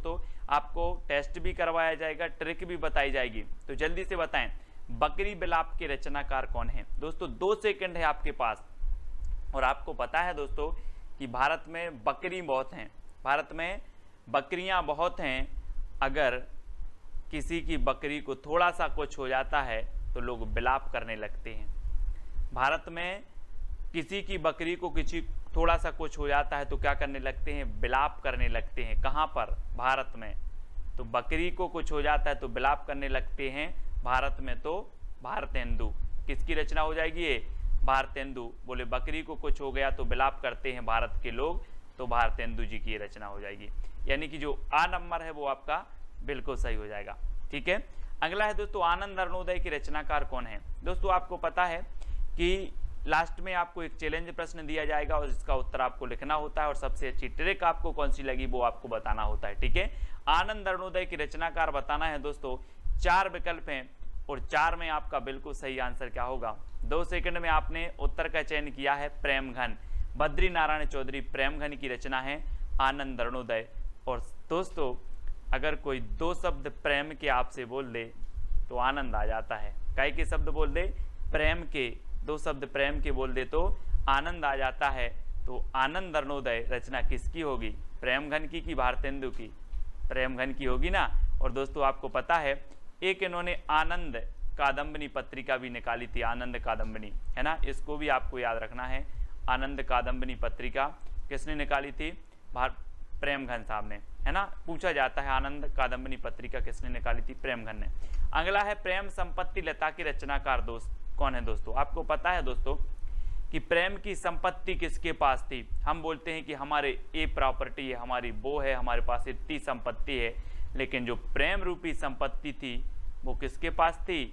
दोस्तों, आपको टेस्ट भी करवाया जाएगा, ट्रिक भी बताई जाएगी। तो जल्दी से बताएं, बकरी बिलाप के रचनाकार कौन है? दोस्तों 2 सेकंड है आपके पास। और आपको पता है दोस्तों कि भारत में बकरी बहुत हैं, भारत में बकरियां बहुत हैं। अगर किसी की बकरी को थोड़ा सा कुछ हो जाता है तो लोग बिलाप करने लगते हैं। भारत में किसी की बकरी को किसी थोड़ा सा कुछ हो जाता है तो क्या करने लगते हैं? बिलाप करने लगते हैं। कहाँ पर? भारत में। तो बकरी को कुछ हो जाता है तो बिलाप करने लगते हैं भारत में। तो भारतेंदु किसकी रचना हो जाएगी? ये भारतेंदु। बोले बकरी को कुछ हो गया तो बिलाप करते हैं भारत के लोग, तो भारतेंदु जी की रचना हो जाएगी। यानी कि जो आ नंबर है वो आपका बिल्कुल सही हो जाएगा। ठीक है, अगला है दोस्तों, आनंद अरुणोदय के रचनाकार कौन है? दोस्तों आपको पता है कि लास्ट में आपको एक चैलेंज प्रश्न दिया जाएगा और इसका उत्तर आपको लिखना होता है, और सबसे अच्छी ट्रिक आपको कौन सी लगी वो आपको बताना होता है। ठीक है, आनंद अरुणोदय के रचनाकार बताना है दोस्तों। 4 विकल्प हैं और 4 में आपका बिल्कुल सही आंसर क्या होगा? 2 सेकंड में आपने उत्तर का चयन किया है, प्रेमघन। बद्री नारायण चौधरी प्रेमघन की रचना है आनंद अरुणोदय। और दोस्तों अगर कोई 2 शब्द प्रेम के आपसे बोल दे तो आनंद आ जाता है। काय के शब्द बोल दे? प्रेम के। 2 शब्द प्रेम के बोल दे तो आनंद आ जाता है। तो आनंद अरुणोदय रचना किसकी होगी? प्रेमघन की भारतेंदु की? प्रेमघन की होगी ना। और दोस्तों आपको पता है एक इन्होंने आनंद कादम्बनी पत्रिका भी निकाली थी, आनंद कादम्बनी, है ना, इसको भी आपको याद रखना है। आनंद कादम्बनी पत्रिका किसने निकाली थी? प्रेमघन साहब ने, है ना। पूछा जाता है आनंद कादम्बनी पत्रिका किसने निकाली थी? प्रेमघन ने। अगला है प्रेम संपत्ति लता की रचनाकार दोस्त कौन है? दोस्तों आपको पता है दोस्तों कि प्रेम की संपत्ति किसके पास थी? हम बोलते हैं कि हमारे ये प्रॉपर्टी है, हमारी वो है, हमारे पास इतनी संपत्ति है, लेकिन जो प्रेम रूपी संपत्ति थी वो किसके पास थी?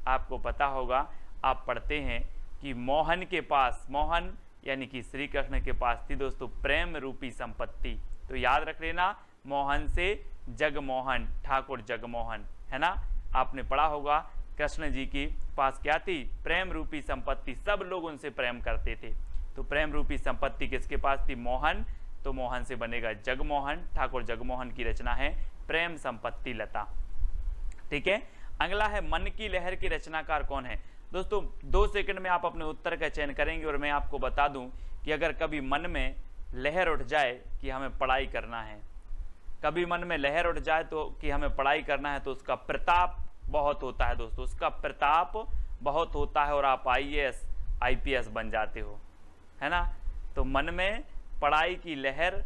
आपको पता होगा, आप पढ़ते हैं कि मोहन के पास, मोहन यानी कि श्री कृष्ण के पास थी दोस्तों प्रेम रूपी संपत्ति। तो याद रख लेना, मोहन से जगमोहन, ठाकुर जगमोहन, है ना। आपने पढ़ा होगा कृष्ण जी की पास क्या थी? प्रेम रूपी संपत्ति, सब लोग उनसे प्रेम करते थे। तो प्रेम रूपी संपत्ति किसके पास थी? मोहन। तो मोहन से बनेगा जगमोहन, ठाकुर जगमोहन की रचना है प्रेम संपत्ति लता। ठीक है, अगला है मन की लहर की रचनाकार कौन है? दोस्तों 2 सेकंड में आप अपने उत्तर का चयन करेंगे और मैं आपको बता दूं कि अगर कभी मन में लहर उठ जाए कि हमें पढ़ाई करना है, कभी मन में लहर उठ जाए तो कि हमें पढ़ाई करना है, तो उसका प्रताप बहुत होता है दोस्तों, उसका प्रताप बहुत होता है और आप IAS IPS बन जाते हो, है ना। तो मन में पढ़ाई की लहर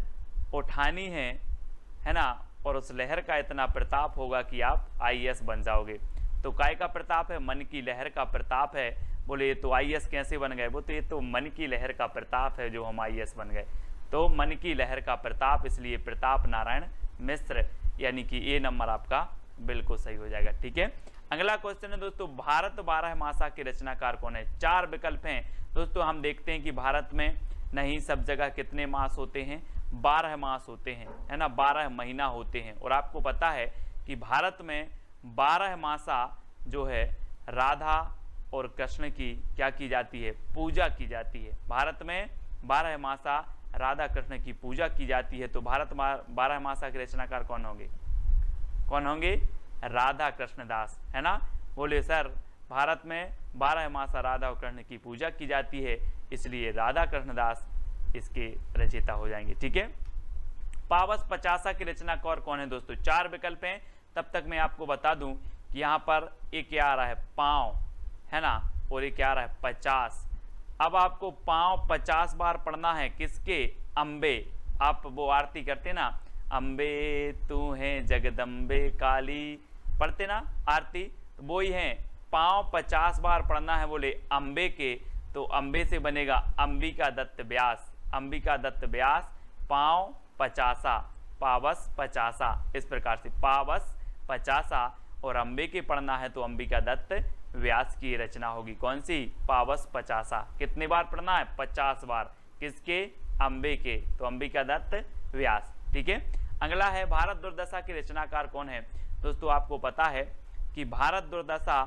उठानी है ना, और उस लहर का इतना प्रताप होगा कि आप IAS बन जाओगे। तो काय का प्रताप है? मन की लहर का प्रताप है। बोले ये तो IAS कैसे बन गए? वो तो ये तो मन की लहर का प्रताप है जो हम IAS बन गए। तो मन की लहर का प्रताप, इसलिए प्रताप नारायण मिश्र, यानी कि ये नंबर आपका बिल्कुल सही हो जाएगा। ठीक है, अगला क्वेश्चन है दोस्तों, भारत 12 मासा के रचनाकार कौन है? 4 विकल्प हैं दोस्तों। हम देखते हैं कि भारत में नहीं, सब जगह कितने मास होते हैं? 12 मास होते हैं, है ना, 12 महीना होते हैं। और आपको पता है कि भारत में 12 मासा जो है राधा और कृष्ण की क्या की जाती है? पूजा की जाती है। भारत में 12 मासा राधा कृष्ण की पूजा की जाती है। तो भारत 12 मासा के रचनाकार कौन होंगे? कौन होंगे? राधा कृष्ण दास, है ना। बोले सर भारत में 12 मासा राधा और कृष्ण की पूजा की जाती है, इसलिए राधा कृष्ण दास इसके रचयिता हो जाएंगे। ठीक है, पावस पचासा की रचनाकार कौन है दोस्तों? 4 विकल्प हैं। तब तक मैं आपको बता दूं कि यहाँ पर एक क्या आ रहा है? पाँव, है ना, और एक क्या आ रहा है? 50। अब आपको पाँव 50 बार पढ़ना है। किसके? अम्बे। आप वो आरती करते ना, अम्बे तू है जगदम्बे काली, पढ़ते ना आरती, तो वो ही है। पाँव 50 बार पढ़ना है बोले अम्बे के, तो अम्बे से बनेगा अंबिका दत्त व्यास, अंबिका दत्त व्यास, पाँव 50, पावस 50। इस प्रकार से पावस 50, और अम्बे के पढ़ना है तो अंबिका दत्त व्यास की रचना होगी। कौन सी? पावस 50। कितने बार पढ़ना है? 50 बार। किसके? अम्बे के, तो अंबिका दत्त व्यास। ठीक है, अगला है भारत दुर्दशा की रचनाकार कौन है? दोस्तों आपको पता है कि भारत दुर्दशा,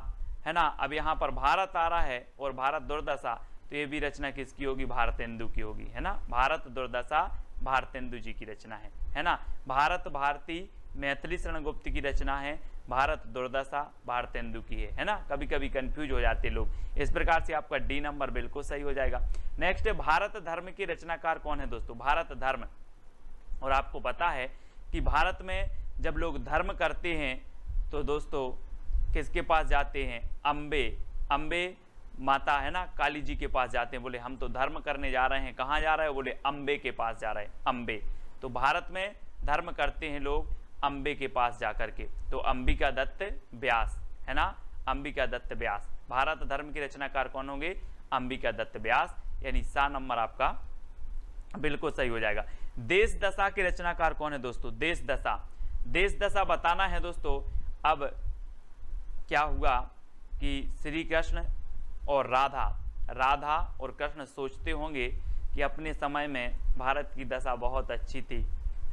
है ना, अब यहाँ पर भारत आ रहा है और भारत दुर्दशा, तो ये भी रचना किसकी होगी? भारतेंदु की होगी, है ना। भारत दुर्दशा भारतेंदु जी की रचना है ना। भारत भारती मैथिली शरण गुप्त की रचना है, भारत दुर्दशा भारतेंदु की है ना। कभी कभी कंफ्यूज हो जाते लोग, इस प्रकार से आपका डी नंबर बिल्कुल सही हो जाएगा। नेक्स्ट है भारत धर्म के रचनाकार कौन है दोस्तों, भारत धर्म। और आपको पता है कि भारत में जब लोग धर्म करते हैं तो दोस्तों किसके पास जाते हैं, अम्बे माता है ना, काली जी के पास जाते हैं। बोले हम तो धर्म करने जा रहे हैं, कहाँ जा रहे हैं, बोले अम्बे के पास जा रहे हैं, अम्बे। तो भारत में धर्म करते हैं लोग अम्बे के पास जाकर के, तो अंबिका दत्त व्यास है ना, अंबिका दत्त व्यास। भारत धर्म के रचनाकार कौन होंगे, अंबिका दत्त व्यास, यानी सा नंबर आपका बिल्कुल सही हो जाएगा। देश दशा के रचनाकार कौन है दोस्तों, देश दशा। देश दशा बताना है दोस्तों। अब क्या हुआ कि श्री कृष्ण और राधा और कृष्ण सोचते होंगे कि अपने समय में भारत की दशा बहुत अच्छी थी,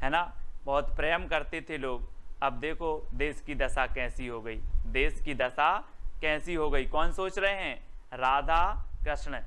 है ना, बहुत प्रेम करते थे लोग। अब देखो देश की दशा कैसी हो गई, देश की दशा कैसी हो गई। कौन सोच रहे हैं, राधा कृष्ण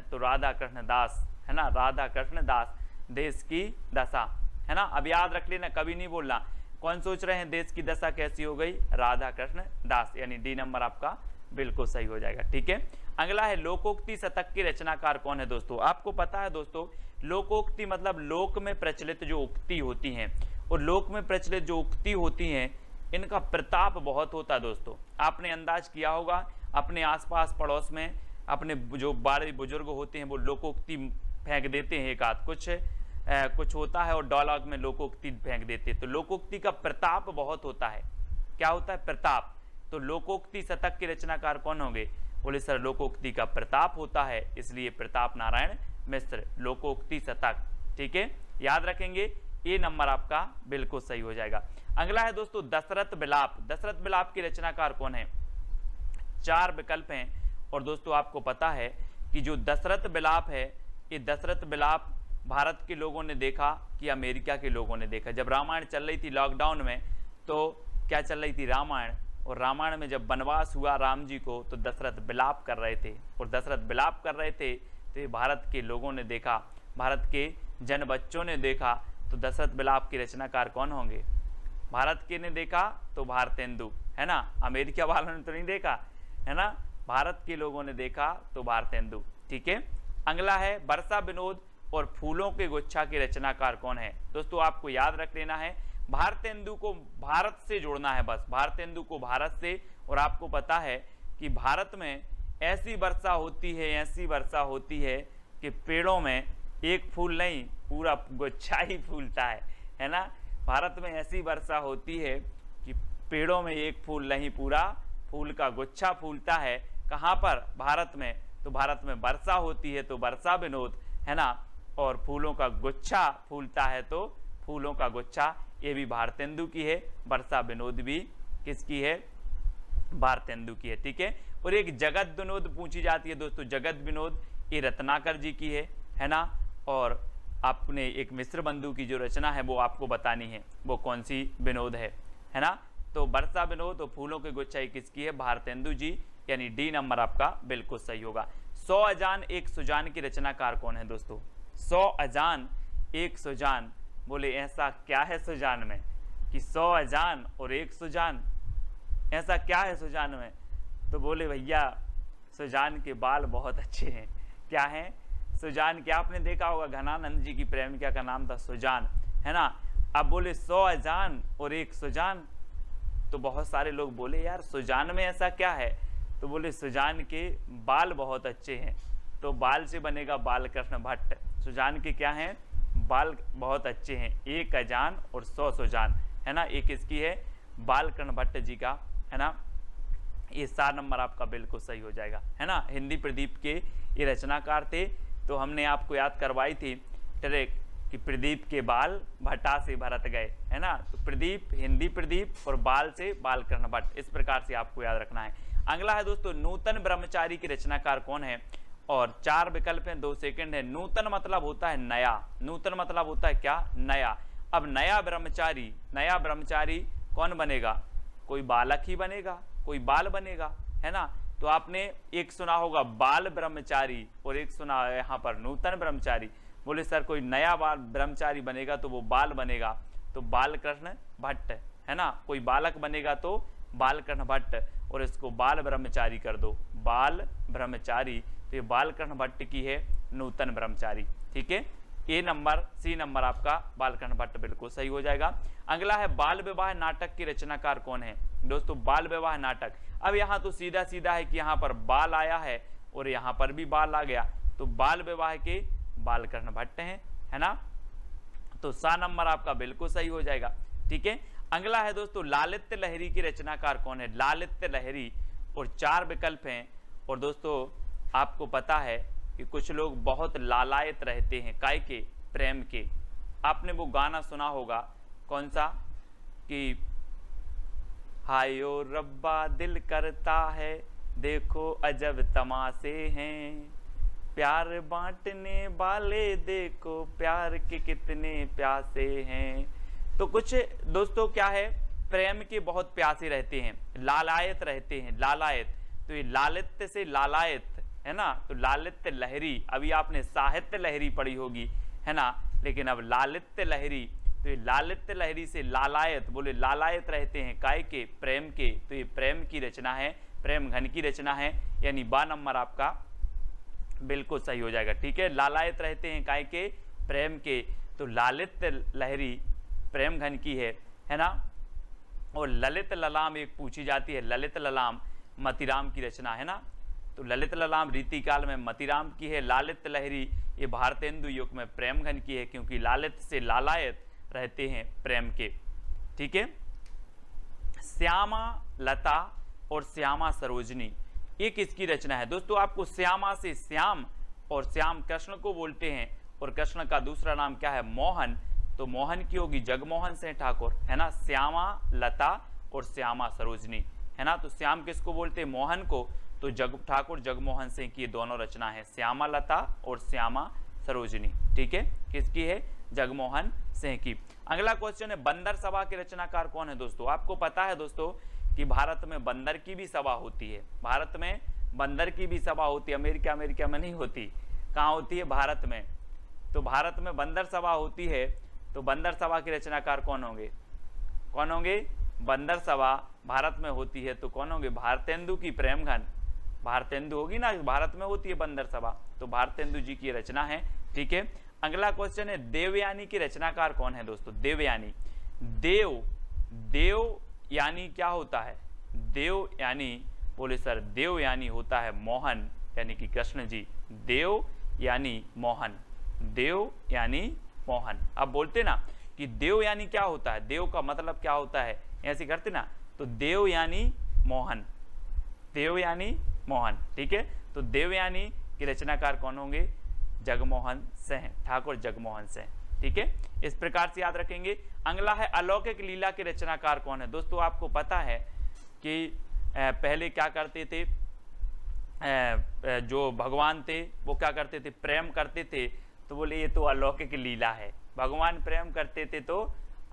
तो राधा कृष्ण दास है ना, राधा कृष्ण दास, देश की दशा है ना। अब याद रख लेना, कभी नहीं बोलना। कौन सोच रहे हैं देश की दशा कैसी हो गई, राधा कृष्ण दास, यानी डी नंबर आपका बिल्कुल सही हो जाएगा। ठीक है, अगला है लोकोक्ति शतक के रचनाकार कौन है दोस्तों। आपको पता है दोस्तों, लोकोक्ति मतलब लोक में प्रचलित जो उक्ति होती हैं, और लोक में प्रचलित जो उक्ति होती हैं इनका प्रताप बहुत होता है दोस्तों। आपने अंदाज किया होगा अपने आसपास पड़ोस में अपने जो बड़े बुजुर्ग होते हैं वो लोकोक्ति फेंक देते हैं, एक आध कुछ होता है और डायलॉग में लोकोक्ति फेंक देते हैं। तो लोकोक्ति का प्रताप बहुत होता है। क्या होता है, प्रताप। तो लोकोक्ति शतक के रचनाकार कौन होंगे, बोले सर लोकोक्ति का प्रताप होता है, इसलिए प्रताप नारायण मिश्र, लोकोक्ति शतक। ठीक है, याद रखेंगे, ए नंबर आपका बिल्कुल सही हो जाएगा। अगला है दोस्तों दशरथ विलाप। दशरथ विलाप के रचनाकार कौन है, 4 विकल्प हैं। और दोस्तों आपको पता है कि जो दशरथ विलाप है, ये दशरथ विलाप भारत के लोगों ने देखा कि अमेरिका के लोगों ने देखा। जब रामायण चल रही थी लॉकडाउन में, तो क्या चल रही थी, रामायण। और रामायण में जब वनवास हुआ राम जी को, तो दशरथ विलाप कर रहे थे। और दशरथ विलाप कर रहे थे तो ये भारत के लोगों ने देखा, भारत के जन बच्चों ने देखा। तो दशरथ विलाप के रचनाकार कौन होंगे, भारत के ने देखा तो भारतेंदु है ना, अमेरिका वालों ने तो नहीं देखा है ना, भारत के लोगों ने देखा तो भारतेंदु। ठीक है, अगला है वर्षा विनोद और फूलों के गुच्छा के रचनाकार कौन है। दोस्तों आपको याद रख लेना है, भारतेंदु को भारत से जोड़ना है, बस भारतेंदु को भारत से। और आपको पता है कि भारत में ऐसी वर्षा होती है, ऐसी वर्षा होती है कि पेड़ों में एक फूल नहीं पूरा गुच्छा ही फूलता है ना। भारत में ऐसी वर्षा होती है कि पेड़ों में एक फूल नहीं पूरा फूल का गुच्छा फूलता है। कहाँ पर, भारत में। तो भारत में वर्षा होती है तो वर्षा विनोद है ना, और फूलों का गुच्छा फूलता है तो फूलों का गुच्छा, ये भी भारतेंदु की है। वर्षा विनोद भी किसकी है, भारतेंदु की है। ठीक है, और एक जगत विनोद पूछी जाती है दोस्तों, जगत विनोद ये रत्नाकर जी की है ना। और आपने एक मिश्र बंधु की जो रचना है वो आपको बतानी है, वो कौन सी विनोद है ना। तो वर्षा विनोद और फूलों के गुच्छा किसकी है, भारतेंदु जी, यानी डी नंबर आपका बिल्कुल सही होगा। 100 अजान एक सुजान की रचनाकार कौन है दोस्तों, 100 अजान एक सुजान। बोले ऐसा क्या है सुजान में कि 100 अजान और एक सुजान, ऐसा क्या है सुजान में। तो बोले भैया सुजान के बाल बहुत अच्छे हैं। क्या है सुजान, क्या आपने देखा होगा घनानंद जी की प्रेमिका का नाम था सुजान है ना। अब बोले 100 अजान और एक सुजान, तो बहुत सारे लोग बोले यार सुजान में ऐसा क्या है। तो बोले सुजान के बाल बहुत अच्छे हैं, तो बाल से बनेगा बालकृष्ण भट्ट। सुजान के क्या हैं, बाल बहुत अच्छे हैं, एक अजान और 100 सुजान है ना। एक इसकी है बालकृष्ण भट्ट जी का है ना, ये 4 नंबर आपका बिल्कुल सही हो जाएगा है ना। हिंदी प्रदीप के ये रचनाकार थे। तो हमने आपको याद करवाई थी ट्रिक कि प्रदीप के बाल भट्टा से भरत गए है ना। तो प्रदीप, हिंदी प्रदीप और बाल से बालकृष्ण भट्ट, इस प्रकार से आपको याद रखना है। अगला है दोस्तों नूतन ब्रह्मचारी के रचनाकार कौन है, और 4 विकल्प हैं, 2 सेकंड है। नूतन मतलब होता है नया, नूतन मतलब होता है क्या, नया। अब नया ब्रह्मचारी कौन बनेगा, कोई बालक ही बनेगा, कोई बाल बनेगा है ना। तो आपने एक सुना होगा बाल ब्रह्मचारी और एक सुना है यहाँ पर नूतन ब्रह्मचारी। बोले सर कोई नया बाल ब्रह्मचारी बनेगा तो वो बाल बनेगा, तो बालकृष्ण भट्ट, है ना। कोई बालक बनेगा तो बालकृष्ण भट्ट, और इसको बाल ब्रह्मचारी कर दो, बाल ब्रह्मचारी, तो ये बालकृष्ण भट्ट की है नूतन ब्रह्मचारी। ठीक है, ए नंबर, सी नंबर आपका बालकृष्ण भट्ट बिल्कुल सही हो जाएगा। अगला है बाल विवाह नाटक के रचनाकार कौन है। दोस्तों बाल विवाह नाटक, अब यहाँ तो सीधा सीधा है कि यहाँ पर बाल आया है और यहाँ पर भी बाल आ गया, तो बाल विवाह के बालकृष्ण भट्ट हैं, है ना। तो सा नंबर आपका बिल्कुल सही हो जाएगा। ठीक है, अगला है दोस्तों लालित्य लहरी की रचनाकार कौन है। लालित्य लहरी, और 4 विकल्प हैं। और दोस्तों आपको पता है कि कुछ लोग बहुत लालायत रहते हैं, काय के, प्रेम के। आपने वो गाना सुना होगा, कौन सा, कि हायो रब्बा दिल करता है देखो अजब तमाशे हैं, प्यार बांटने वाले देखो प्यार के कितने प्यासे हैं। तो कुछ दोस्तों क्या है, प्रेम के बहुत प्यासे रहते हैं, लालायत रहते हैं, लालायत। तो ये लालित्य से लालायत, है ना। तो लालित्य लहरी, अभी आपने साहित्य लहरी पढ़ी होगी, है ना, लेकिन अब लालित्य लहरी, तो ये लालित्य लहरी से लालायत, बोले लालायत रहते हैं काय के, प्रेम के। तो ये प्रेम की रचना है, प्रेम घन की रचना है, यानी बा नंबर आपका बिल्कुल सही हो जाएगा। ठीक है, लालायत रहते हैं काय के, प्रेम के, तो लालित्य लहरी प्रेम घन की है ना। और ललित ललाम एक पूछी जाती है, ललित ललाम मतीराम की रचना, है ना। तो ललित ललाम रीतिकाल में मतीराम की है। लालित लहरी ये भारतेंदु युग में प्रेम घन की है, क्योंकि लालित से लालायत रहते हैं प्रेम के। ठीक है, श्यामा लता और श्यामा सरोजनी, ये किसकी रचना है। दोस्तों आपको श्यामा से श्याम, और श्याम कृष्ण को बोलते हैं, और कृष्ण का दूसरा नाम क्या है, मोहन। तो मोहन की होगी जगमोहन सिंह ठाकुर, है ना। श्यामा लता और श्यामा सरोजनी, है ना। तो श्याम किसको बोलते हैं, मोहन को। तो ठाकुर जगमोहन सिंह की दोनों रचना है, श्यामा लता और श्यामा सरोजनी। ठीक है, किसकी है, जगमोहन सिंह की। अगला क्वेश्चन है बंदर सभा के रचनाकार कौन है। दोस्तों आपको पता है दोस्तों कि भारत में बंदर की भी सभा होती है, भारत में बंदर की भी सभा होती है। अमेरिका में नहीं होती, कहाँ होती है, भारत में। तो भारत में बंदर सभा होती है, तो बंदर सभा के रचनाकार कौन होंगे, कौन होंगे, बंदर सभा भारत में होती है तो कौन होंगे, भारतेंदु की प्रेमघन, भारतेंदु होगी ना, भारत में होती है बंदर सभा, तो भारतेंदु जी की रचना है। ठीक है, अगला क्वेश्चन है देवयानी के रचनाकार कौन है। दोस्तों देवयानी, देव यानी क्या होता है, देव यानी, बोले सर देव यानी होता है मोहन, यानी कि कृष्ण जी। देव यानी मोहन, देव यानी मोहन। अब बोलते ना कि देव यानी क्या होता है, देव का मतलब क्या होता है, ऐसे करते ना, तो देव यानी मोहन, देव यानी मोहन। ठीक है, तो देवयानी के रचनाकार कौन होंगे, जगमोहन सिंह, ठाकुर जगमोहन सिंह। ठीक है, इस प्रकार से याद रखेंगे। अगला है अलौकिक लीला के रचनाकार कौन है। दोस्तों आपको पता है कि पहले क्या करते थे, जो भगवान थे वो क्या करते थे, प्रेम करते थे, तो बोले ये तो अलौकिक लीला है। भगवान प्रेम करते थे तो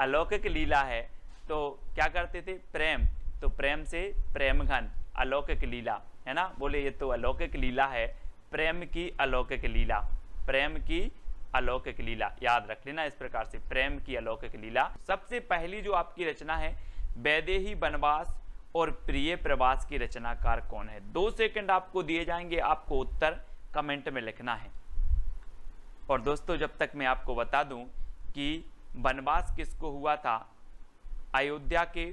अलौकिक लीला है। तो क्या करते थे, प्रेम, तो प्रेम से प्रेम घन, अलौकिक लीला, है ना। बोले ये तो अलौकिक लीला है, प्रेम की अलौकिक लीला, प्रेम की अलौकिक लीला, याद रख लेना इस प्रकार से, प्रेम की अलौकिक लीला। सबसे पहली जो आपकी रचना है वैदेही वनवास और प्रिय प्रवास की रचनाकार कौन है। 2 सेकंड आपको दिए जाएंगे, आपको उत्तर कमेंट में लिखना है। और दोस्तों जब तक मैं आपको बता दूं कि वनवास किसको हुआ था, अयोध्या के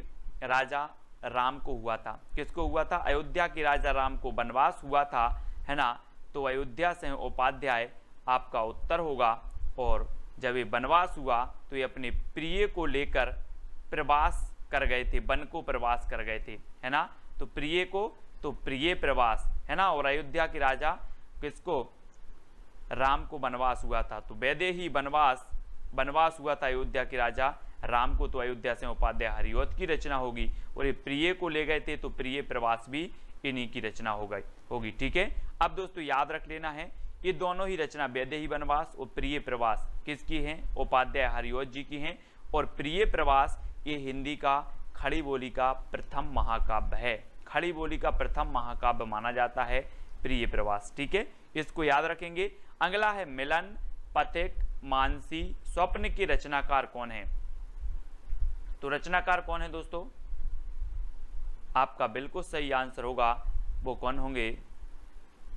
राजा राम को हुआ था। किसको हुआ था, अयोध्या के राजा राम को वनवास हुआ था, है ना। तो अयोध्या सिंह उपाध्याय आपका उत्तर होगा। और जब ये वनवास हुआ तो ये अपने प्रिय को लेकर प्रवास कर गए थे, वन को प्रवास कर गए थे, है ना। तो प्रिय को, तो प्रिय प्रवास, है ना। और अयोध्या के राजा किसको, राम को वनवास हुआ था, तो वैदेही वनवास हुआ था अयोध्या के राजा राम को, तो अयोध्या से उपाध्याय हरिऔध की रचना होगी। और ये प्रिय को ले गए थे तो प्रिय प्रवास भी इन्हीं की रचना होगी। ठीक है, अब दोस्तों याद रख लेना है ये दोनों ही रचना वैदेही वनवास और प्रिय प्रवास किसकी हैं, उपाध्याय हरिऔध जी की हैं। और प्रिय प्रवास ये हिंदी का खड़ी बोली का प्रथम महाकाव्य है, खड़ी बोली का प्रथम महाकाव्य माना जाता है प्रिय प्रवास। ठीक है, इसको याद रखेंगे। अगला है मिलन, पथिक, मानसी, स्वप्न की रचनाकार कौन है? तो रचनाकार कौन है दोस्तों? आपका बिल्कुल सही आंसर होगा, वो कौन होंगे?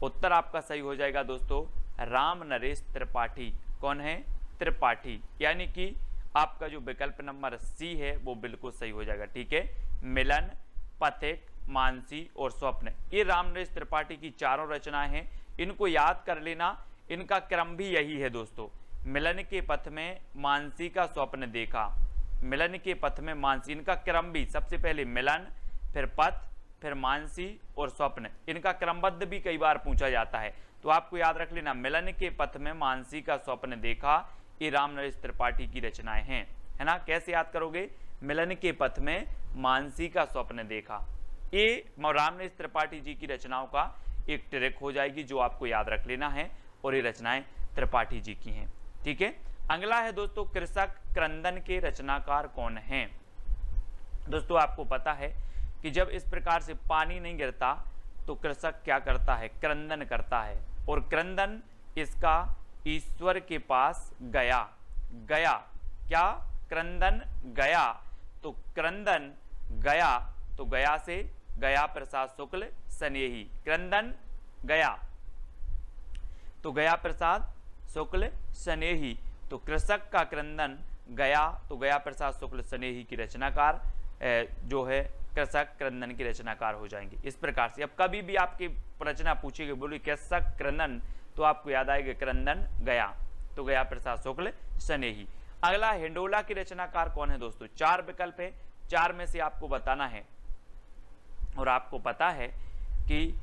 उत्तर आपका सही हो जाएगा दोस्तों, राम नरेश त्रिपाठी। कौन है? त्रिपाठी। यानी कि आपका जो विकल्प नंबर सी है वो बिल्कुल सही हो जाएगा। ठीक है, मिलन, पथिक, मानसी और स्वप्न, ये राम नरेश त्रिपाठी की चारों रचनाएं हैं। इनको याद कर लेना, इनका क्रम भी यही है दोस्तों। मिलन के पथ में मानसी का स्वप्न देखा, मिलन के पथ में मानसी, इनका क्रम भी सबसे पहले मिलन, फिर पथ, फिर मानसी और स्वप्न, इनका क्रमबद्ध भी कई बार पूछा जाता है। तो आपको याद रख लेना, मिलन के पथ में मानसी का स्वप्न देखा, ये राम नरेश त्रिपाठी की रचनाएं हैं, है ना। कैसे याद करोगे? मिलन के पथ में मानसी का स्वप्न देखा, ये राम नरेश त्रिपाठी जी की रचनाओं का एक ट्रिक हो जाएगी जो आपको याद रख लेना है, और ये रचनाएं त्रिपाठी जी की हैं। ठीक है, अगला है दोस्तों, कृषक क्रंदन के रचनाकार कौन हैं? दोस्तों आपको पता है कि जब इस प्रकार से पानी नहीं गिरता तो कृषक क्या करता है? क्रंदन करता है, और क्रंदन इसका ईश्वर के पास गया, गया क्या? क्रंदन गया, तो क्रंदन गया, तो गया से गया प्रसाद शुक्ल स्नेही, क्रंदन गया तो गया प्रसाद शुक्ल स्नेही, तो कृषक का क्रंदन गया, तो गया प्रसाद शुक्ल स्नेही की रचनाकार जो है कृषक क्रंदन की रचनाकार हो जाएंगे। इस प्रकार से अब कभी भी आपकी रचना पूछेगी, बोली कृषक क्रंदन, तो आपको याद आएगा क्रंदन गया, तो गया प्रसाद शुक्ल स्नेही। अगला हिंडोला की रचनाकार कौन है दोस्तों? चार विकल्प है, चार में से आपको बताना है, और आपको पता है कि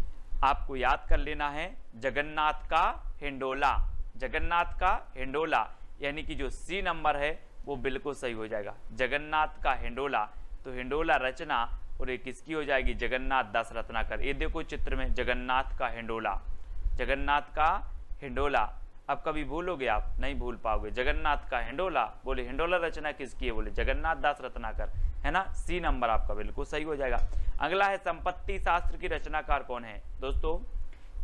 आपको याद कर लेना है जगन्नाथ का हिंडोला, जगन्नाथ का हिंडोला, यानी कि जो सी नंबर है वो बिल्कुल सही हो जाएगा, जगन्नाथ का हिंडोला। तो हिंडोला रचना और ये किसकी हो जाएगी? जगन्नाथ दास रत्नाकर। ये देखो चित्र में जगन्नाथ का हिंडोला, जगन्नाथ का हिंडोला। अब कभी भूलोगे आप? नहीं भूल पाओगे। जगन्नाथ का हिंडोला, बोले हिंडोला रचना किसकी है? बोले जगन्नाथ दास रत्नाकर, है ना। सी नंबर आपका बिल्कुल सही हो जाएगा। अगला है संपत्ति शास्त्र की रचनाकार कौन है? दोस्तों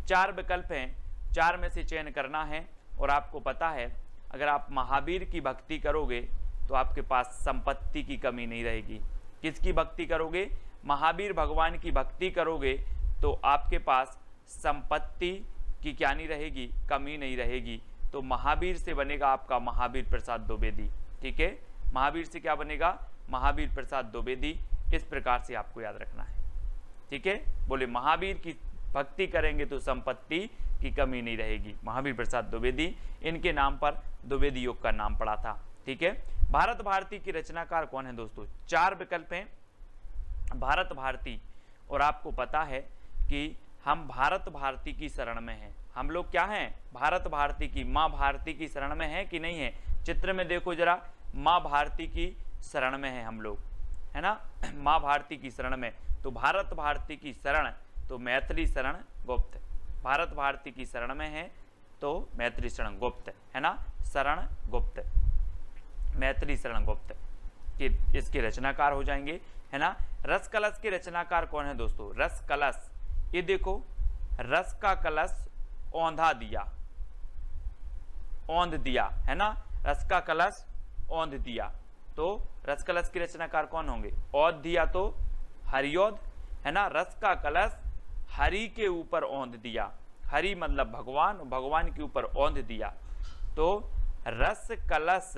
चार विकल्प हैं, चार में से चयन करना है, और आपको पता है अगर आप महावीर की भक्ति करोगे तो आपके पास संपत्ति की कमी नहीं रहेगी। किसकी भक्ति करोगे? महावीर भगवान की भक्ति करोगे तो आपके पास संपत्ति की क्या नहीं रहेगी? कमी नहीं रहेगी। तो महावीर से बनेगा आपका महावीर प्रसाद द्विवेदी। ठीक है, महावीर से क्या बनेगा? महावीर प्रसाद द्विवेदी। इस प्रकार से आपको याद रखना है। ठीक है, बोले महावीर की भक्ति करेंगे तो संपत्ति की कमी नहीं रहेगी। महावीर प्रसाद द्विवेदी, इनके नाम पर द्विवेदी योग का नाम पड़ा था। ठीक है, भारत भारती की रचनाकार कौन है दोस्तों? चार विकल्प हैं भारत भारती, और आपको पता है कि हम भारत भारती की शरण में हैं। हम लोग क्या हैं? भारत भारती की, माँ भारती की शरण में है कि नहीं है? चित्र में देखो जरा, माँ भारती की शरण में है हम लोग, है ना, माँ भारती की शरण में। तो भारत भारती की शरण, तो मैथिली शरण गुप्त, भारत भारती की शरण में है तो मैथिली शरण गुप्त, है ना, शरण गुप्त, मैथिली शरण गुप्त कि इसके रचनाकार हो जाएंगे, है ना। रस कलश के रचनाकार कौन है दोस्तों? रस कलश, ये देखो, रस का कलश औंधा दिया, औंध दिया, है ना, रस का कलश औंध दिया। तो रस कलश के रचनाकार कौन होंगे? औंध दिया तो हरिऔध, है ना। रस का कलश हरि के ऊपर औंध दिया, हरि मतलब भगवान, भगवान के ऊपर औंध दिया। तो रस कलश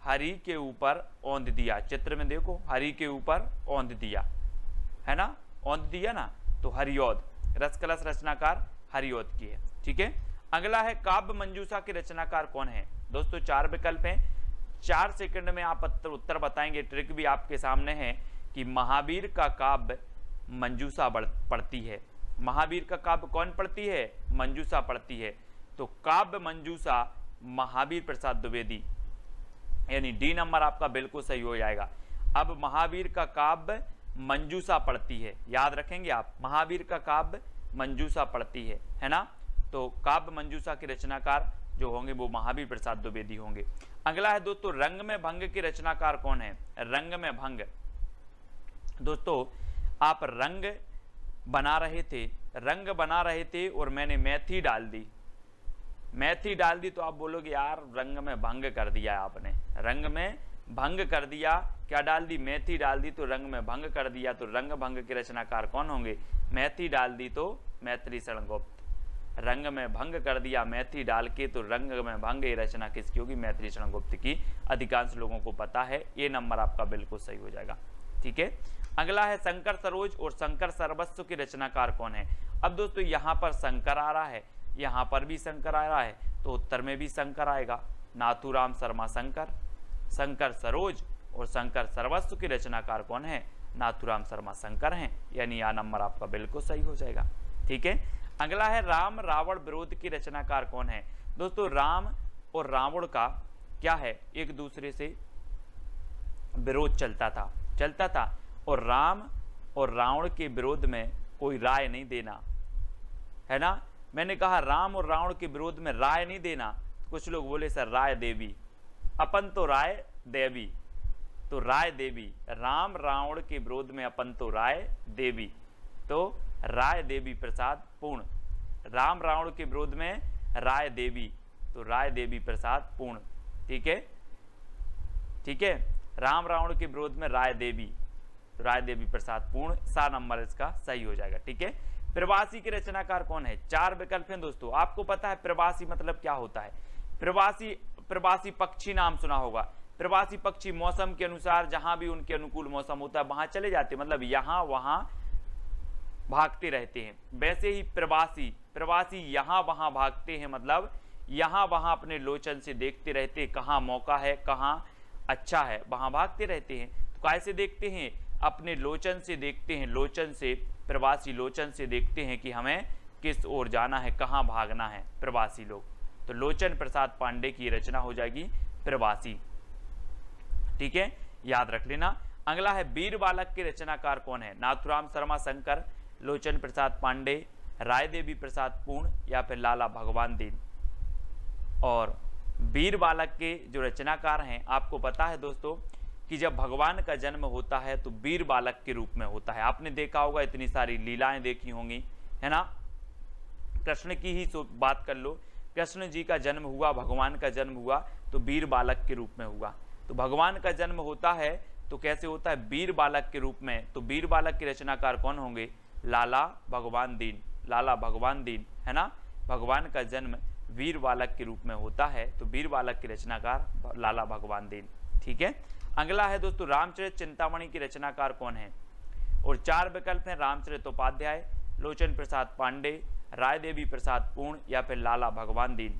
हरि के ऊपर औंध दिया, चित्र में देखो, हरि के ऊपर औंध दिया, है ना, औंध दिया ना, तो हरिऔध, रस कलश रचनाकार हरिऔध की है। ठीक है, अगला है काव्य मंजूषा के रचनाकार कौन है दोस्तों? चार विकल्प हैं, 4 सेकंड में आप उत्तर बताएंगे। ट्रिक भी आपके सामने है कि महावीर का काव्य मंजूषा पढ़ती है। महावीर का काव्य कौन पढ़ती है? मंजूषा पढ़ती है। तो काव्य मंजूषा महावीर प्रसाद द्विवेदी, यानी डी नंबर आपका बिल्कुल सही हो जाएगा। अब महावीर का काव्य मंजूषा पढ़ती है, याद रखेंगे आप, महावीर का काव्य मंजूषा पढ़ती है ना। तो काव्य मंजूषा के रचनाकार जो होंगे वो महावीर प्रसाद द्विवेदी होंगे। अगला है दोस्तों रंग में भंग के रचनाकार कौन है? रंग में भंग, दोस्तों आप रंग बना रहे थे और मैंने मेथी डाल दी, मैथी डाल दी तो आप बोलोगे यार रंग में भंग कर दिया आपने, रंग में भंग कर दिया। क्या डाल दी? मेथी डाल दी तो रंग में भंग कर दिया। तो रंग भंग के रचनाकार कौन होंगे? मेथी डाल दी तो मैथिली शरण गुप्त। रंग में भंग कर दिया मेथी डाल के तो रंग में भंग ये रचना किसकी होगी? मैथिली शरण गुप्त की। अधिकांश लोगों को पता है, ये नंबर आपका बिल्कुल सही हो जाएगा। ठीक है, अगला है शंकर सरोज और शंकर सर्वस्व के रचनाकार कौन है? अब दोस्तों यहाँ पर शंकर आ रहा है, यहाँ पर भी शंकर आ रहा है, तो उत्तर में भी शंकर आएगा। नाथूराम शर्मा शंकर, शंकर सरोज और शंकर सर्वस्व के रचनाकार कौन है? नाथूराम शर्मा शंकर हैं, यानी यह नंबर आपका बिल्कुल सही हो जाएगा। ठीक है, अगला है राम रावण विरोध की रचनाकार कौन है? दोस्तों राम और रावण का क्या है? एक दूसरे से विरोध चलता था और राम और रावण के विरोध में कोई राय नहीं देना, है ना। मैंने कहा राम और रावण के विरोध में राय नहीं देना, कुछ लोग बोले सर राय देवी, अपन तो राय देवी, तो राय देवी। राम रावण के विरोध में अपन तो राय देवी, तो राय देवी प्रसाद पूर्ण। राम रावण के विरोध में राय देवी, तो राय देवी प्रसाद पूर्ण। ठीक है, ठीक है, राम रावण के विरोध में राय देवी, तो राय देवी प्रसाद पूर्ण, सा नंबर इसका सही हो जाएगा। ठीक है, प्रवासी के रचनाकार कौन है? 4 विकल्प हैं दोस्तों। आपको पता है प्रवासी मतलब क्या होता है? प्रवासी पक्षी नाम सुना होगा। प्रवासी पक्षी मौसम के अनुसार जहां भी उनके अनुकूल मौसम होता है वहां चले जाते हैं, मतलब यहां वहां भागते रहते हैं। वैसे ही प्रवासी यहां वहां भागते हैं, मतलब यहां वहां अपने लोचन से देखते रहते हैं, कहां मौका है कहां अच्छा है वहां भागते रहते हैं। तो कैसे देखते हैं? अपने लोचन से देखते हैं, लोचन से, प्रवासी लोचन से देखते हैं कि हमें किस ओर जाना है, कहां भागना है प्रवासी लोग। तो लोचन प्रसाद पांडे की रचना हो जाएगी प्रवासी। ठीक है, याद रख लेना। अगला है वीर बालक के रचनाकार कौन है? नाथूराम शर्मा शंकर, लोचन प्रसाद पांडे, राय देवी प्रसाद पूर्ण या फिर लाला भगवान दीन। और वीर बालक के जो रचनाकार हैं, आपको पता है दोस्तों कि जब भगवान का जन्म होता है तो वीर बालक के रूप में होता है। आपने देखा होगा, इतनी सारी लीलाएं देखी होंगी, है ना। कृष्ण की ही बात कर लो, कृष्ण जी का जन्म हुआ, भगवान का जन्म हुआ तो वीर बालक के रूप में हुआ। तो भगवान का जन्म होता है तो कैसे होता है? वीर बालक के रूप में। तो वीर बालक के रचनाकार कौन होंगे? लाला भगवान दीन, लाला भगवान दीन, है ना। भगवान का जन्म वीर बालक के रूप में होता है तो वीर बालक के रचनाकार लाला भगवान दीन। ठीक है, अगला है दोस्तों रामचरित चिंतामणि की रचनाकार कौन है? और 4 विकल्प हैं, रामचरितोपाध्याय, लोचन प्रसाद पांडे, राय देवी प्रसाद पूर्ण या फिर लाला भगवान दीन।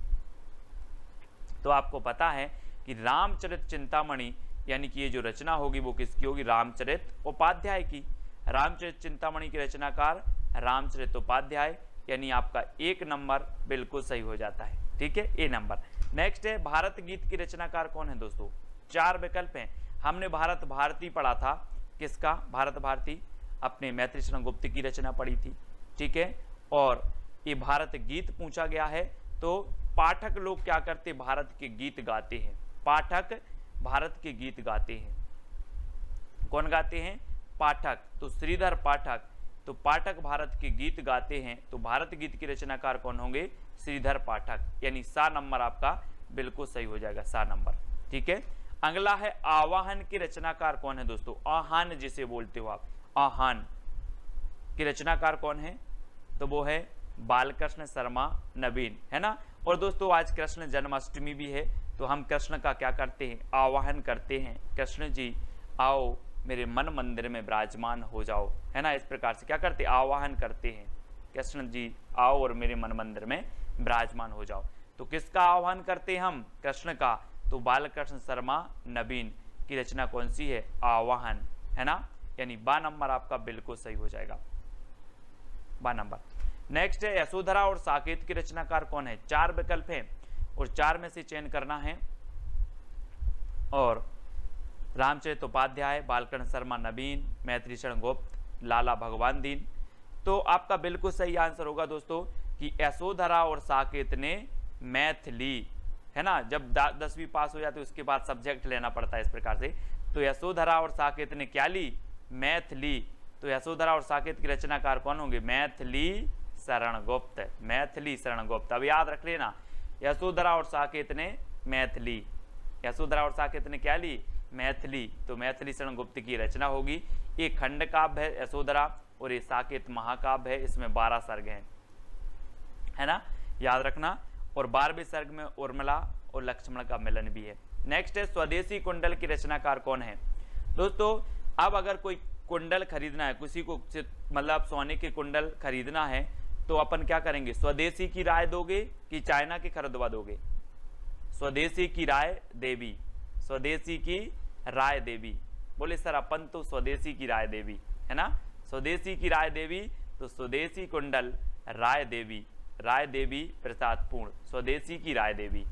तो आपको पता है कि रामचरित चिंतामणि यानी कि ये जो रचना होगी वो किसकी होगी? रामचरित उपाध्याय की। रामचरित चिंतामणि के रचनाकार रामचरित उपाध्याय, यानी आपका 1 नंबर बिल्कुल सही हो जाता है। ठीक है, ए नंबर। नेक्स्ट है भारत गीत की रचनाकार कौन है दोस्तों? 4 विकल्प हैं। हमने भारत भारती पढ़ा था, किसका? भारत भारती, अपने मैथिली शरण गुप्त की रचना पढ़ी थी। ठीक है, और ये भारत गीत पूछा गया है तो पाठक लोग क्या करते? भारत के गीत गाते हैं। पाठक भारत के गीत गाते हैं। कौन गाते हैं? पाठक। तो श्रीधर पाठक, तो पाठक भारत के गीत गाते हैं, तो भारत गीत के रचनाकार कौन होंगे? श्रीधर पाठक, यानी सा नंबर आपका बिल्कुल सही हो जाएगा, सा नंबर। ठीक है, अगला है आवाहन के रचनाकार कौन है दोस्तों? आह्वान जिसे बोलते हो आप, आह्वान के रचनाकार कौन है? तो वो है बालकृष्ण शर्मा नवीन, है ना। और दोस्तों आज कृष्ण जन्माष्टमी भी है, तो हम कृष्ण का क्या करते हैं? आवाहन करते हैं, कृष्ण जी आओ मेरे मन मंदिर में विराजमान हो जाओ, है ना। इस प्रकार से क्या करते? आवाहन करते हैं, कृष्ण जी आओ और मेरे मन मंदिर में विराजमान हो जाओ। तो किसका आह्वान करते हैं हम? कृष्ण का। तो बालकृष्ण शर्मा नवीन की रचना कौन सी है? आवाहन, है ना, यानी बा नंबर आपका बिल्कुल सही हो जाएगा, बा नंबर। नेक्स्ट है यशोधरा और साकेत की रचनाकार कौन है? 4 विकल्प हैं और 4 में से चयन करना है। और रामचरित उपाध्याय, बालकृष्ण शर्मा नवीन, मैथिली शरण गुप्त, लाला भगवान दीन। तो आपका बिल्कुल सही आंसर होगा दोस्तों कि यशोधरा और साकेत ने मैथिली, है ना। जब 10वीं पास हो जाती है उसके बाद सब्जेक्ट लेना पड़ता है इस प्रकार से। तो यशोधरा और साकेत ने क्या ली? मैथिली। तो यशोधरा और साकेत की रचनाकार कौन होंगे? मैथिली शरण गुप्त, मैथिली शरण गुप्त। अब याद रख लेना यशोधरा और साकेत ने मैथिली, यशोधरा और साकेत ने क्या ली, मैथिली। तो मैथिली शरण गुप्त की रचना होगी। एक खंड काव्य है यशोधरा और ये साकेत महाकाव्य है, इसमें 12 सर्ग हैं, है ना, याद रखना। और 12वें सर्ग में उर्मिला और लक्ष्मण का मिलन भी है। नेक्स्ट है स्वदेशी कुंडल की रचनाकार कौन है। दोस्तों अब अगर कोई कुंडल खरीदना है, किसी को मतलब सोने के कुंडल खरीदना है तो अपन क्या करेंगे, स्वदेशी की राय दोगे कि चाइना की खरीदवा दोगे। स्वदेशी की राय देवी, स्वदेशी की राय देवी। बोले सर अपन तो स्वदेशी की राय देवी, है ना, स्वदेशी की राय देवी। तो स्वदेशी कुंडल राय देवी, राय देवी प्रसाद पूर्ण, स्वदेशी की राय देवी।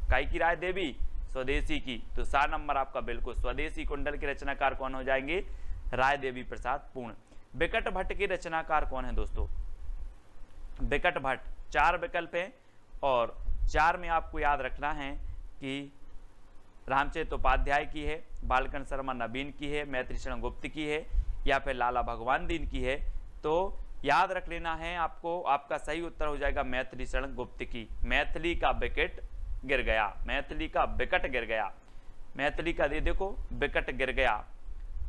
काय की राय देवी, स्वदेशी की। तो 7 नंबर आपका बिल्कुल स्वदेशी कुंडल के रचनाकार कौन हो जाएंगे, राय देवी प्रसाद पूर्ण। बिकट भट्ट के रचनाकार कौन है दोस्तों, बिकट भट्ट। 4 विकल्प हैं और 4 में आपको याद रखना है कि रामचरित उपाध्याय की है, बालकन शर्मा नवीन की है, मैत्री शरण गुप्त की है या फिर लाला भगवान दीन की है। तो याद रख लेना है आपको, आपका सही उत्तर हो जाएगा मैत्री शरण गुप्त की। मैथिली का विकेट गिर गया, मैथिली का विकट गिर गया, मैथिली का दे देखो विकट गिर गया।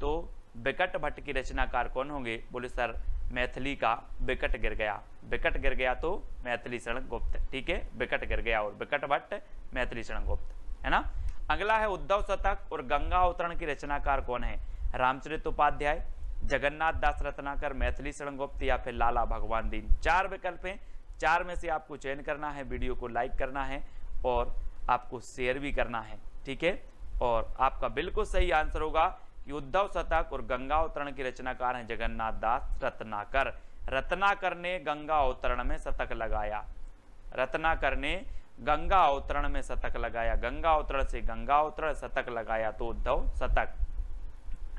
तो बिकट भट्ट की रचनाकार कौन होंगे, बोले सर मैथिली का विकट गिर गया, विकट गिर गया तो मैथिली शरण गुप्त, ठीक है, विकट गिर गया और बिकट भट्ट मैथिली शरण गुप्त, है ना। अगला है उद्धव शतक और गंगा अवतरण की रचनाकार कौन है, रामचरित उपाध्याय, जगन्नाथ दास रत्नाकर, मैथिली शरण गुप्त या फिर लाला भगवान दीन। 4 विकल्प हैं, 4 में से आपको चयन करना है, वीडियो को लाइक करना है और आपको शेयर भी करना है, ठीक है। और आपका बिल्कुल सही आंसर होगा कि उद्धव शतक और गंगा अवतरण की रचनाकार हैं जगन्नाथ दास रत्नाकर। रत्नाकर ने गंगा अवतरण में शतक लगाया, रत्नाकर ने गंगा अवतरण में शतक लगाया, गंगा अवतरण से गंगा अवतरण शतक लगाया तो उद्धव शतक,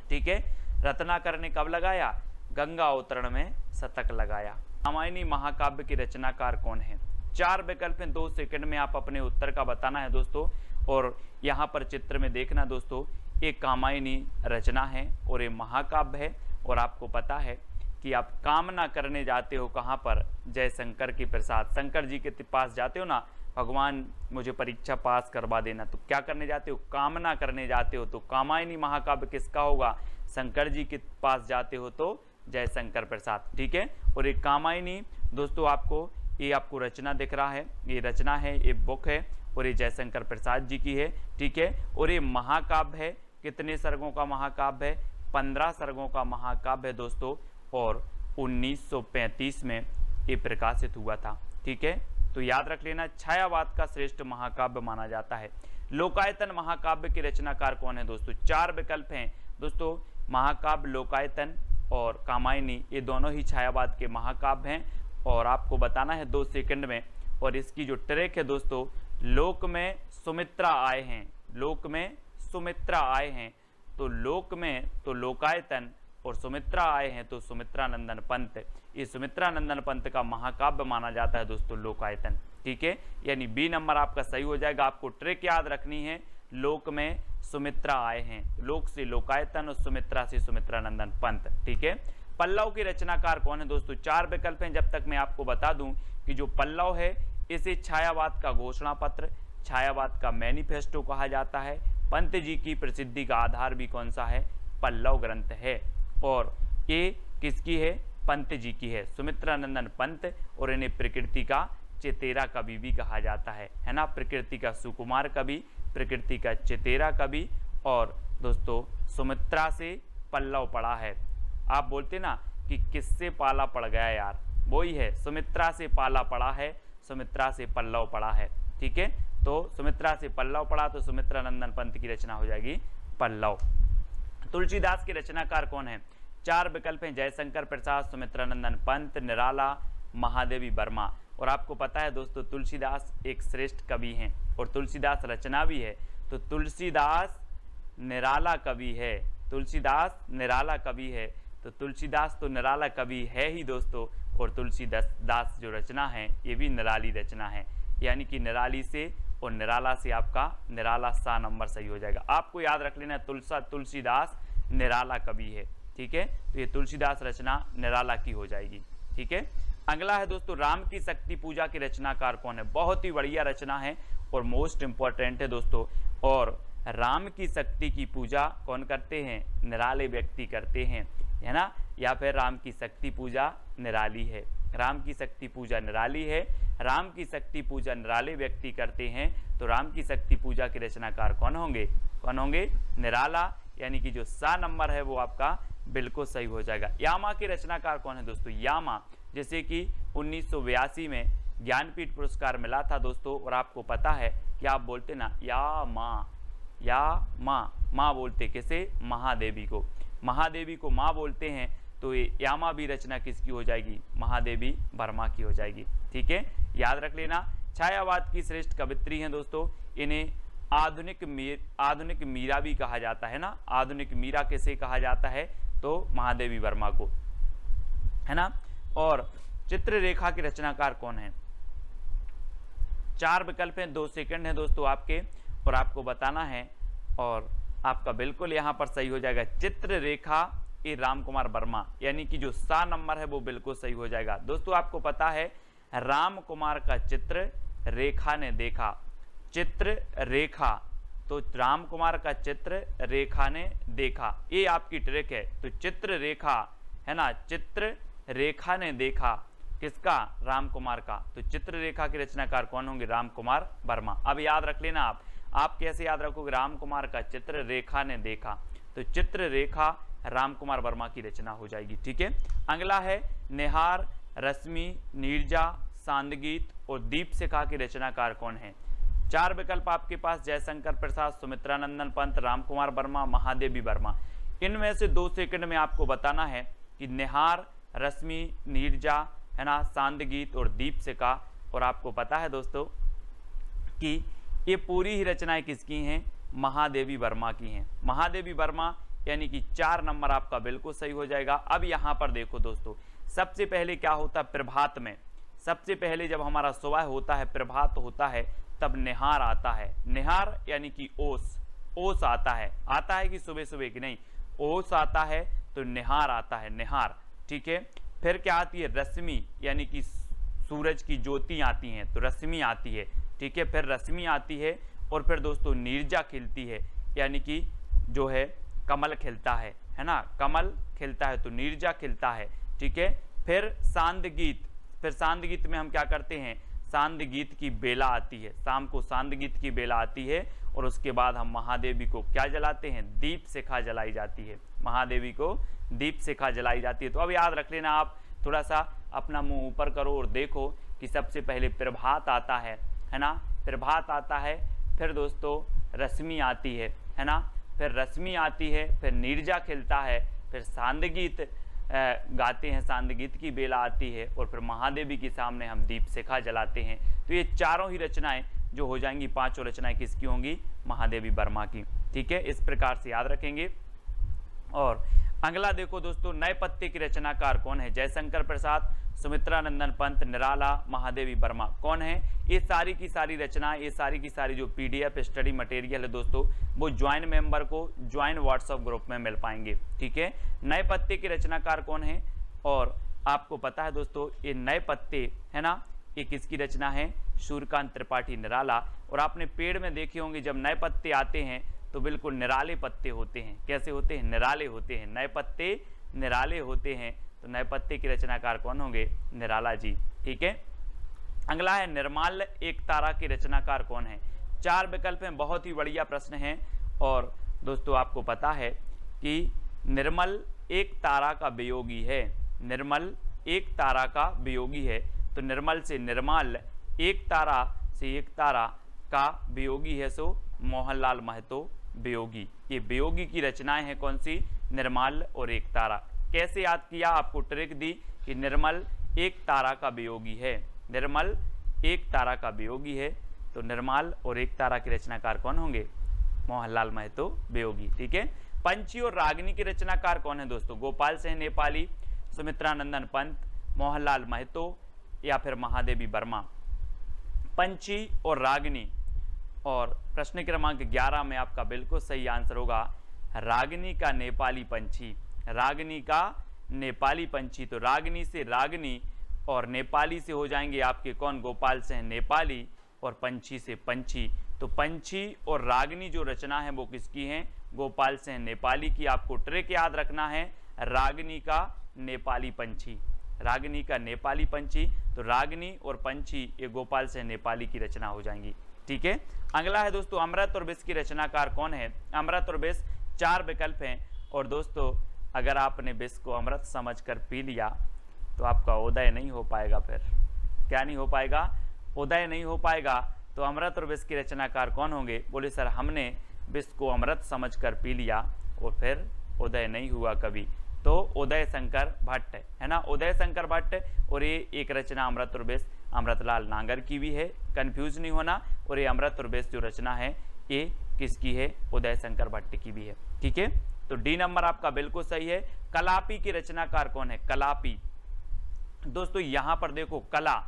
ठीक है। रत्नाकर ने कब लगाया, गंगा अवतरण में शतक लगाया। रामायणी महाकाव्य की रचनाकार कौन है। 4 विकल्प हैं, 2 सेकंड में आप अपने उत्तर का बताना है दोस्तों। और यहाँ पर चित्र में देखना दोस्तों, एक कामायनी रचना है और ये महाकाव्य है। और आपको पता है कि आप कामना करने जाते हो कहाँ पर, जय शंकर के प्रसाद, शंकर जी के पास जाते हो ना, भगवान मुझे परीक्षा पास करवा देना, तो क्या करने जाते हो, कामना करने जाते हो। तो कामायनी महाकाव्य किसका होगा, शंकर जी के पास जाते हो तो जय शंकर प्रसाद, ठीक है। और एक कामायनी दोस्तों आपको ये आपको रचना दिख रहा है, ये रचना है, ये बुक है और ये जयशंकर प्रसाद जी की है, ठीक है। और ये महाकाव्य है, कितने सर्गों का महाकाव्य है, 15 सर्गों का महाकाव्य है दोस्तों। और 1935 में ये प्रकाशित हुआ था, ठीक है। तो याद रख लेना, छायावाद का श्रेष्ठ महाकाव्य माना जाता है। लोकायतन महाकाव्य के रचनाकार कौन है दोस्तों। 4 विकल्प हैं दोस्तों, महाकाव्य लोकायतन और कामायनी, ये दोनों ही छायावाद के महाकाव्य हैं। और आपको बताना है 2 सेकंड में। और इसकी जो ट्रैक है दोस्तों, लोक में सुमित्रा आए हैं, लोक में सुमित्रा आए हैं, तो लोक में तो लोकायतन और सुमित्रा आए हैं तो सुमित्रा नंदन पंत। ये सुमित्रा नंदन पंत का महाकाव्य माना जाता है दोस्तों लोकायतन, ठीक है। यानी बी नंबर आपका सही हो जाएगा। आपको ट्रिक याद रखनी है, लोक में सुमित्रा आए हैं, लोक से लोकायतन और सुमित्रा से सुमित्रा नंदन पंत, ठीक है। पल्लव के रचनाकार कौन है दोस्तों। 4 विकल्प हैं, जब तक मैं आपको बता दूं कि जो पल्लव है इसे छायावाद का घोषणा पत्र, छायावाद का मैनिफेस्टो कहा जाता है। पंत जी की प्रसिद्धि का आधार भी कौन सा है, पल्लव ग्रंथ है। और ये किसकी है, पंत जी की है, सुमित्रा नंदन पंत। और इन्हें प्रकृति का चेतेरा कवि भी कहा जाता है ना, प्रकृति का सुकुमार कवि, प्रकृति का चेतेरा कवि। और दोस्तों सुमित्रा से पल्लव पड़ा है, आप बोलते ना कि किससे पाला पड़ गया यार, वही है, सुमित्रा से पाला पड़ा है, सुमित्रा से पल्लव पड़ा है, ठीक है। तो सुमित्रा से पल्लव पड़ा तो सुमित्रा नंदन पंत की रचना हो जाएगी पल्लव। तुलसीदास के रचनाकार कौन है। 4 विकल्प हैं, जयशंकर प्रसाद, सुमित्रा नंदन पंत, निराला, महादेवी वर्मा। और आपको पता है दोस्तों तुलसीदास एक श्रेष्ठ कवि हैं और तुलसीदास रचना भी है। तो तुलसीदास निराला कवि है, तुलसीदास निराला कवि है। तो तुलसीदास तो निराला कवि है ही दोस्तों। और तुलसीदास जो रचना है ये भी निराली रचना है, यानी कि निराली से और निराला से आपका निराला सा नंबर सही हो जाएगा। आपको याद रख लेना तुलसीदास निराला कवि है, ठीक है। तो ये तुलसीदास रचना निराला की हो जाएगी, ठीक है। अगला है दोस्तों राम की शक्ति पूजा के रचनाकार कौन है? बहुत ही बढ़िया रचना है और मोस्ट इंपॉर्टेंट है दोस्तों। और राम की शक्ति की पूजा कौन करते हैं? निराले व्यक्ति करते हैं, है ना। या फिर राम की शक्ति पूजा निराली है, राम की शक्ति पूजा निराली है, राम की शक्ति पूजा निराले व्यक्ति करते हैं। तो राम की शक्ति पूजा के रचनाकार कौन होंगे? कौन होंगे? निराला, यानी कि जो सा नंबर है वो आपका बिल्कुल सही हो जाएगा। यामा के रचनाकार कौन है दोस्तों? यामा, जैसे कि 1982 में ज्ञानपीठ पुरस्कार मिला था दोस्तों। और आपको पता है कि आप बोलते ना या माँ, या माँ बोलते किसे? महादेवी को, महादेवी को माँ बोलते हैं। तो ये यामा भी रचना किसकी हो जाएगी? महादेवी वर्मा की हो जाएगी। ठीक है, याद रख लेना। छायावाद की श्रेष्ठ कवित्री हैं दोस्तों। इन्हें आधुनिक मीरा भी कहा जाता है ना। आधुनिक मीरा किसे कहा जाता है? तो महादेवी वर्मा को, है ना। और चित्ररेखा के रचनाकार कौन है? 4 विकल्प हैं, 2 सेकंड है दोस्तों आपके, और आपको बताना है। और आपका बिल्कुल यहां पर सही हो जाएगा चित्ररेखा ए राम कुमार वर्मा, यानी कि जो सा नंबर है वो बिल्कुल सही हो जाएगा। दोस्तों आपको पता है राम कुमार का चित्र रेखा ने देखा, चित्र रेखा, तो राम कुमार का चित्र रेखा ने देखा, ये आपकी ट्रिक है। तो चित्र रेखा, है ना, चित्र रेखा ने देखा किसका? राम कुमार का। तो चित्र रेखा के रचनाकार कौन होंगे? राम कुमार वर्मा। अब याद रख लेना आप कैसे याद रखोगे? राम कुमार का चित्र रेखा ने देखा, तो चित्र रेखा राम कुमार वर्मा की रचना हो जाएगी। ठीक है, अगला है निहार, रश्मि, नीरजा, सांदगीत और दीपशिखा के रचनाकार कौन है? 4 विकल्प आपके पास, जयशंकर प्रसाद, सुमित्रानंदन पंत, राम कुमार वर्मा, महादेवी वर्मा। इनमें से 2 सेकंड में आपको बताना है कि निहार, रश्मि, नीरजा, है ना, सांदगीत और दीपशिखा। और आपको पता है दोस्तों कि ये पूरी ही रचनाएं किसकी हैं? महादेवी वर्मा की हैं। महादेवी वर्मा, यानी कि 4 नंबर आपका बिल्कुल सही हो जाएगा। अब यहाँ पर देखो दोस्तों, सबसे पहले क्या होता है प्रभात में? सबसे पहले जब हमारा सुबह होता है, प्रभात होता है, तब निहार आता है। निहार यानी कि ओस आता है कि सुबह सुबह की नहीं, ओस आता है, तो निहार आता है, निहार। ठीक है, फिर क्या आती है? रश्मि, यानी कि सूरज की ज्योति आती हैं, तो रश्मि आती है। ठीक है, फिर रश्मि आती है, और फिर दोस्तों नीरजा खिलती है, यानी कि जो है कमल खिलता है ना, कमल खिलता है तो नीरजा खिलता है। ठीक है, फिर सांदगीत, फिर सांदगीत में हम क्या करते हैं? सांदगीत की बेला आती है, शाम को सांदगीत की बेला आती है, और उसके बाद हम महादेवी को क्या जलाते हैं? दीपशिखा जलाई जाती है, महादेवी को दीपशिखा जलाई जाती है। तो अब याद रख लेना, आप थोड़ा सा अपना मुंह ऊपर करो और देखो कि सबसे पहले प्रभात आता है ना, प्रभात आता है, फिर दोस्तों रश्मि आती है ना, फिर रश्मि आती है, फिर नीरजा खिलता है, फिर सांदगीत गाते हैं, सांदगीत की बेला आती है, और फिर महादेवी के सामने हम दीपशिखा जलाते हैं। तो ये चारों ही रचनाएं जो हो जाएंगी, 5 रचनाएं किसकी होंगी? महादेवी वर्मा की। ठीक है, इस प्रकार से याद रखेंगे। और अगला देखो दोस्तों, नए पत्ते की रचनाकार कौन है? जयशंकर प्रसाद, सुमित्रानंदन पंत, निराला, महादेवी वर्मा। कौन है? ये सारी की सारी रचनाएं, ये सारी की सारी जो PDF स्टडी मटेरियल है दोस्तों, वो ज्वाइन मेंबर को ज्वाइन व्हाट्सएप ग्रुप में मिल पाएंगे। ठीक है, नए पत्ते के रचनाकार कौन है? और आपको पता है दोस्तों, ये नए पत्ते, है ना, ये किसकी रचना है? सूर्यकांत त्रिपाठी, निराला। और आपने पेड़ में देखे होंगे जब नए पत्ते आते हैं तो बिल्कुल निराले पत्ते होते हैं। कैसे होते हैं? निराले होते हैं, नए पत्ते निराले होते हैं। तो नए पत्ते के रचनाकार कौन होंगे? निराला जी। ठीक है, अगला है निर्माल्य एक तारा के रचनाकार कौन है? 4 विकल्प हैं, बहुत ही बढ़िया प्रश्न है। और दोस्तों आपको पता है कि निर्मल एक तारा का वियोगी है, निर्मल एक तारा का वियोगी है। तो निर्मल से निर्माल्य, एक तारा से एक तारा का वियोगी है, सो मोहनलाल महतो वियोगी। ये वियोगी की रचनाएं हैं कौन सी? निर्मल और एक तारा। कैसे याद किया? आपको ट्रिक दी कि निर्मल एक तारा का वियोगी है, निर्मल एक तारा का वियोगी है, तो निर्मल और एक तारा के रचनाकार कौन होंगे? मोहनलाल महतो वियोगी। ठीक है, पंछी और रागिनी के रचनाकार कौन है दोस्तों? गोपाल सिंह नेपाली, सुमित्रानंदन पंत, मोहनलाल महतो या फिर महादेवी वर्मा। पंछी और रागिनी, और प्रश्न क्रमांक 11 में आपका बिल्कुल सही आंसर होगा रागिनी का नेपाली पंछी, रागिनी का नेपाली पंछी। तो रागिनी से रागिनी और नेपाली से हो जाएंगे आपके कौन, गोपाल सिंह नेपाली, और पंछी से पंछी, तो पंछी और रागिनी जो रचना है वो किसकी है, गोपाल सिंह नेपाली की। आपको ट्रिक याद रखना है, रागिनी का नेपाली पंछी, रागिनी का नेपाली पंछी, तो रागिनी और पंछी ये गोपाल सिंह नेपाली की रचना हो जाएंगी। ठीक है, अगला है दोस्तों अमृत और विष की रचनाकार कौन है। अमृत और विष 4 विकल्प हैं, और दोस्तों अगर आपने विष को अमृत समझकर पी लिया तो आपका उदय नहीं हो पाएगा। फिर क्या नहीं हो पाएगा, उदय नहीं हो पाएगा। तो अमृत और विष के रचनाकार कौन होंगे, बोले सर हमने विष को अमृत समझकर पी लिया और फिर उदय नहीं हुआ कभी, तो उदय शंकर भट्ट है ना, उदय शंकर भट्ट। और ये एक रचना अमृत और विष अमृतलाल नागर की भी है, कंफ्यूज नहीं होना। और ये अमृत और विष जो रचना है ये किसकी है, उदय शंकर भट्ट की भी है। ठीक है, तो डी नंबर आपका बिल्कुल सही है। कलापी की रचनाकार कौन है, कलापी। दोस्तों यहां पर देखो कला,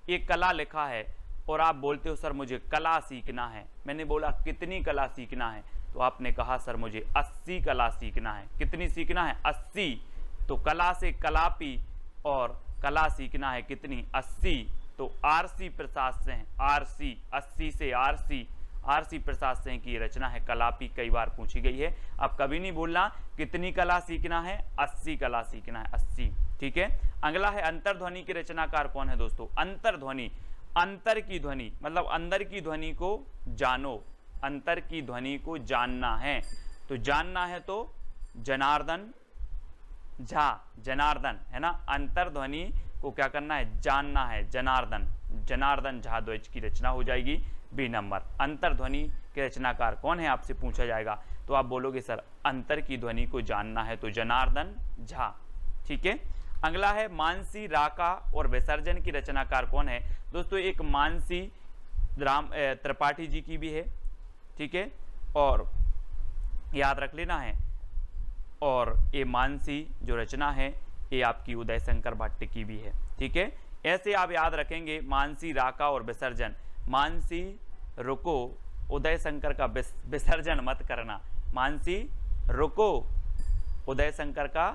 एक कला लिखा है और आप बोलते हो सर मुझे कला सीखना है। मैंने बोला कितनी कला सीखना है, तो आपने कहा सर मुझे 80 कला सीखना है। कितनी सीखना है, 80। तो कला से कलापी और कला सीखना है कितनी, 80। तो आरसी प्रसाद सिंह, आरसी 80 से आरसी प्रसाद सिंह की रचना है कलापी, कई बार पूछी गई है। अब कभी नहीं बोलना कितनी कला सीखना है, 80 कला सीखना है, 80। ठीक है, अगला है अंतर्ध्वनि की रचनाकार कौन है दोस्तों। अंतर्ध्वनि, अंतर की ध्वनि मतलब अंदर की ध्वनि को जानो, अंतर की ध्वनि को जानना है। तो जानना है तो जनार्दन झा, जनार्दन है ना, अंतर्ध्वनि को क्या करना है, जानना है, जनार्दन, जनार्दन झा द्विज की रचना हो जाएगी बी नंबर। अंतर्ध्वनि के रचनाकार कौन है आपसे पूछा जाएगा, तो आप बोलोगे सर अंतर की ध्वनि को जानना है तो जनार्दन झा। ठीक है, अगला है मानसी, राका और विसर्जन की रचनाकार कौन है। दोस्तों एक मानसी राम त्रिपाठी जी की भी है। ठीक है, और याद रख लेना है, और ये मानसी जो रचना है ये आपकी उदय शंकर भट्ट की भी है। ठीक है, ऐसे आप याद रखेंगे मानसी, राका और विसर्जन। मानसी रुको, उदय शंकर का विसर्जन मत करना, मानसी रुको, उदय शंकर का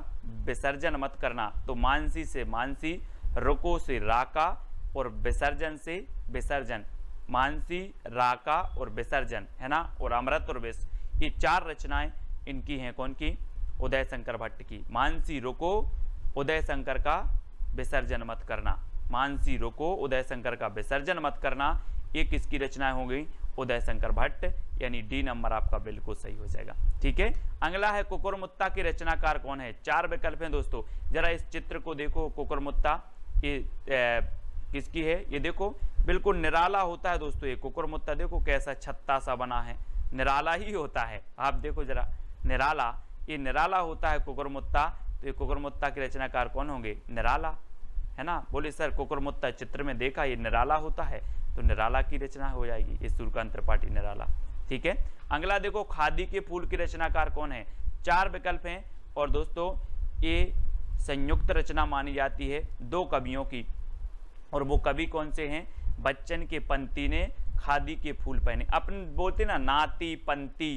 विसर्जन मत करना। तो मानसी से मानसी, रुको से राका और विसर्जन से विसर्जन, मानसी, राका और विसर्जन है ना। और अमृत और विष ये 4 रचनाएं इनकी हैं, कौन की, उदय शंकर भट्ट की। मानसी रुको, उदय शंकर का विसर्जन मत करना, मानसी रुको, उदय शंकर का विसर्जन मत करना, ये किसकी रचनाएं हो गई, उदय शंकर भट्ट, यानी डी नंबर आपका बिल्कुल सही हो जाएगा। ठीक है, अगला है कुकुरमुत्ता की रचनाकार कौन है। 4 विकल्प हैं दोस्तों, जरा इस चित्र को देखो। कुकुरमुत्ता ये किसकी है, ये देखो बिल्कुल निराला होता है दोस्तों। ये कुकुरमुत्ता देखो कैसा छत्ता सा बना है, निराला ही होता है। आप देखो जरा, निराला, ये निराला होता है कुकुरमुत्ता। तो ये कुकुरमुत्ता के रचनाकार कौन होंगे, निराला है ना। बोले सर कुकुरमुत्ता चित्र में देखा ये निराला होता है, तो निराला की रचना हो जाएगी, ये सूर्यकांत त्रिपाठी, निराला। ठीक है, अगला देखो खादी के फूल की रचनाकार कौन है। 4 विकल्प हैं, और दोस्तों ये संयुक्त रचना मानी जाती है 2 कवियों की, और वो कवि कौन से हैं, बच्चन के पंती ने खादी के फूल पहने। अपन बोलते ना नाती पंती,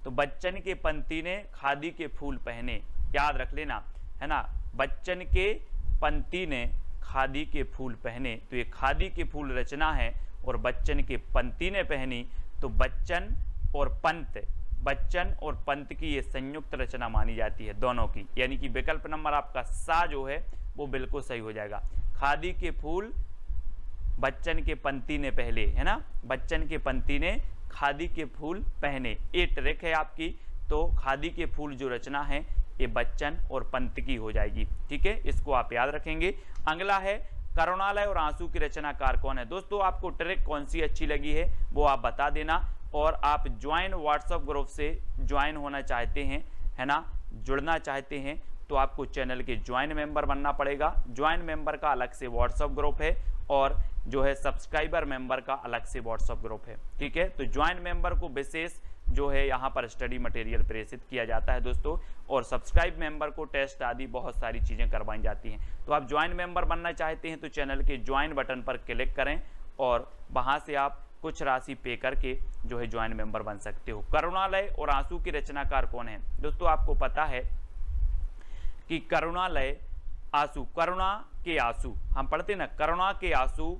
तो बच्चन के पंती ने खादी के फूल पहने, याद रख लेना है ना। बच्चन के पंती ने खादी के फूल पहने, तो ये खादी के फूल रचना है, और बच्चन के पंती ने पहनी, तो बच्चन और पंत, बच्चन और पंत की ये संयुक्त रचना मानी जाती है दोनों की, यानी कि विकल्प नंबर आपका सा जो है वो बिल्कुल सही हो जाएगा। खादी के फूल बच्चन के पंती ने पहले, है ना, बच्चन के पंती ने खादी के फूल पहने, ये ट्रिक है आपकी। तो खादी के फूल जो रचना है ये बच्चन और पंत की हो जाएगी। ठीक है, इसको आप याद रखेंगे। अगला है करुणालय और आंसू की रचनाकार कौन है। दोस्तों आपको ट्रिक कौन सी अच्छी लगी है वो आप बता देना, और आप ज्वाइन व्हाट्सएप ग्रुप से ज्वाइन होना चाहते हैं, है ना, जुड़ना चाहते हैं, तो आपको चैनल के ज्वाइन मेंबर बनना पड़ेगा। ज्वाइन मेंबर का अलग से व्हाट्सएप ग्रुप है, और जो है सब्सक्राइबर मेंबर का अलग से व्हाट्सएप ग्रुप है। ठीक है, तो ज्वाइन मेंबर को विशेष जो है यहाँ पर स्टडी मटेरियल प्रेषित किया जाता है दोस्तों, और सब्सक्राइब मेंबर को टेस्ट आदि बहुत सारी चीज़ें करवाई जाती हैं। तो आप ज्वाइन मेंबर बनना चाहते हैं तो चैनल के ज्वाइन बटन पर क्लिक करें, और वहाँ से आप कुछ राशि पे करके जो है ज्वाइन मेंबर बन सकते हो। करुणालय और आंसू की रचनाकार कौन है। दोस्तों आपको पता है कि करुणालय आंसू, करुणा के आंसू, हम पढ़ते ना करुणा के आंसू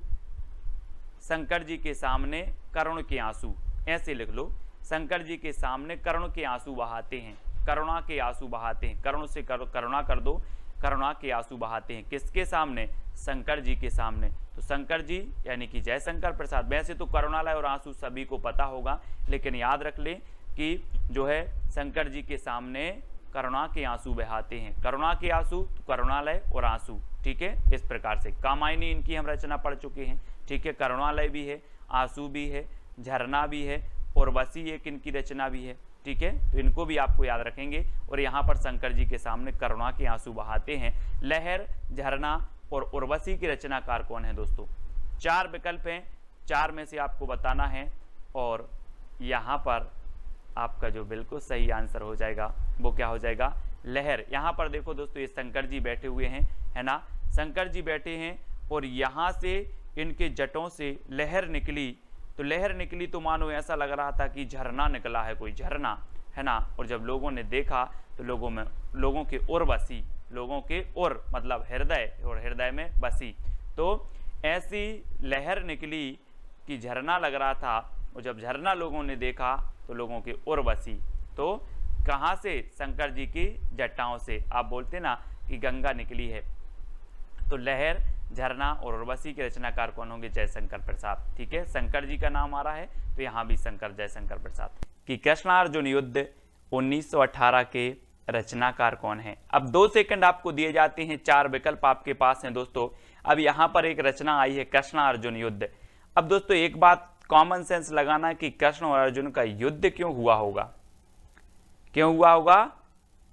शंकर जी के सामने करुण के आंसू, ऐसे लिख लो, शंकर जी के सामने करुण के आंसू बहाते हैं, करुणा के आंसू बहाते हैं, करुण से करुणा कर दो, करुणा के आंसू बहाते हैं, किसके सामने, शंकर जी के सामने। तो शंकर जी यानी कि जयशंकर प्रसाद। वैसे तो करुणालय और आंसू सभी को पता होगा, लेकिन याद रख ले कि जो है शंकर जी के सामने करुणा के आंसू बहाते हैं, करुणा के आंसू, तो करुणालय और आंसू, ठीक है। इस प्रकार से कामायनी इनकी हम रचना पढ़ चुके हैं, ठीक है। करुणालय भी है, आंसू भी है, झरना भी है, और उर्वशी एक इनकी रचना भी है, ठीक है। तो इनको भी आपको याद रखेंगे। और यहाँ पर शंकर जी के सामने करुणा के आंसू बहाते हैं। लहर, झरना और उर्वशी के रचनाकार कौन है दोस्तों? 4 विकल्प हैं, 4 में से आपको बताना है, और यहाँ पर आपका जो बिल्कुल सही आंसर हो जाएगा वो क्या हो जाएगा? लहर। यहाँ पर देखो दोस्तों, ये शंकर जी बैठे हुए हैं, है ना, शंकर जी बैठे हैं, और यहाँ से इनके जटों से लहर निकली। तो लहर निकली तो मानो ऐसा लग रहा था कि झरना निकला है, कोई झरना, है ना। और जब लोगों ने देखा तो लोगों के उर बसी, लोगों के उर मतलब हृदय, और हृदय में बसी। तो ऐसी लहर निकली कि झरना लग रहा था, और जब झरना लोगों ने देखा तो लोगों के उर बसी। तो कहाँ से? शंकर जी की जटाओं से। आप बोलते ना कि गंगा निकली है। तो लहर, झरना और उर्वशी के रचनाकार कौन होंगे? जयशंकर प्रसाद, ठीक है। शंकर जी का नाम आ रहा है तो यहाँ भी जयशंकर प्रसाद। कि कृष्णार्जुन युद्ध 1918 के रचनाकार कौन है? अब 2 सेकंड आपको दिए जाते हैं, 4 विकल्प आपके पास हैं दोस्तों। अब यहाँ पर एक रचना आई है कृष्णार्जुन युद्ध। अब दोस्तों एक बात कॉमन सेंस लगाना कि कृष्ण और अर्जुन का युद्ध क्यों हुआ होगा? क्यों हुआ होगा?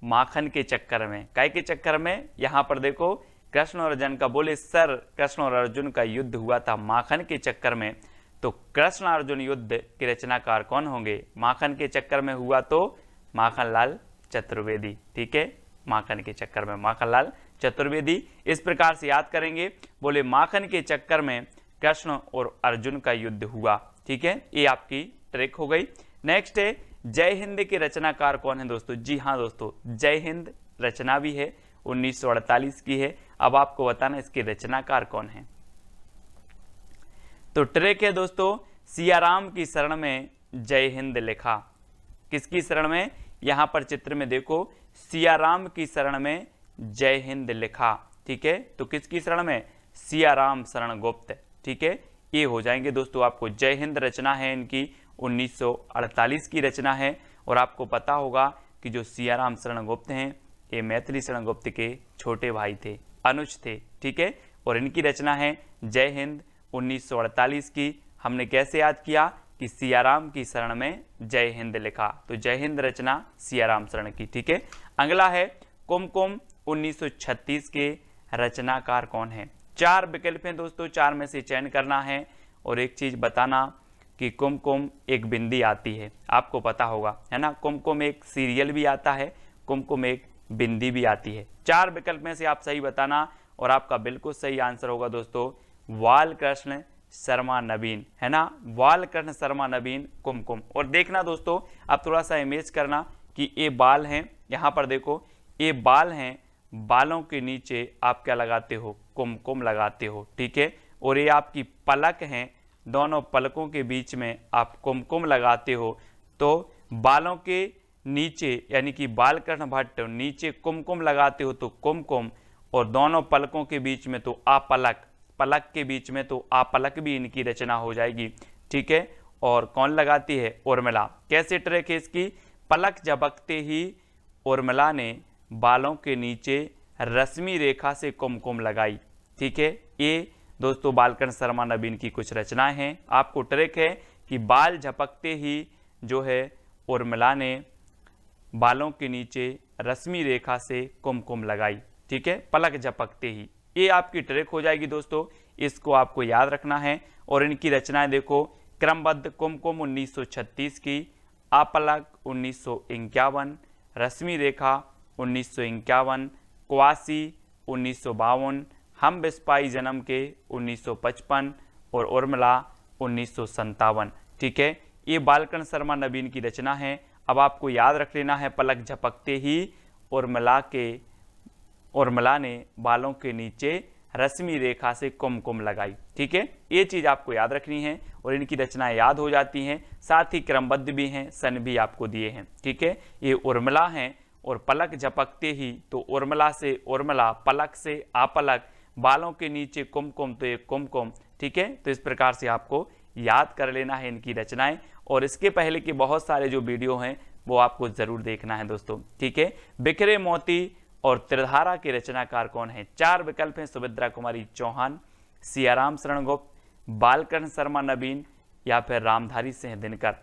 माखन के चक्कर में। काय के चक्कर में? यहाँ पर देखो, कृष्ण और अर्जुन का बोले सर, कृष्ण और अर्जुन का युद्ध हुआ था माखन के चक्कर में। तो कृष्ण अर्जुन युद्ध के रचनाकार कौन होंगे? माखन के चक्कर में हुआ तो माखनलाल चतुर्वेदी, ठीक है। माखन के चक्कर में माखनलाल चतुर्वेदी। इस प्रकार से याद करेंगे, बोले माखन के चक्कर में कृष्ण और अर्जुन का युद्ध हुआ, ठीक है। ये आपकी ट्रिक हो गई। नेक्स्ट है जय हिंद के रचनाकार कौन है दोस्तों? जी हाँ दोस्तों, जय हिंद रचना भी है, 1948 की है। अब आपको बताना इसके रचनाकार कौन है। तो ट्रिक है दोस्तों, सियाराम की शरण में जय हिंद लिखा। किसकी शरण में? यहां पर चित्र में देखो, सियाराम की शरण में जय हिंद लिखा, ठीक है। तो किसकी शरण में? सियाराम शरण गुप्त, ठीक है। ये हो जाएंगे दोस्तों आपको। जय हिंद रचना है इनकी 1948 की रचना है। और आपको पता होगा कि जो सियाराम शरण गुप्त हैं, ये मैथिली शरण गुप्त के छोटे भाई थे, अनुज थे, ठीक है। और इनकी रचना है जय हिंद 1948 की। हमने कैसे याद किया कि सियाराम की शरण में जय हिंद लिखा, तो जय हिंद रचना सियाराम शरण की, ठीक है। अगला है कुमकुम 1936 के रचनाकार कौन है? 4 विकल्प हैं दोस्तों, 4 में से चयन करना है। और एक चीज बताना कि कुमकुम एक बिंदी आती है, आपको पता होगा, है ना। कुमकुम एक सीरियल भी आता है, कुमकुम एक बिंदी भी आती है। 4 विकल्प में से आप सही बताना, और आपका बिल्कुल सही आंसर होगा दोस्तों बालकृष्ण शर्मा नवीन, है ना। बालकृष्ण शर्मा नवीन कुमकुम। और देखना दोस्तों, अब थोड़ा सा इमेज करना कि ये बाल हैं, यहाँ पर देखो ये बाल हैं, बालों के नीचे आप क्या लगाते हो? कुमकुम लगाते हो, ठीक है। और ये आपकी पलक हैं, दोनों पलकों के बीच में आप कुमकुम लगाते हो। तो बालों के नीचे यानी कि बालकृष्ण भट्ट नीचे कुमकुम लगाते हो तो कुमकुम, और दोनों पलकों के बीच में तो आपलक, पलक के बीच में तो आपलक भी इनकी रचना हो जाएगी, ठीक है। और कौन लगाती है? उर्मिला। कैसे ट्रिक है इसकी? पलक झपकते ही उर्मिला ने बालों के नीचे रश्मि रेखा से कुमकुम लगाई, ठीक है। ये दोस्तों बालकृष्ण शर्मा नवीन की कुछ रचनाएं हैं। आपको ट्रिक है कि बाल झपकते ही जो है उर्मिला ने बालों के नीचे रश्मि रेखा से कुमकुम लगाई, ठीक है, पलक झपकते ही। ये आपकी ट्रिक हो जाएगी दोस्तों, इसको आपको याद रखना है। और इनकी रचनाएं देखो, क्रमबद्ध कुमकुम 1936 की, आपलक 1951, रश्मि रेखा 1951, क्वासी 1952, हम बिस्पाई जन्म के 1955 और उर्मिला 1957, ठीक है। ये बालकृष्ण शर्मा नवीन की रचना है। अब आपको याद रख लेना है, पलक झपकते ही उर्मिला के उर्मिला ने बालों के नीचे रश्मि रेखा से कुमकुम लगाई। ठीक है, ये चीज आपको याद रखनी है और इनकी रचनाएं याद हो जाती हैं, साथ ही क्रमबद्ध भी हैं, सन भी आपको दिए हैं। ठीक है, ये उर्मिला हैं और पलक झपकते ही, तो उर्मिला से उर्मिला, पलक से आपलक, बालों के नीचे कुमकुम तो एक कुमकुम। ठीक है, तो इस प्रकार से आपको याद कर लेना है इनकी रचनाएं, और इसके पहले के बहुत सारे जो वीडियो हैं वो आपको जरूर देखना है दोस्तों। ठीक है, बिखरे मोती और त्रिधारा के रचनाकार कौन है? 4 विकल्प हैं, सुभद्रा कुमारी चौहान, सियाराम शरण गुप्त, बालकृष्ण शर्मा नवीन या फिर रामधारी सिंह दिनकर।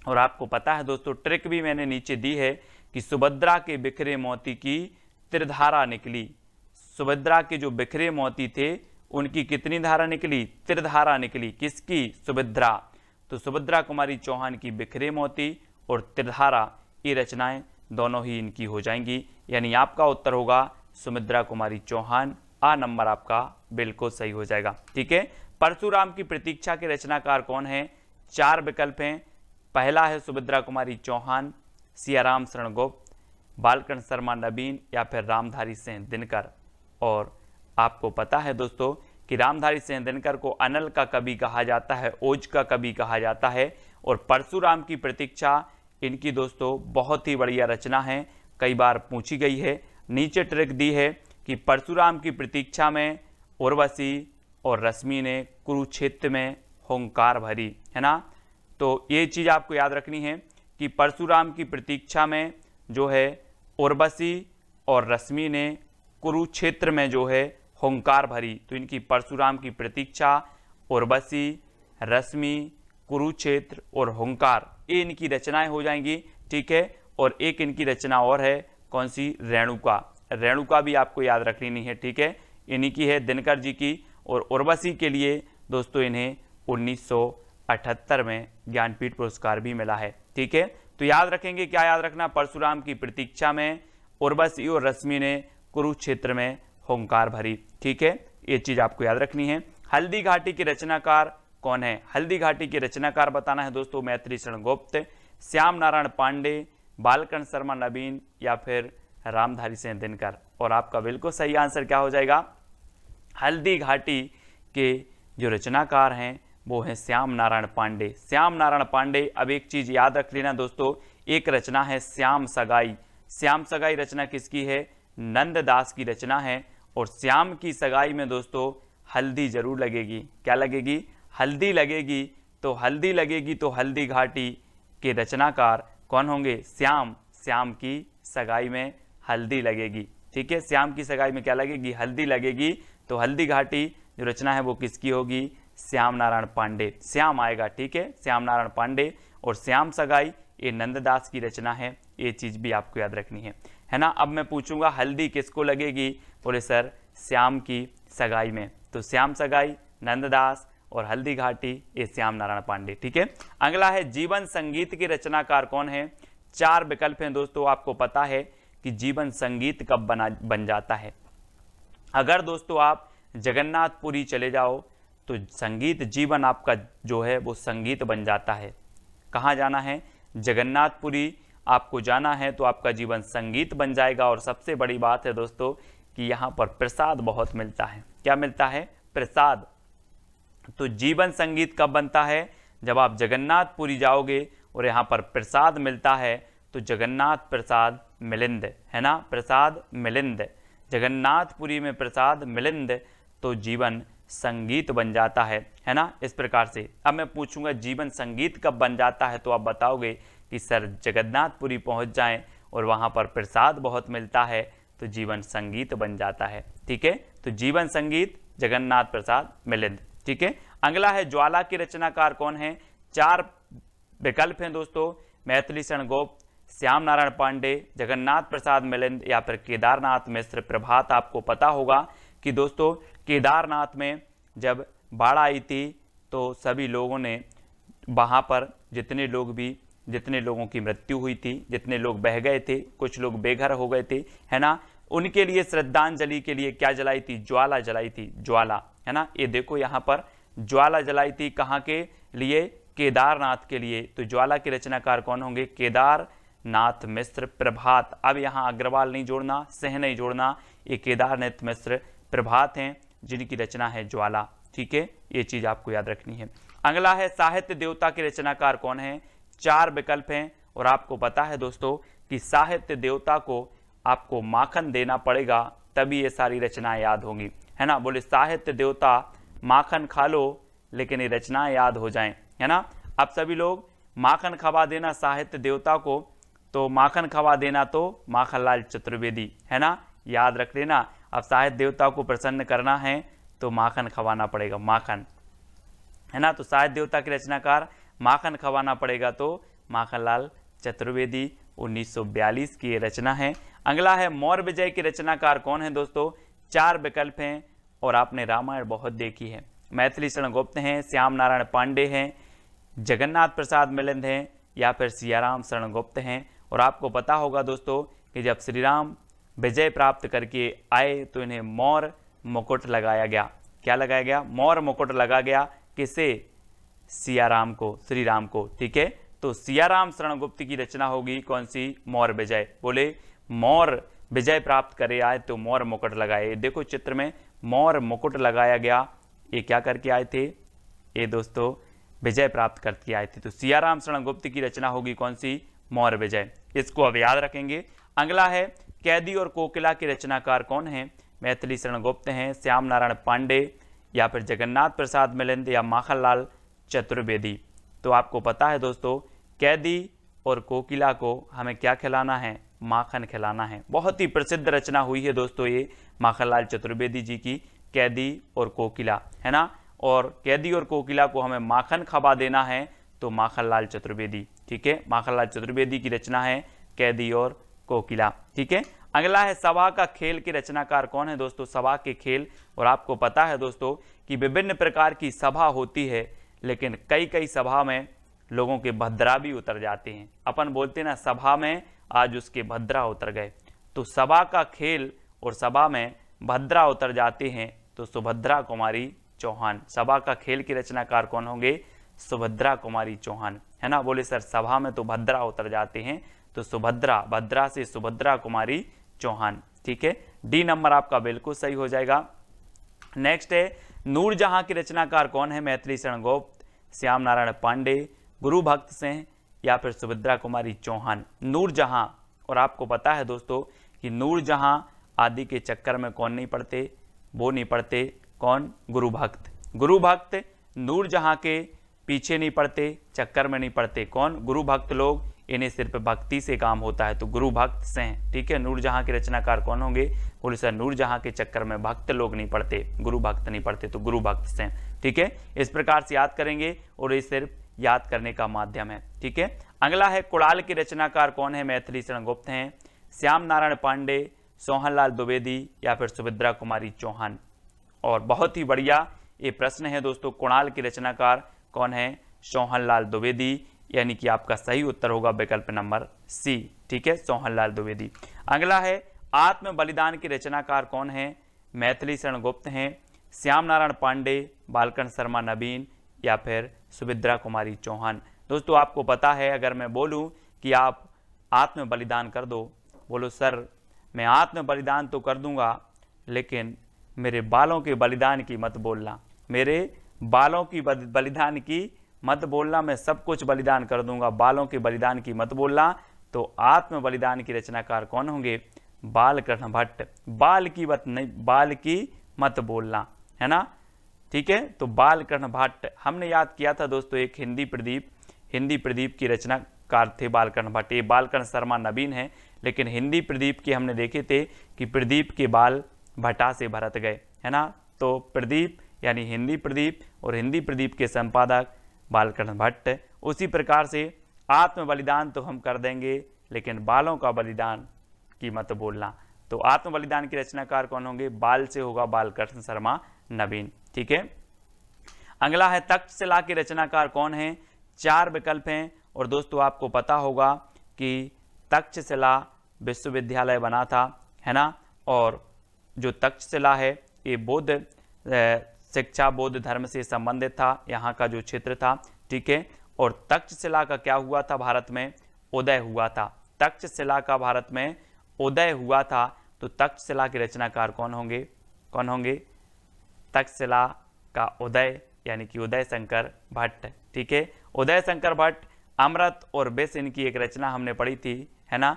और आपको पता है दोस्तों, ट्रिक भी मैंने नीचे दी है कि सुभद्रा के बिखरे मोती की त्रिधारा निकली। सुभद्रा के जो बिखरे मोती थे उनकी कितनी धारा निकली? त्रिधारा निकली। किसकी? सुभद्रा। तो सुभद्रा कुमारी चौहान की बिखरे मोती और त्रिधारा, ये रचनाएं दोनों ही इनकी हो जाएंगी, यानी आपका उत्तर होगा सुभद्रा कुमारी चौहान। आ नंबर आपका बिल्कुल सही हो जाएगा। ठीक है, परशुराम की प्रतीक्षा के रचनाकार कौन है? 4 विकल्प हैं, पहला है सुभद्रा कुमारी चौहान, सियाराम शरण गुप्त, बालकृष्ण शर्मा नवीन या फिर रामधारी सिंह दिनकर। और आपको पता है दोस्तों कि रामधारी सिंह दिनकर को अनल का कवि कहा जाता है, ओज का कवि कहा जाता है। और परशुराम की प्रतीक्षा इनकी दोस्तों बहुत ही बढ़िया रचना है, कई बार पूछी गई है। नीचे ट्रिक दी है कि परशुराम की प्रतीक्षा में उर्वशी और रश्मि ने कुरुक्षेत्र में हुंकार भरी, है ना। तो ये चीज आपको याद रखनी है कि परशुराम की प्रतीक्षा में जो है उर्वशी और रश्मि ने कुरुक्षेत्र में जो है हुंकार भरी। तो इनकी परशुराम की प्रतीक्षा, उर्वशी, रश्मि, कुरुक्षेत्र और हुंकार, ये इनकी रचनाएं हो जाएंगी। ठीक है, और एक इनकी रचना और है, कौन सी? रेणुका। रेणुका भी आपको याद रखनी है। ठीक है, इन्हीं की है, दिनकर जी की। और उर्वशी के लिए दोस्तों इन्हें 1978 में ज्ञानपीठ पुरस्कार भी मिला है। ठीक है, तो याद रखेंगे, क्या याद रखना? परशुराम की प्रतीक्षा में उर्वशी और रश्मि ने कुरुक्षेत्र में हुंकार भरी। ठीक है, ये चीज आपको याद रखनी है। हल्दी घाटी के रचनाकार कौन है? हल्दी घाटी के रचनाकार बताना है दोस्तों, मैथिली शरण गुप्त, श्याम नारायण पांडे, बालकृष्ण शर्मा नवीन या फिर रामधारी सिंह दिनकर। और आपका बिल्कुल सही आंसर क्या हो जाएगा? हल्दी घाटी के जो रचनाकार हैं वो हैं श्याम नारायण पांडे। श्याम नारायण पांडे। अब एक चीज याद रख लेना दोस्तों, एक रचना है श्याम सगाई। श्याम सगाई रचना किसकी है? नंददास की रचना है। और श्याम की सगाई में दोस्तों हल्दी जरूर लगेगी। क्या लगेगी? हल्दी लगेगी। तो हल्दी लगेगी तो हल्दी घाटी के रचनाकार कौन होंगे? श्याम। श्याम की सगाई में हल्दी लगेगी। ठीक है, श्याम की सगाई में क्या लगेगी? हल्दी लगेगी। तो हल्दी घाटी जो रचना है वो किसकी होगी? श्याम नारायण पांडे। श्याम आएगा। ठीक है, श्याम नारायण पांडे। और श्याम सगाई ये नंददास की रचना है, ये चीज भी आपको याद रखनी है ना। अब मैं पूछूंगा हल्दी किसको लगेगी? बोले सर श्याम की सगाई में। तो श्याम सगाई, नंददास और हल्दी घाटी, ये श्याम नारायण पांडे। ठीक है, अगला है जीवन संगीत के रचनाकार कौन है? 4 विकल्प हैं दोस्तों। आपको पता है कि जीवन संगीत कब बन जाता है? अगर दोस्तों आप जगन्नाथपुरी चले जाओ तो संगीत जीवन आपका जो है वो संगीत बन जाता है। कहाँ जाना है? जगन्नाथपुरी आपको जाना है तो आपका जीवन संगीत बन जाएगा। और सबसे बड़ी बात है दोस्तों कि यहाँ पर प्रसाद बहुत मिलता है। क्या मिलता है? प्रसाद। तो जीवन संगीत कब बनता है? जब आप जगन्नाथपुरी जाओगे और यहाँ पर प्रसाद मिलता है, तो जगन्नाथ प्रसाद मिलिंद, है ना। प्रसाद मिलिंद, जगन्नाथपुरी में प्रसाद मिलिंद, तो जीवन संगीत बन जाता है ना। इस प्रकार से अब मैं पूछूंगा जीवन संगीत कब बन जाता है, तो आप बताओगे कि सर जगन्नाथपुरी पहुंच जाएं और वहां पर प्रसाद बहुत मिलता है तो जीवन संगीत बन जाता है। ठीक है, तो जीवन संगीत, जगन्नाथ प्रसाद मिलिंद। ठीक है, अगला है ज्वाला के रचनाकार कौन है? 4 विकल्प हैं दोस्तों, मैथिली शरण गुप्त, श्याम नारायण पांडे, जगन्नाथ प्रसाद मिलिंद या फिर केदारनाथ मिश्र। प्रभात आपको पता होगा कि दोस्तों केदारनाथ में जब बाढ़ आई थी तो सभी लोगों ने वहाँ पर जितने लोगों की मृत्यु हुई थी, जितने लोग बह गए थे, कुछ लोग बेघर हो गए थे, है ना, उनके लिए श्रद्धांजलि के लिए क्या जलाई थी? ज्वाला जलाई थी, ज्वाला, है ना। ये देखो यहाँ पर ज्वाला जलाई थी, कहाँ के लिए? केदारनाथ के लिए। तो ज्वाला के रचनाकार कौन होंगे? केदारनाथ नाथ मिश्र प्रभात। अब यहाँ अग्रवाल नहीं जोड़ना, सिंह नहीं जोड़ना, ये केदारनाथ मिश्र प्रभात हैं जिनकी रचना है ज्वाला। ठीक है, ये चीज आपको याद रखनी है। अगला है साहित्य देवता के रचनाकार कौन है। 4 विकल्प हैं और आपको पता है दोस्तों कि साहित्य देवता को आपको माखन देना पड़ेगा तभी ये सारी रचनाएं याद होंगी, है ना। बोले साहित्य देवता माखन खा लो लेकिन ये रचनाएं याद हो जाएं, है ना। अब सभी लोग माखन खवा देना साहित्य देवता को, तो माखन खवा देना तो माखनलाल चतुर्वेदी, है ना, याद रख लेना। अब साहित्य देवता को प्रसन्न करना है तो माखन खवाना पड़ेगा, माखन, है ना। तो साहित्य देवता के रचनाकार माखन खवाना पड़ेगा तो माखनलाल चतुर्वेदी, 1942 की ये रचना है। अगला है मौर्य विजय के रचनाकार कौन है दोस्तों। 4 विकल्प हैं और आपने रामायण बहुत देखी है। मैथिली शरण गुप्त हैं, श्याम नारायण पांडे हैं, जगन्नाथ प्रसाद मिलिंद हैं या फिर सियाराम शरण गुप्त हैं। और आपको पता होगा दोस्तों कि जब श्री राम विजय प्राप्त करके आए तो इन्हें मौर्य मुकुट लगाया गया। क्या लगाया गया, मौर्य मुकुट लगा गया, किसे, सियाराम को, श्री राम को। ठीक है, तो सियाराम शरण गुप्त की रचना होगी कौन सी, मौर्य विजय। बोले मौर्य विजय प्राप्त करे आए तो मौर्य मुकुट लगाए। देखो चित्र में मौर्य मुकुट लगाया गया, ये क्या करके आए थे, ये दोस्तों विजय प्राप्त करके आए थे। तो सियाराम शरण गुप्त की रचना होगी कौन सी, मौर्य विजय। इसको अब याद रखेंगे। अगला है कैदी और कोकिला के रचनाकार कौन है। मैथिली शरण गुप्त हैं, श्याम नारायण पांडे या फिर जगन्नाथ प्रसाद मिलिंद या माखनलाल चतुर्वेदी। तो आपको पता है दोस्तों कैदी और कोकिला को हमें क्या खिलाना है, माखन खिलाना है। बहुत ही प्रसिद्ध रचना हुई है दोस्तों ये माखनलाल चतुर्वेदी जी की, कैदी और कोकिला, है ना। और कैदी और कोकिला को हमें माखन खवा देना है तो माखनलाल चतुर्वेदी। ठीक है, माखनलाल चतुर्वेदी की रचना है कैदी और कोकिला। ठीक है, अगला है सभा का खेल के रचनाकार कौन है दोस्तों। सभा के खेल, और आपको पता है दोस्तों कि विभिन्न प्रकार की सभा होती है लेकिन कई कई सभा में लोगों के भद्रा भी उतर जाते हैं। अपन बोलते ना सभा में आज उसके भद्रा उतर गए। तो सभा का खेल और सभा में भद्रा उतर जाते हैं तो सुभद्रा कुमारी चौहान। सभा का खेल के रचनाकार कौन होंगे, सुभद्रा कुमारी चौहान, है ना। बोले सर सभा में तो भद्रा उतर जाते हैं तो सुभद्रा, भद्रा से सुभद्रा कुमारी चौहान। ठीक है, डी नंबर आपका बिल्कुल सही हो जाएगा। नेक्स्ट है नूरजहां के रचनाकार कौन है। मैथिली शरण गुप्त, श्याम नारायण पांडे, गुरु भक्त सिंह या फिर सुभद्रा कुमारी चौहान। नूरजहां, और आपको पता है दोस्तों कि नूरजहां आदि के चक्कर में कौन नहीं पड़ते, वो नहीं पड़ते, कौन, गुरु भक्त। गुरु भक्त नूरजहां के पीछे नहीं पड़ते, चक्कर में नहीं पड़ते, कौन, गुरु भक्त लोग। इन्हें सिर्फ भक्ति से काम होता है तो गुरु भक्त सिंह। ठीक है, नूरजहां के रचनाकार कौन होंगे, बोले सर नूरजहां के चक्कर में भक्त लोग नहीं पड़ते, गुरु भक्त नहीं पड़ते, तो गुरु भक्त सिंह। ठीक है, इस प्रकार से याद करेंगे और ये सिर्फ याद करने का माध्यम है। ठीक है, अगला है कुणाल के रचनाकार कौन है। मैथिली शरण गुप्त हैं, श्याम नारायण पांडे, सोहनलाल द्विवेदी या फिर सुभद्रा कुमारी चौहान। और बहुत ही बढ़िया ये प्रश्न है दोस्तों, कुणाल के रचनाकार कौन है, सोहनलाल द्विवेदी, यानी कि आपका सही उत्तर होगा विकल्प नंबर सी। ठीक है, सोहनलाल द्विवेदी। अगला है आत्म बलिदान के रचनाकार कौन है। मैथिली शरण गुप्त हैं, श्याम नारायण पांडे, बालकन शर्मा नवीन या फिर सुभद्रा कुमारी चौहान। दोस्तों आपको पता है अगर मैं बोलूं कि आप आत्म बलिदान कर दो, बोलो सर मैं आत्म बलिदान तो कर दूंगा लेकिन मेरे बालों के बलिदान की मत बोलना, मेरे बालों की बलिदान की मत बोलना, मैं सब कुछ बलिदान कर दूंगा, बालों के बलिदान की मत बोलना। तो आत्म बलिदान की रचनाकार कौन होंगे, बालकृष्ण भट्ट। बाल की मत नहीं, बाल की मत बोलना, है ना। ठीक है, तो बालकृष्ण भट्ट हमने याद किया था दोस्तों, एक हिंदी प्रदीप की रचनाकार थे बालकृष्ण भट्ट। ये बालकृष्ण शर्मा नवीन है लेकिन हिंदी प्रदीप के हमने देखे थे कि प्रदीप के बाल भट्टा से भरत गए, है ना। तो प्रदीप यानी हिंदी प्रदीप और हिंदी प्रदीप के संपादक बालकृष्ण भट्ट। उसी प्रकार से आत्म बलिदान तो हम कर देंगे लेकिन बालों का बलिदान की मत बोलना। तो आत्म बलिदान की रचनाकार कौन होंगे, बाल से होगा बालकृष्ण शर्मा नवीन। ठीक है, अगला है तक्षशिला के रचनाकार कौन है। 4 विकल्प हैं और दोस्तों आपको पता होगा कि तक्षशिला विश्वविद्यालय बना था, है ना। और जो तक्षशिला है ये बौद्ध शिक्षा, बौद्ध धर्म से संबंधित था, यहाँ का जो क्षेत्र था। ठीक है, और तक्षशिला का क्या हुआ था, भारत में उदय हुआ था। तक्षशिला का भारत में उदय हुआ था, तो तक्षशिला के रचनाकार कौन होंगे? तक्षशिला का उदय यानी कि उदय शंकर भट्ट। ठीक है, उदय शंकर भट्ट। अमृत और विष इनकी एक रचना हमने पढ़ी थी, है ना।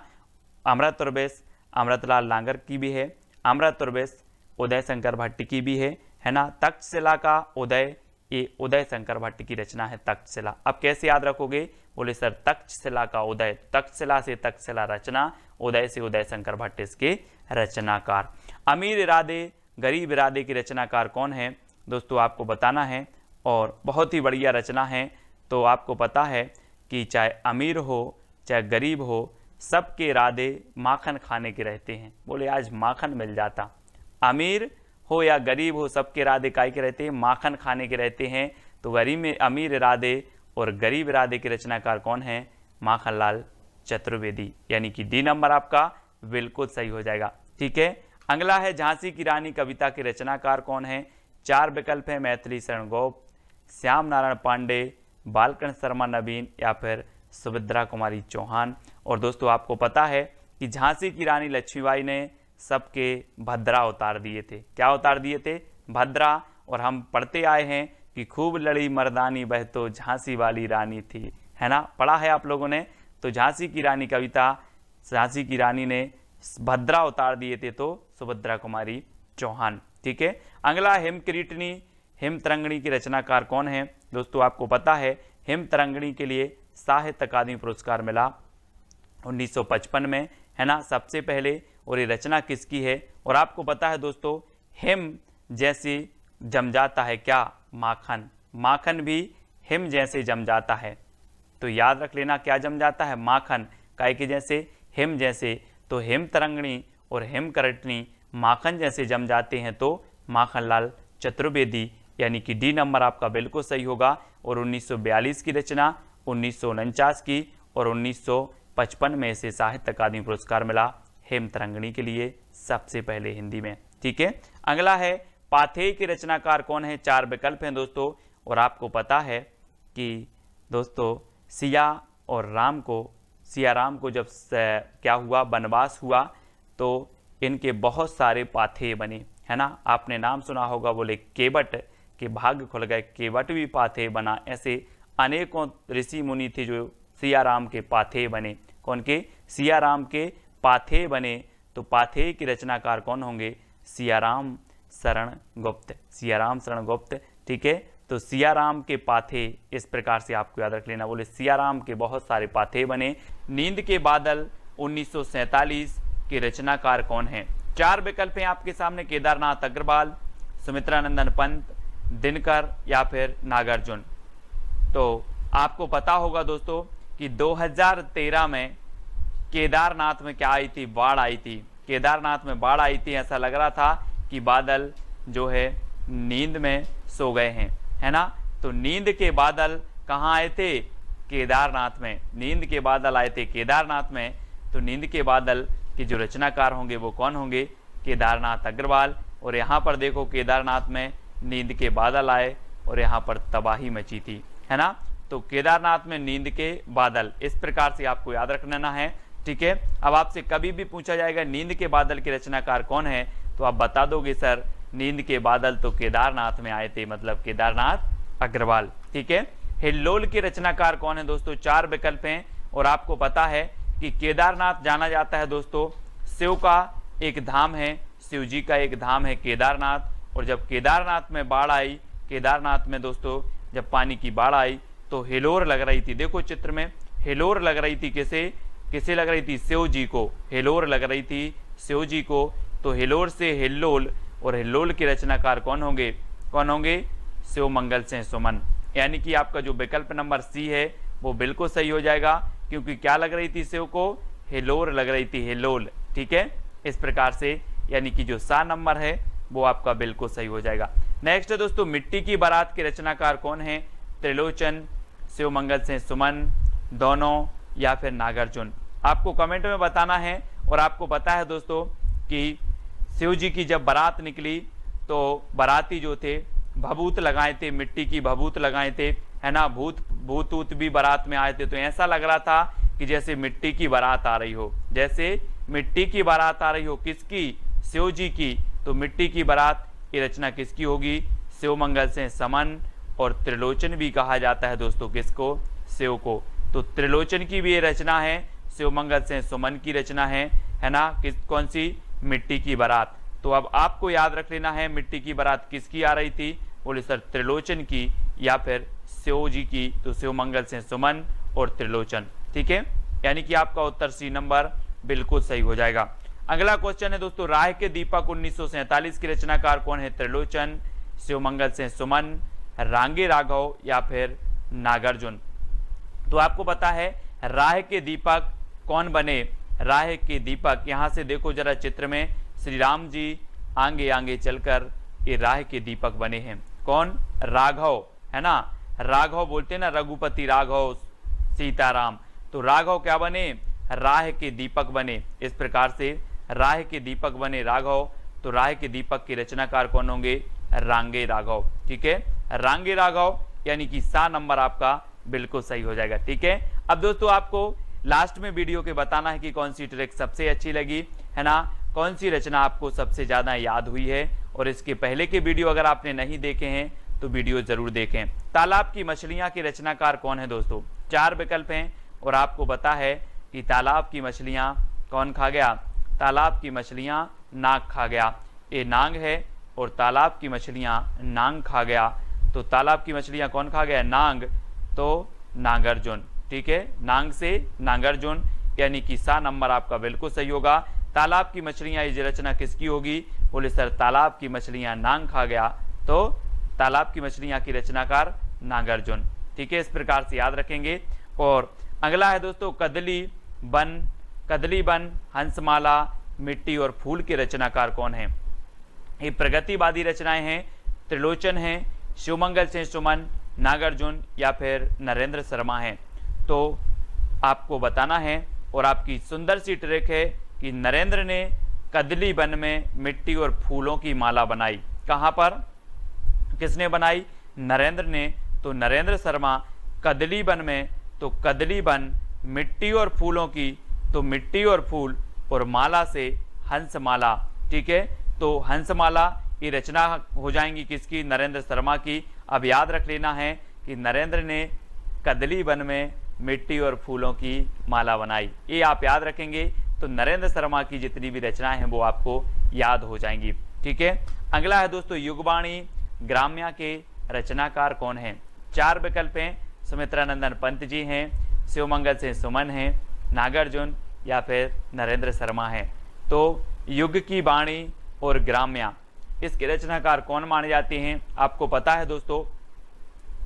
अमृत और विष अमृतलाल लांगर की भी है, अमृत और विष उदय शंकर भट्ट की भी है ना। तक्षशिला का उदय, ये उदय शंकर भट्ट की रचना है तक्षशिला। अब कैसे याद रखोगे? बोले सर तक्षशिला का उदय, तक्षशिला से तक्षशिला रचना, उदय से उदय शंकर भट्ट इसके रचनाकार। अमीर इरादे गरीब इरादे की रचनाकार कौन है दोस्तों? आपको बताना है, और बहुत ही बढ़िया रचना है। तो आपको पता है कि चाहे अमीर हो चाहे गरीब हो, सबके इरादे माखन खाने के रहते हैं। बोले आज माखन मिल जाता। अमीर हो या गरीब हो, सबके इरादे काय के रहते हैं? माखन खाने के रहते हैं। तो गरीब में अमीर इरादे और गरीब इरादे के रचनाकार कौन है? माखनलाल चतुर्वेदी, यानी कि डी नंबर आपका बिल्कुल सही हो जाएगा। ठीक है, अगला है झांसी की रानी कविता के रचनाकार कौन है? 4 विकल्प है, मैथिली शरण गोप, श्याम नारायण पांडे, बालकृष्ण शर्मा नवीन या फिर सुभद्रा कुमारी चौहान। और दोस्तों आपको पता है कि झांसी की रानी लक्ष्मीबाई ने सबके भद्रा उतार दिए थे। क्या उतार दिए थे? भद्रा। और हम पढ़ते आए हैं कि खूब लड़ी मर्दानी वह तो झांसी वाली रानी थी, है ना, पढ़ा है आप लोगों ने। तो झांसी की रानी कविता, झांसी की रानी ने भद्रा उतार दिए थे, तो सुभद्रा कुमारी चौहान। ठीक है, अगला हिमकिरीटनी हिमतरंगिणी की रचनाकार कौन है दोस्तों? आपको पता है हिमतरंगिणी के लिए साहित्य अकादमी पुरस्कार मिला 1955 में, है ना, सबसे पहले। और ये रचना किसकी है? और आपको पता है दोस्तों, हिम जैसे जम जाता है क्या? माखन। माखन भी हिम जैसे जम जाता है, तो याद रख लेना क्या जम जाता है? माखन। काय के जैसे? हिम जैसे। तो हिमतरंगिणी और हिमकरटनी माखन जैसे जम जाते हैं, तो माखनलाल चतुर्वेदी, यानी कि डी नंबर आपका बिल्कुल सही होगा। और 1942 की रचना, 1949 की और 1955 में इसे साहित्य अकादमी पुरस्कार मिला हेमतरंगिणी के लिए, सबसे पहले हिंदी में। ठीक है, अगला है पाथेय के रचनाकार कौन है? 4 विकल्प हैं दोस्तों। और आपको पता है कि दोस्तों सिया राम को जब क्या हुआ, वनवास हुआ, तो इनके बहुत सारे पाथेय बने, है ना। आपने नाम सुना होगा, बोले केवट के भाग्य खुल गए, केवट भी पाथेय बना। ऐसे अनेकों ऋषि मुनि थे जो सिया राम के पाथेय बने। कौन के? सिया राम के पाथेय बने। तो पाथेय के रचनाकार कौन होंगे? सियाराम शरण गुप्त, सियाराम शरण गुप्त। ठीक है, तो सियाराम के पाथेय इस प्रकार से आपको याद रख लेना। बोले सियाराम के बहुत सारे पाथेय बने। नींद के बादल 1947 के रचनाकार कौन है? 4 विकल्प हैं आपके सामने, केदारनाथ अग्रवाल, सुमित्रानंदन पंत, दिनकर या फिर नागार्जुन। तो आपको पता होगा दोस्तों कि 2013 में केदारनाथ में क्या आई थी? बाढ़ आई थी। केदारनाथ में बाढ़ आई थी, ऐसा लग रहा था कि बादल जो है नींद में सो गए हैं, है ना। तो नींद के बादल कहाँ आए थे? केदारनाथ में। नींद के बादल आए थे केदारनाथ में। तो नींद के बादल के जो रचनाकार होंगे वो कौन होंगे? केदारनाथ अग्रवाल। और यहाँ पर देखो केदारनाथ में नींद के बादल आए और यहाँ पर तबाही मची थी, है ना। तो केदारनाथ में नींद के बादल, इस प्रकार से आपको याद रखना है। ठीक है, अब आपसे कभी भी पूछा जाएगा नींद के बादल के रचनाकार कौन है, तो आप बता दोगे सर नींद के बादल तो केदारनाथ में आए थे, मतलब केदारनाथ अग्रवाल। ठीक है, हिल्लोल के रचनाकार कौन है दोस्तों? 4 विकल्प हैं। और आपको पता है कि केदारनाथ जाना जाता है दोस्तों, शिव का एक धाम है, शिव जी का एक धाम है केदारनाथ। और जब केदारनाथ में बाढ़ आई, केदारनाथ में दोस्तों जब पानी की बाढ़ आई तो हिलोर लग रही थी। देखो चित्र में हिलोर लग रही थी, किसे लग रही थी? शिव जी को हिलोर लग रही थी, शिव जी को। तो हिलोर से हिल्लोल, और हिल्लोल के रचनाकार कौन होंगे? शिव मंगल सिंह सुमन। यानी कि आपका जो विकल्प नंबर सी है वो बिल्कुल सही हो जाएगा, क्योंकि क्या लग रही थी शिव को? हिलोर लग रही थी, हिलोल। ठीक है, इस प्रकार से यानी कि जो सा नंबर है वो आपका बिल्कुल सही हो जाएगा। नेक्स्ट है दोस्तों मिट्टी की बारात के रचनाकार कौन है? त्रिलोचन, शिव मंगल सिंह सुमन, दोनों या फिर नागार्जुन। आपको कमेंट में बताना है। और आपको पता है दोस्तों कि शिव जी की जब बारात निकली तो बाराती जो थे भभूत लगाए थे, मिट्टी की भभूत लगाए थे, है ना। भूत भी बारात में आए थे। तो ऐसा लग रहा था कि जैसे मिट्टी की बारात आ रही हो, जैसे मिट्टी की बारात आ रही हो, किसकी? शिव जी की। तो मिट्टी की बारात ये रचना किसकी होगी? शिव मंगल से समन। और त्रिलोचन भी कहा जाता है दोस्तों किसको? शिव को। तो त्रिलोचन की भी ये रचना है, शिव मंगल से सुमन की रचना है ना? कौन सी? मिट्टी की बारात। तो अब आपको याद रख लेना है मिट्टी की बारात किसकी आ रही थी? बोले सर त्रिलोचन की या फिर शिव जी की। तो शिव मंगल से सुमन और त्रिलोचन। ठीक है, यानी कि आपका उत्तर सी नंबर बिल्कुल सही हो जाएगा। अगला क्वेश्चन है दोस्तों, राह के दीपक 1947 की रचनाकार कौन है? त्रिलोचन, शिव मंगल से सुमन, रांगे राघव या फिर नागार्जुन। तो आपको पता है राह के दीपक कौन बने? राह के दीपक, यहां से देखो जरा चित्र में, श्री राम जी आगे आगे चलकर ये राह के दीपक बने हैं। कौन? राघव, है ना? राघव बोलते ना, रघुपति राघव सीताराम। तो राघव क्या बने? राह के दीपक बने। इस प्रकार से राह के दीपक बने राघव। तो राह के दीपक के रचनाकार कौन होंगे? रांगे राघव। ठीक है, रांगे राघव, यानी कि सा नंबर आपका बिल्कुल सही हो जाएगा। ठीक है, अब दोस्तों आपको लास्ट में वीडियो के बताना है कि कौन सी ट्रिक सबसे अच्छी लगी, है ना? कौन सी रचना आपको सबसे ज्यादा याद हुई है। और इसके पहले के वीडियो अगर आपने नहीं देखे हैं तो वीडियो जरूर देखें। तालाब की मछलियां के रचनाकार कौन है दोस्तों? 4 विकल्प हैं और आपको पता है कि तालाब की मछलियां कौन खा गया? तालाब की मछलियां नाग खा गया। ये नाग है और तालाब की मछलियां नाग खा गया। तो तालाब की मछलियां कौन खा गया? नाग। तो नागार्जुन। ठीक है, नाग से नागार्जुन, यानी कि सा नंबर आपका बिल्कुल सही होगा। तालाब की मछलियां ये रचना किसकी होगी? बोले सर तालाब की मछलियां नाग खा गया। तो तालाब की मछलियां की रचनाकार नागार्जुन। ठीक है, इस प्रकार से याद रखेंगे। और अगला है दोस्तों, कदली बन, हंसमाला, मिट्टी और फूल के रचनाकार कौन है? ये प्रगतिवादी रचनाएं हैं। त्रिलोचन है, शिवमंगल से सुमन, नागार्जुन या फिर नरेंद्र शर्मा है। तो आपको बताना है और आपकी सुंदर सी ट्रिक है कि नरेंद्र ने कदली वन में मिट्टी और फूलों की माला बनाई। कहां पर? किसने बनाई? नरेंद्र ने। तो नरेंद्र शर्मा कदली वन में, तो कदली वन मिट्टी और फूलों की, तो मिट्टी और फूल और माला से हंसमाला। ठीक है, तो हंसमाला ये रचना हो जाएंगी किसकी? नरेंद्र शर्मा की। अब याद रख लेना है कि नरेंद्र ने कदली वन में मिट्टी और फूलों की माला बनाई। ये आप याद रखेंगे तो नरेंद्र शर्मा की जितनी भी रचनाएं हैं वो आपको याद हो जाएंगी। ठीक है, अगला है दोस्तों, युगवाणी ग्राम्या के रचनाकार कौन है? 4 विकल्प हैं। सुमित्रानंदन पंत जी हैं, शिवमंगल से सुमन हैं, नागार्जुन या फिर नरेंद्र शर्मा हैं। तो युग की वाणी और ग्राम्या, इसके रचनाकार कौन माने जाते हैं? आपको पता है दोस्तों,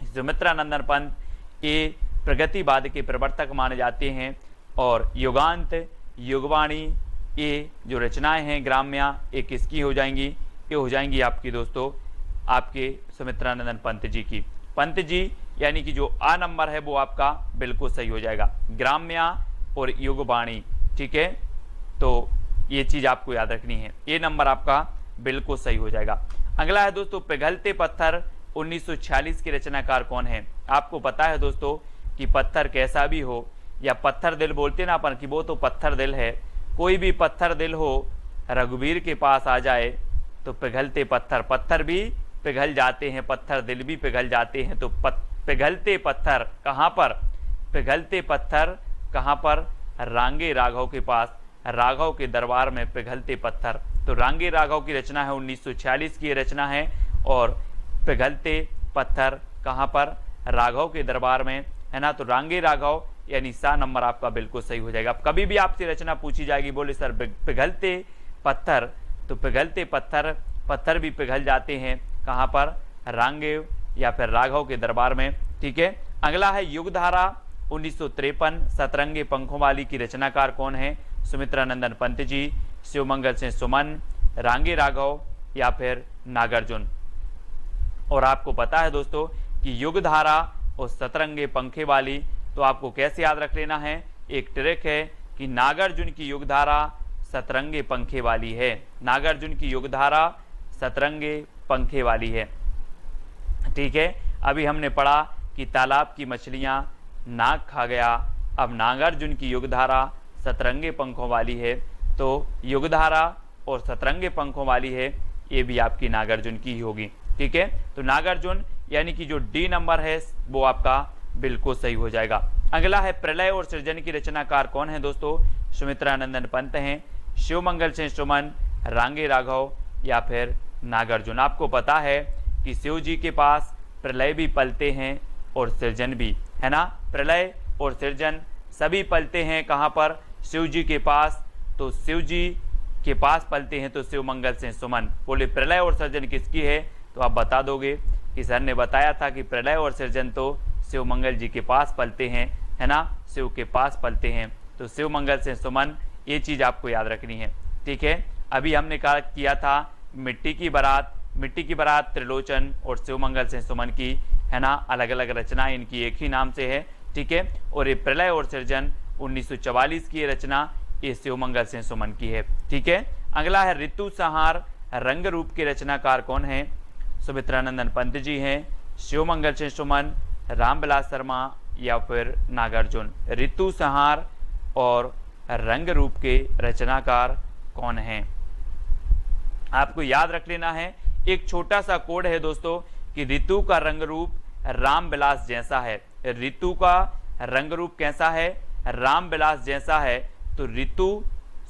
सुमित्रानंदन पंत ये प्रगतिवाद के प्रवर्तक माने जाते हैं। और युगांत, युगवाणी ये जो रचनाएं हैं ग्राम्या, ये किसकी हो जाएंगी? ये हो जाएंगी आपकी दोस्तों आपके सुमित्रानंदन पंत जी की। पंत जी यानी कि जो आ नंबर है वो आपका बिल्कुल सही हो जाएगा, ग्राम्या और युगवाणी। ठीक है, तो ये चीज आपको याद रखनी है, ये नंबर आपका बिल्कुल सही हो जाएगा। अगला है दोस्तों, पिघलते पत्थर 1946 के रचनाकार कौन है? आपको पता है दोस्तों कि पत्थर कैसा भी हो, या पत्थर दिल बोलते ना अपन, कि वो तो पत्थर दिल है। कोई भी पत्थर दिल हो रघुवीर के पास आ जाए तो पिघलते पत्थर, पत्थर भी पिघल जाते हैं, पत्थर दिल भी पिघल जाते हैं। तो पिघलते पत्थर कहाँ पर? पिघलते पत्थर कहाँ पर? रांगे राघव के पास, राघव के दरबार में पिघलते पत्थर। तो रांगे राघव की रचना है, 1946 की रचना है। और पिघलते पत्थर कहाँ पर? राघव के दरबार में, है ना? तो रांगे राघव यानी सा नंबर आपका बिल्कुल सही हो जाएगा। कभी भी आपसे रचना पूछी जाएगी, बोले सर पिघलते पत्थर, तो पिघलते पत्थर, पत्थर भी पिघल जाते हैं कहाँ पर? रांगे या फिर राघव के दरबार में। ठीक है, अगला है युगधारा 1953 सतरंगे पंखों वाली की रचनाकार कौन है? सुमित्रानंदन पंत जी, शिवमंगल से सुमन, रांगे राघव या फिर नागार्जुन। और आपको पता है दोस्तों कि युगधारा और सतरंगे पंखे वाली, तो आपको कैसे याद रख लेना है? एक ट्रिक है कि नागार्जुन की युगधारा सतरंगे पंखे वाली है, नागार्जुन की युगधारा सतरंगे पंखे वाली है। ठीक है, अभी हमने पढ़ा कि तालाब की मछलियां नाग खा गया। अब नागार्जुन की युगधारा सतरंगे पंखों वाली है, तो युगधारा और सतरंगे पंखों वाली है, ये भी आपकी नागार्जुन की ही होगी। ठीक है, तो नागार्जुन यानी कि जो डी नंबर है वो आपका बिल्कुल सही हो जाएगा। अगला है प्रलय और सृजन की रचनाकार कौन है दोस्तों? सुमित्रानंदन पंत हैं, शिवमंगल सिंह सुमन, रांगे राघव या फिर नागार्जुन। आपको पता है कि शिव जी के पास प्रलय भी पलते हैं और सृजन भी, है ना। प्रलय और सृजन सभी पलते हैं कहाँ पर? शिव जी के पास। तो शिव जी के पास पलते हैं तो शिवमंगल सिंह सुमन। बोले प्रलय और सृजन किसकी है? तो आप बता दोगे कि सर ने बताया था कि प्रलय और सृजन तो शिवमंगल जी के पास पलते हैं, है ना, शिव के पास पलते हैं। तो शिवमंगल सिंह सुमन, ये चीज़ आपको याद रखनी है। ठीक है, अभी हमने कहा किया था मिट्टी की बारात त्रिलोचन और शिवमंगल सिंह सुमन की, है ना, अलग अलग रचनाएं इनकी एक ही नाम से है। ठीक है, और ये प्रलय और सृजन 1944 की रचना ये शिवमंगल सिंह सुमन की है। ठीक है, अगला है ऋतु संहार रंग रूप के रचनाकार कौन है? सुमित्रानंदन पंत जी हैं, शिवमंगल सिंह सुमन, रामविलास शर्मा या फिर नागार्जुन। ऋतु संहार और रंग रूप के रचनाकार कौन हैं? आपको याद रख लेना है, एक छोटा सा कोड है दोस्तों कि ऋतु का रंग रूप रामविलास जैसा है। ऋतु का रंग रूप कैसा है? रामविलास जैसा है। तो ऋतु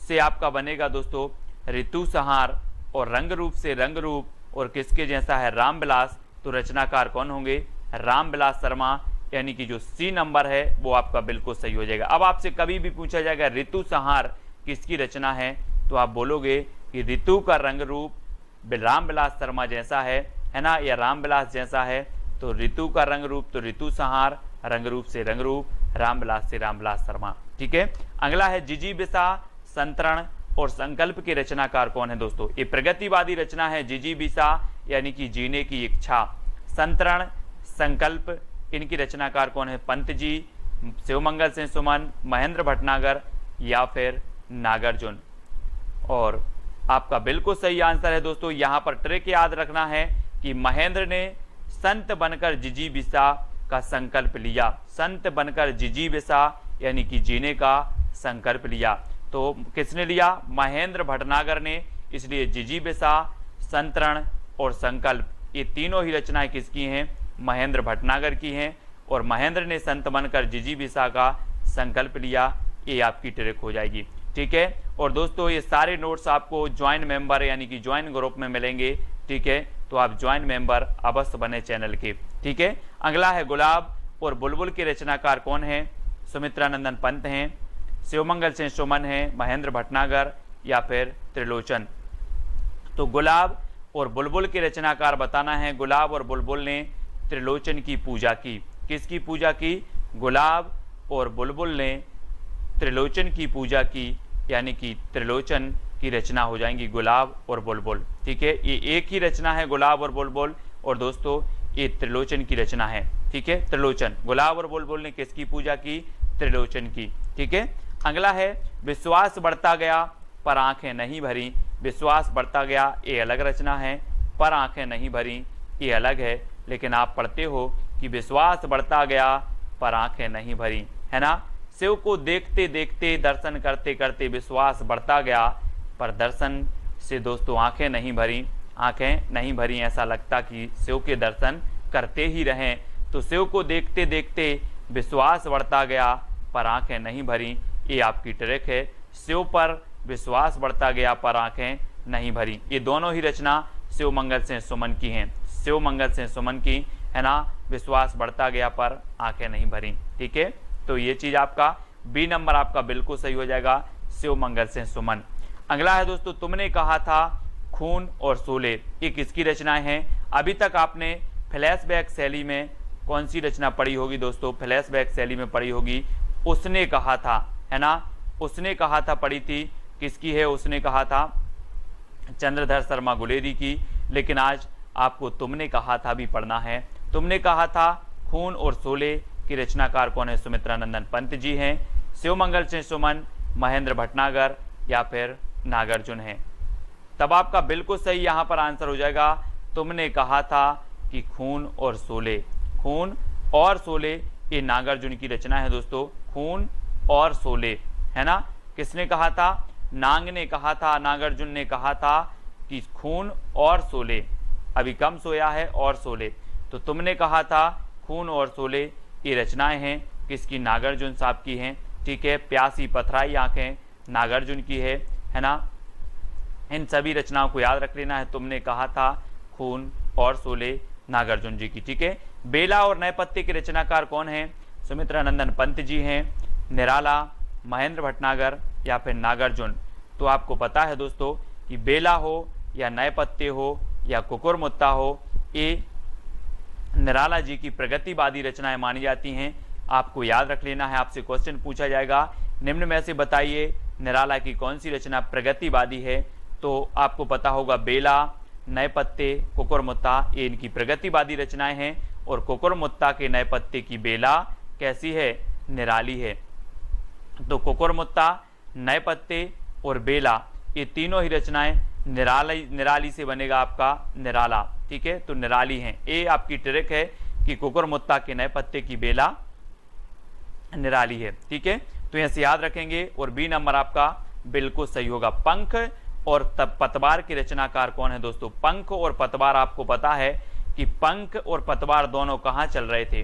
से आपका बनेगा दोस्तों ऋतु संहार और रंग रूप से रंग रूप, और किसके जैसा है? रामविलास। तो रचनाकार कौन होंगे? रामविलास शर्मा, यानी कि जो सी नंबर है वो आपका बिल्कुल सही हो जाएगा। अब आपसे कभी भी पूछा जाएगा ऋतु संहार किसकी रचना है, तो आप बोलोगे कि ऋतु का रंग रूप रामविलास शर्मा जैसा है ना, या रामविलास जैसा है। तो ऋतु का रंग रूप तो ऋतु संहार, रंग रूप से रंग रूप, रामविलास से रामविलास शर्मा। ठीक है, अगला है जिजीविषा संतरण और संकल्प के रचनाकार कौन है दोस्तों? ये प्रगतिवादी रचना है। जिजीविषा यानी कि जीने की इच्छा, संतरण संकल्प, इनकी रचनाकार कौन है? पंत जी, शिवमंगल सिंह सुमन, महेंद्र भटनागर या फिर नागार्जुन। और आपका बिल्कुल सही आंसर है दोस्तों। यहाँ पर ट्रिक याद रखना है कि महेंद्र ने संत बनकर जिजीविषा का संकल्प लिया। संत बनकर जिजीविषा यानी कि जीने का संकल्प लिया। तो किसने लिया? महेंद्र भटनागर ने। इसलिए जिजीविषा, संतरण और संकल्प ये तीनों ही रचनाएं किसकी हैं? महेंद्र भटनागर की हैं। और महेंद्र ने संत बनकर जिजीविषा का संकल्प लिया, ये आपकी ट्रिक हो जाएगी। ठीक है, और दोस्तों ये सारे नोट्स आपको ज्वाइन मेंबर यानी कि ज्वाइन ग्रुप में मिलेंगे। ठीक है, तो आप ज्वाइन मेंबर अवश्य बने चैनल के। ठीक है, अगला है गुलाब और बुलबुल के रचनाकार कौन है? सुमित्रानंदन पंत हैं, शिवमंगल सिंह सुमन हैं, महेंद्र भटनागर या फिर त्रिलोचन। तो गुलाब और बुलबुल के रचनाकार बताना है। गुलाब और बुलबुल ने त्रिलोचन की पूजा की। किसकी पूजा की? गुलाब और बुलबुल ने त्रिलोचन की पूजा की, यानी कि त्रिलोचन की रचना हो जाएंगी गुलाब और बुलबुल। ठीक है, ये एक ही रचना है गुलाब और बुलबुल, और दोस्तों ये त्रिलोचन की रचना है। ठीक है, त्रिलोचन, गुलाब और बुलबुल ने किसकी पूजा की? त्रिलोचन की। ठीक है, अगला है विश्वास बढ़ता गया पर आंखें नहीं भरी। विश्वास बढ़ता गया ये अलग रचना है, पर आंखें नहीं भरी ये अलग है। लेकिन आप पढ़ते हो कि विश्वास बढ़ता गया पर आंखें नहीं भरी, है ना। शिव को देखते देखते दर्शन करते करते विश्वास बढ़ता गया, पर दर्शन से दोस्तों आंखें नहीं भरी। आंखें नहीं भरी, ऐसा लगता कि शिव के दर्शन करते ही रहें। तो शिव को देखते देखते विश्वास बढ़ता गया पर आंखें नहीं भरी, ये आपकी ट्रिक है। शिव पर विश्वास बढ़ता गया पर आंखें नहीं भरी, ये दोनों ही रचना शिवमंगल सिंह सुमन की हैं। शिवमंगल सिंह सुमन की, है ना, विश्वास बढ़ता गया पर आंखें नहीं भरी। ठीक है, तो ये चीज आपका बी नंबर आपका बिल्कुल सही हो जाएगा, शिवमंगल सिंह सुमन। अगला है दोस्तों, तुमने कहा था खून और शोले, ये किसकी रचनाएं हैं? अभी तक आपने फ्लैशबैक शैली में कौन सी रचना पढ़ी होगी दोस्तों? फ्लैशबैक शैली में पढ़ी होगी उसने कहा था, है ना। उसने कहा था पढ़ी थी, किसकी है उसने कहा था? चंद्रधर शर्मा गुलेरी की। लेकिन आज आपको तुमने कहा था भी पढ़ना है। तुमने कहा था खून और शोले की रचनाकार कौन है? सुमित्रानंदन पंत जी हैं, शिवमंगल सिंह सुमन, महेंद्र भटनागर या फिर नागार्जुन हैं। तब आपका बिल्कुल सही यहाँ पर आंसर हो जाएगा, तुमने कहा था कि खून और शोले। खून और शोले ये नागार्जुन की रचना है दोस्तों। खून और शोले, है ना। किसने कहा था? नांग ने कहा था, नागार्जुन ने कहा था कि खून और शोले, अभी कम सोया है और शोले, तो तुमने कहा था खून और शोले। ये रचनाएं हैं किसकी? नागार्जुन साहब की हैं, ठीक है। प्यासी पथराई आंखें नागार्जुन की है ना। इन सभी रचनाओं को याद रख लेना है। तुमने कहा था खून और शोले नागार्जुन जी की, ठीक है। बेला और नए पत्ते के रचनाकार कौन हैं? सुमित्रानंदन पंत जी हैं, निराला, महेंद्र भटनागर या फिर नागार्जुन। तो आपको पता है दोस्तों कि बेला हो या नए पत्ते हो या कुकुरमुत्ता हो, ये निराला जी की प्रगतिवादी रचनाएं मानी जाती हैं। आपको याद रख लेना है, आपसे क्वेश्चन पूछा जाएगा निम्न में से बताइए निराला की कौन सी रचना प्रगतिवादी है। तो आपको पता होगा बेला, नए पत्ते, कुकुरमुत्ता, ये इनकी प्रगतिवादी रचनाएं हैं। और कुकुरमुत्ता के नए पत्ते की बेला कैसी है? निराली है। तो कुकुरमुत्ता, नए पत्ते और बेला, ये तीनों ही रचनाएं निराली से बनेगा आपका निराला, ठीक है। तो निराली हैं। ये आपकी ट्रिक है कि कुकुरमुत्ता के नए पत्ते की बेला निराली है, ठीक है। तो यहाँ से याद रखेंगे। और बी नंबर आपका बिल्कुल सही होगा। पंख और पतवार के रचनाकार कौन है दोस्तों? पंख और पतवार, आपको पता है कि पंख और पतवार दोनों कहाँ चल रहे थे?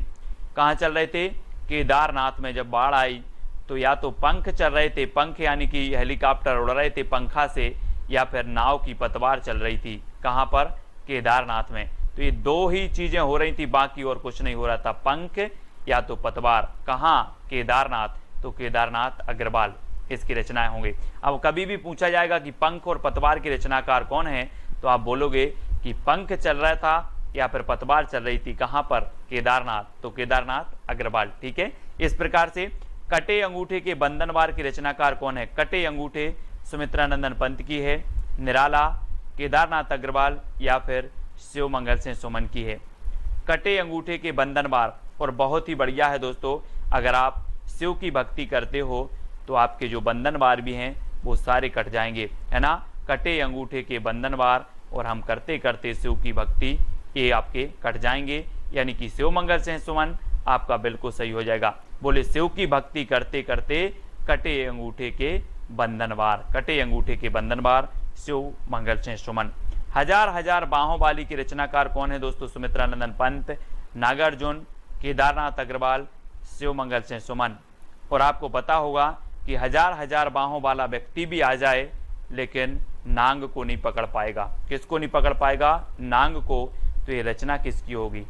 कहाँ चल रहे थे? केदारनाथ में जब बाढ़ आई तो या तो पंख चल रहे थे, पंख यानी कि हेलीकॉप्टर उड़ रहे थे पंखा से, या फिर नाव की पतवार चल रही थी। कहाँ पर? केदारनाथ में। तो ये दो ही चीजें हो रही थी, बाकी और कुछ नहीं हो रहा था, पंख या तो पतवार। कहाँ? केदारनाथ। तो केदारनाथ अग्रवाल इसकी रचनाएं होंगे। अब कभी भी पूछा जाएगा कि पंख और पतवार के रचनाकार कौन है, तो आप बोलोगे कि पंख चल रहा था या फिर पतवार चल रही थी। कहाँ पर? केदारनाथ। तो केदारनाथ अग्रवाल, ठीक है। इस प्रकार से कटे अंगूठे के बंधनवार की रचनाकार कौन है? कटे अंगूठे सुमित्रानंदन पंत की है, निराला, केदारनाथ अग्रवाल या फिर शिव मंगल सिंह सुमन की है। कटे अंगूठे के बंधनवार, और बहुत ही बढ़िया है दोस्तों, अगर आप शिव की भक्ति करते हो तो आपके जो बंधनवार भी हैं वो सारे कट जाएंगे, है ना। कटे अंगूठे के बंधनवार, और हम करते करते शिव की भक्ति, ये आपके कट जाएंगे, यानी कि शिव मंगल सिंह सुमन आपका बिल्कुल सही हो जाएगा। बोले शिव की भक्ति करते करते कटे अंगूठे के बंधनवार, कटे अंगूठे के बंधनवार शिव मंगल सिंह सुमन। हजार हजार बाहों वाली की रचनाकार कौन है दोस्तों? सुमित्रानंदन पंत, नागार्जुन, केदारनाथ अग्रवाल, शिव मंगल सिंह सुमन। और आपको पता होगा कि हजार हजार बाहों वाला व्यक्ति भी आ जाए लेकिन नांग को नहीं पकड़ पाएगा। किसको नहीं पकड़ पाएगा? नांग को। तो ये रचना किसकी होगी?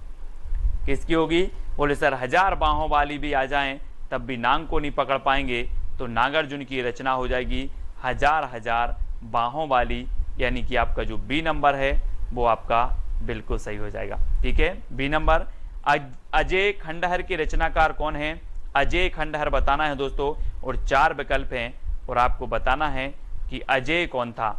किसकी होगी? बोले सर हजार बाहों वाली भी आ जाएं तब भी नांग को नहीं पकड़ पाएंगे, तो नागार्जुन की रचना हो जाएगी हजार हजार बाहों वाली, यानी कि आपका जो बी नंबर है वो आपका बिल्कुल सही हो जाएगा, ठीक है। B number. अजय खंडहर के रचनाकार कौन है? अजय खंडहर बताना है दोस्तों, और 4 विकल्प हैं और आपको बताना है कि अजय कौन था।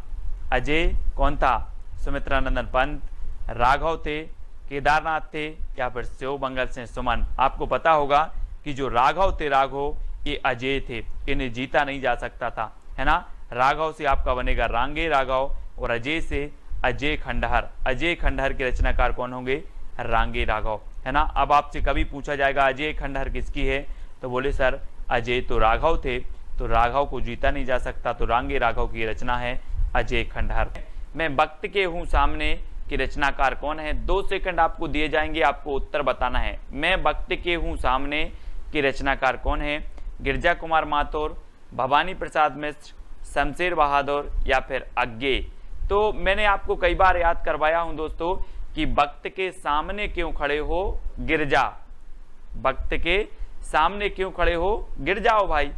अजय कौन था? सुमित्रानंदन पंत, राघव थे, केदारनाथ थे या फिर शिव मंगल सिंह सुमन। आपको पता होगा कि जो राघव थे, राघव ये अजय थे, इन्हें जीता नहीं जा सकता था, है ना। राघव से आपका बनेगा रांगे राघव, और अजय से अजय खंडहर। अजय खंडहर के रचनाकार कौन होंगे? रांगे राघव, है ना। अब आपसे कभी पूछा जाएगा अजय खंडहर किसकी है, तो बोले सर अजय तो राघव थे, तो राघव को जीता नहीं जा सकता, तो रांगे राघव की रचना है अजय खंडहर। मैं वक्त के हूँ सामने की रचनाकार कौन है? 2 सेकंड आपको दिए जाएंगे, आपको उत्तर बताना है। मैं वक्त के हूँ सामने की रचनाकार कौन है? गिरजा कुमार माथुर, भवानी प्रसाद मिश्र, शमशेर बहादुर या फिर अज्ञे। तो मैंने आपको कई बार याद करवाया हूं दोस्तों कि वक्त के सामने क्यों खड़े हो? गिरजा। वक्त के सामने क्यों खड़े हो? गिर जाओ भाई।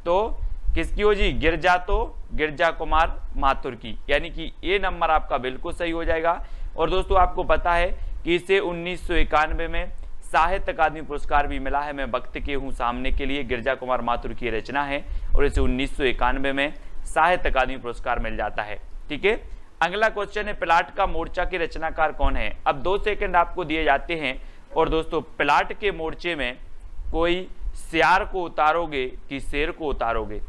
तो किसकी हो जी? गिरजा, तो गिरजा कुमार माथुर की, यानी कि ये नंबर आपका बिल्कुल सही हो जाएगा। और दोस्तों आपको पता है कि इसे 1991 में साहित्य अकादमी पुरस्कार भी मिला है। मैं वक्त के हूँ सामने के लिए गिरजा कुमार माथुर की रचना है, और इसे 1991 में साहित्य अकादमी पुरस्कार मिल जाता है, ठीक है। अगला क्वेश्चन है प्लाट का मोर्चा के रचनाकार कौन है? अब 2 सेकंड आपको दिए जाते हैं, और दोस्तों प्लाट के मोर्चे में कोई सियार को उतारोगे कि शेर को उतारोगे?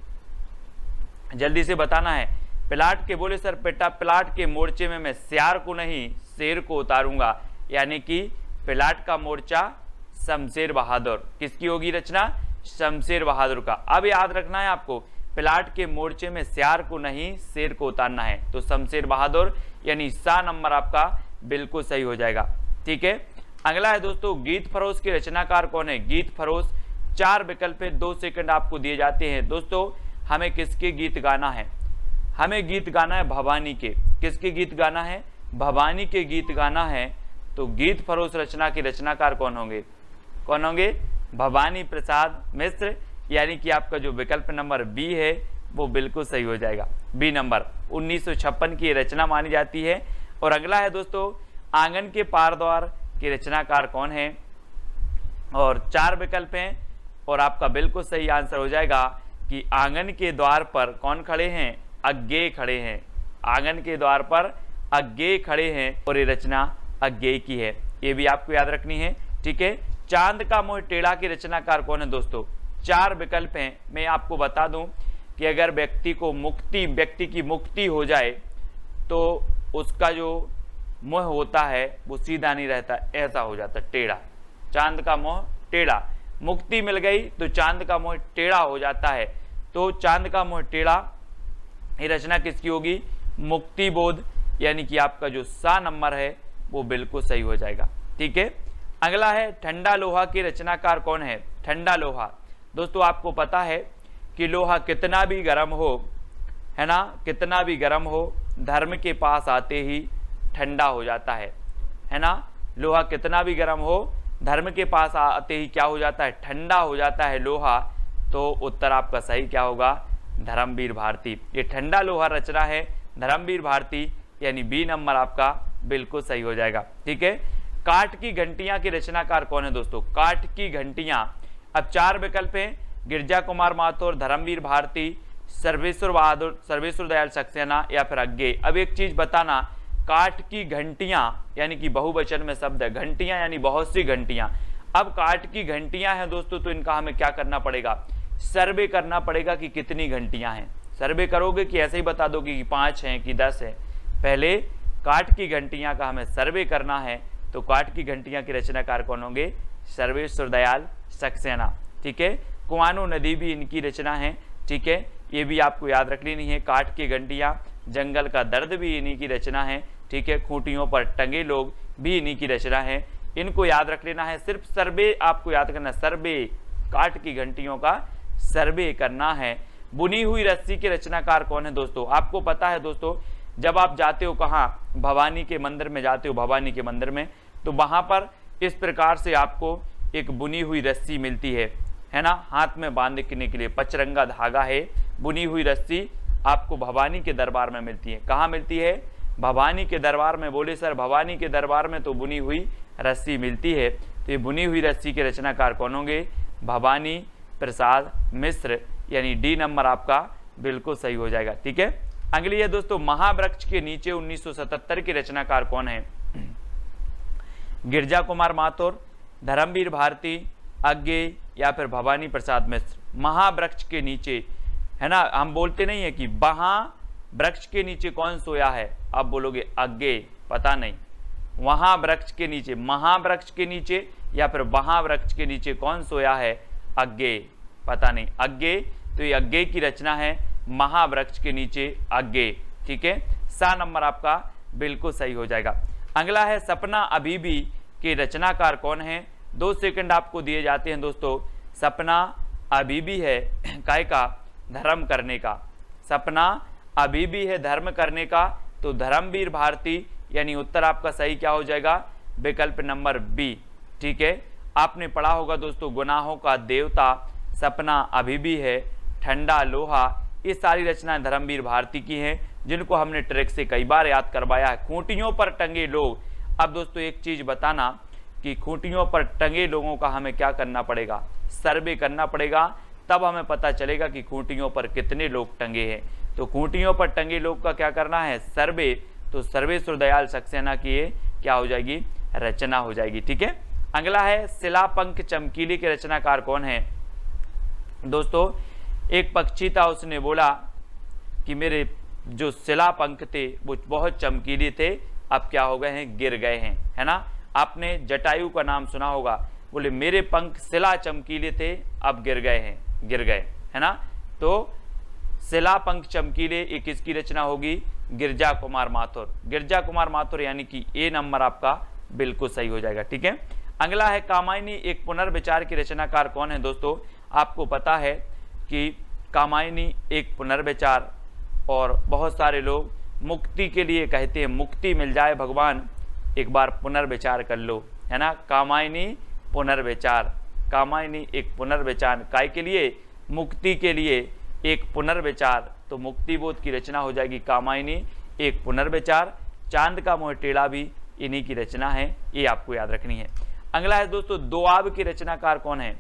जल्दी से बताना है। प्लाट के, बोले सर बेटा प्लाट के मोर्चे में मैं सियार को नहीं शेर को उतारूंगा, यानी कि प्लाट का मोर्चा शमशेर बहादुर। किसकी होगी रचना? शमशेर बहादुर का। अब याद रखना है आपको, प्लाट के मोर्चे में सियार को नहीं शेर को उतारना है, तो शमशेर बहादुर यानी सा नंबर आपका बिल्कुल सही हो जाएगा। ठीक है, अगला है दोस्तों, गीत फरोश के रचनाकार कौन है? गीत फरोश, 4 विकल्प है, 2 सेकंड आपको दिए जाते हैं। दोस्तों हमें किसके गीत गाना है? हमें गीत गाना है भवानी के। किसके गीत गाना है? भवानी के गीत गाना है। तो गीत फरोश रचना के रचनाकार कौन होंगे? कौन होंगे? भवानी प्रसाद मिश्र, यानी कि आपका जो विकल्प नंबर बी है वो बिल्कुल सही हो जाएगा। बी नंबर 1956 की रचना मानी जाती है। और अगला है दोस्तों, आंगन के पार द्वार के रचनाकार कौन है? और 4 विकल्प हैं और आपका बिल्कुल सही आंसर हो जाएगा कि आंगन के द्वार पर कौन खड़े हैं? अज्ञेय खड़े हैं। आंगन के द्वार पर अज्ञेय खड़े हैं और ये रचना अज्ञेय की है, ये भी आपको याद रखनी है। ठीक है, चांद का मोह टेढ़ा के रचनाकार कौन है? दोस्तों 4 विकल्प हैं। मैं आपको बता दूं कि अगर व्यक्ति की मुक्ति हो जाए तो उसका जो मोह होता है वो सीधा नहीं रहता, ऐसा हो जाता टेढ़ा। चांद का मोह टेढ़ा, मुक्ति मिल गई तो चांद का मोह टेढ़ा हो जाता है। तो चांद का मोह टेढ़ा, ये रचना किसकी होगी? मुक्ति बोध, यानी कि आपका जो सा नंबर है वो बिल्कुल सही हो जाएगा। ठीक है, अगला है ठंडा लोहा के रचनाकार कौन है? ठंडा लोहा, दोस्तों आपको पता है कि लोहा कितना भी गर्म हो, है ना, कितना भी गर्म हो, धर्म के पास आते ही ठंडा हो जाता है ना। लोहा कितना भी गर्म हो, धर्म के पास आते ही क्या हो जाता है? ठंडा हो जाता है लोहा। तो उत्तर आपका सही क्या होगा? धर्मवीर भारती। ये ठंडा लोहा रचना है धर्मवीर भारती, यानी बी नंबर आपका बिल्कुल सही हो जाएगा। ठीक है, काठ की घंटियां के रचनाकार कौन है? दोस्तों काठ की घंटियां, अब 4 विकल्प हैं, गिरजा कुमार माथुर, धर्मवीर भारती, सर्वेश्वर बहादुर, सर्वेश्वर दयाल सक्सेना या फिर अज्ञेय। अब एक चीज बताना, काठ की घंटियां यानी कि बहुवचन में शब्द है, घंटियां यानी बहुत सी घंटियां। अब काठ की घंटियां हैं दोस्तों, तो इनका हमें क्या करना पड़ेगा? सर्वे करना पड़ेगा कि कितनी घंटियां हैं। सर्वे करोगे कि ऐसे ही बता दोगे कि 5 हैं कि 10 है? पहले काठ की घंटियां का हमें सर्वे करना है। तो काठ की घंटियां के रचनाकार कौन होंगे? सर्वेश्वर दयाल सक्सेना। ठीक है, कुआनो नदी भी इनकी रचना है। ठीक है, ये भी आपको याद रख लेनी है। काठ की घंटियां, जंगल का दर्द भी इन्हीं की रचना है। ठीक है, खूंटियों पर टंगे लोग भी इन्हीं की रचना है। इनको याद रख लेना है, सिर्फ सर्वे आपको याद करना, सर्वे, काठ की घंटियों का सर्वे करना है। बुनी हुई रस्सी के रचनाकार कौन है? दोस्तों आपको पता है दोस्तों, जब आप जाते हो कहाँ? भवानी के मंदिर में जाते हो, भवानी के मंदिर में, तो वहां पर इस प्रकार से आपको एक बुनी हुई रस्सी मिलती है ना, हाथ में बांधने के लिए पचरंगा धागा है। बुनी हुई रस्सी आपको भवानी के दरबार में मिलती है। कहाँ मिलती है? भवानी के दरबार में। बोले सर भवानी के दरबार में तो बुनी हुई रस्सी मिलती है। तो ये बुनी हुई रस्सी के रचनाकार कौन होंगे? भवानी प्रसाद मिश्र, यानी डी नंबर आपका बिल्कुल सही हो जाएगा। ठीक है, अगली है दोस्तों, महावृक्ष के नीचे 1977 के रचनाकार कौन है? गिरजा कुमार माथुर, धर्मवीर भारती, अज्ञेय या फिर भवानी प्रसाद मिश्र। महावृक्ष के नीचे, है ना, हम बोलते नहीं है कि वृक्ष के नीचे कौन सोया है? आप बोलोगे अज्ञेय, पता नहीं। वहां वृक्ष के नीचे, महावृक्ष के नीचे या फिर वहां वृक्ष के नीचे कौन सोया है? अज्ञेय, पता नहीं। अज्ञेय, तो ये अज्ञेय की रचना है, महावृक्ष के नीचे अज्ञेय। ठीक है, सा नंबर आपका बिल्कुल सही हो जाएगा। अगला है सपना अभी भी के रचनाकार कौन है? 2 सेकंड आपको दिए जाते हैं दोस्तों। सपना अभी भी है काय का? धर्म करने का। सपना अभी भी है धर्म करने का, तो धर्मवीर भारती, यानी उत्तर आपका सही क्या हो जाएगा? विकल्प नंबर बी। ठीक है, आपने पढ़ा होगा दोस्तों, गुनाहों का देवता, सपना अभी भी है, ठंडा लोहा, ये सारी रचनाएं धर्मवीर भारती की हैं, जिनको हमने ट्रिक से कई बार याद करवाया है। खूंटियों पर टंगे लोग, अब दोस्तों एक चीज बताना कि खूंटियों पर टंगे लोगों का हमें क्या करना पड़ेगा? सर्वे करना पड़ेगा, तब हमें पता चलेगा कि खूंटियों पर कितने लोग टंगे हैं। तो खूंटियों पर टंगे लोग का क्या करना है? सर्वे। तो सर्वेश्वर दयाल सक्सेना की ये क्या हो जाएगी? रचना हो जाएगी। ठीक है, अगला है शिलापंख चमकीली के रचनाकार कौन है? दोस्तों एक पक्षी था, उसने बोला कि मेरे जो शिलापंख थे वो बहुत चमकीले थे, अब क्या हो गए हैं? गिर गए हैं, है ना। आपने जटायु का नाम सुना होगा। बोले मेरे पंख शिला चमकीले थे अब गिर गए हैं, गिर गए, है ना। तो शिला पंख चमकीले ये किसकी रचना होगी? गिरजा कुमार माथुर, गिरजा कुमार माथुर, यानी कि ए नंबर आपका बिल्कुल सही हो जाएगा। ठीक है, अगला है कामायनी एक पुनर्विचार की रचनाकार कौन है? दोस्तों आपको पता है कि कामायनी एक पुनर्विचार, और बहुत सारे लोग मुक्ति के लिए कहते हैं, मुक्ति मिल जाए भगवान एक बार पुनर्विचार कर लो, है ना। कामायनी पुनर्विचार, कामायनी एक पुनर्विचार काय के लिए? मुक्ति के लिए एक पुनर्विचार, तो मुक्ति बोध की रचना हो जाएगी कामायनी एक पुनर्विचार। चांद का मोह टेढ़ा भी इन्हीं की रचना है, ये आपको याद रखनी है। अगला है दोस्तों दोआब की रचनाकार कौन है?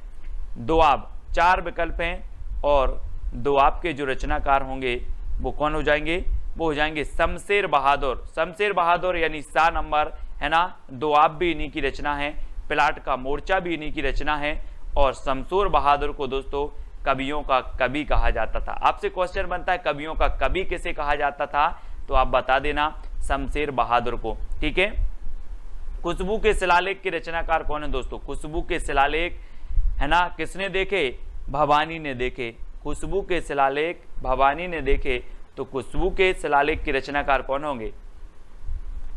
दोआब, 4 विकल्प हैं और दोआब के जो रचनाकार होंगे वो कौन हो जाएंगे? वो हो जाएंगे शमशेर बहादुर, शमशेर बहादुर यानी सा नंबर, है ना। दोआब भी इन्हीं की रचना है, प्लाट का मोर्चा भी इन्हीं की रचना है, और शमशेर बहादुर को दोस्तों कवियों का कवि कहा जाता था। आपसे क्वेश्चन बनता है कवियों का कवि किसे कहा जाता था, तो आप बता देना शमशेर बहादुर को। ठीक है, खुशबू के शिलालेख के रचनाकार कौन है? दोस्तों खुशबू के शिलालेख, है ना, किसने देखे? भवानी ने देखे। खुशबू के शिलालेख भवानी ने देखे, तो खुशबू के शिलालेख के रचनाकार कौन होंगे?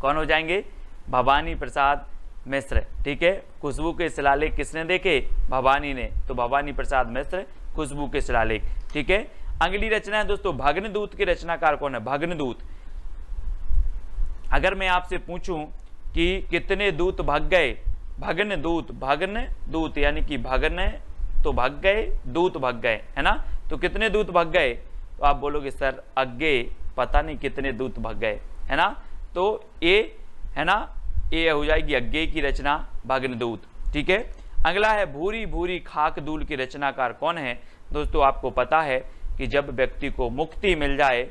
कौन हो जाएंगे? भवानी प्रसाद मिश्र। ठीक है, खुशबू के शिलालेख किसने देखे? भवानी ने, तो भवानी प्रसाद मिश्र खुशबू के शिलालेख। ठीक है, अगली रचना है दोस्तों भग्नदूत के रचनाकार कौन है? भग्नदूत, अगर मैं आपसे पूछूं कि कितने दूत भग गए? भग्न दूत, भग्न दूत यानी कि भगन तो भग गए, दूत भग गए, है ना। तो कितने दूत भग गए? तो आप बोलोगे सर अज्ञे पता नहीं कितने दूत भग गए, है ना। तो ए, है ना, ए हो जाएगी अज्ञे की रचना भग्नदूत। ठीक है, अगला है भूरी भूरी खाक धूल की रचनाकार कौन है? दोस्तों आपको पता है कि जब व्यक्ति को मुक्ति मिल जाए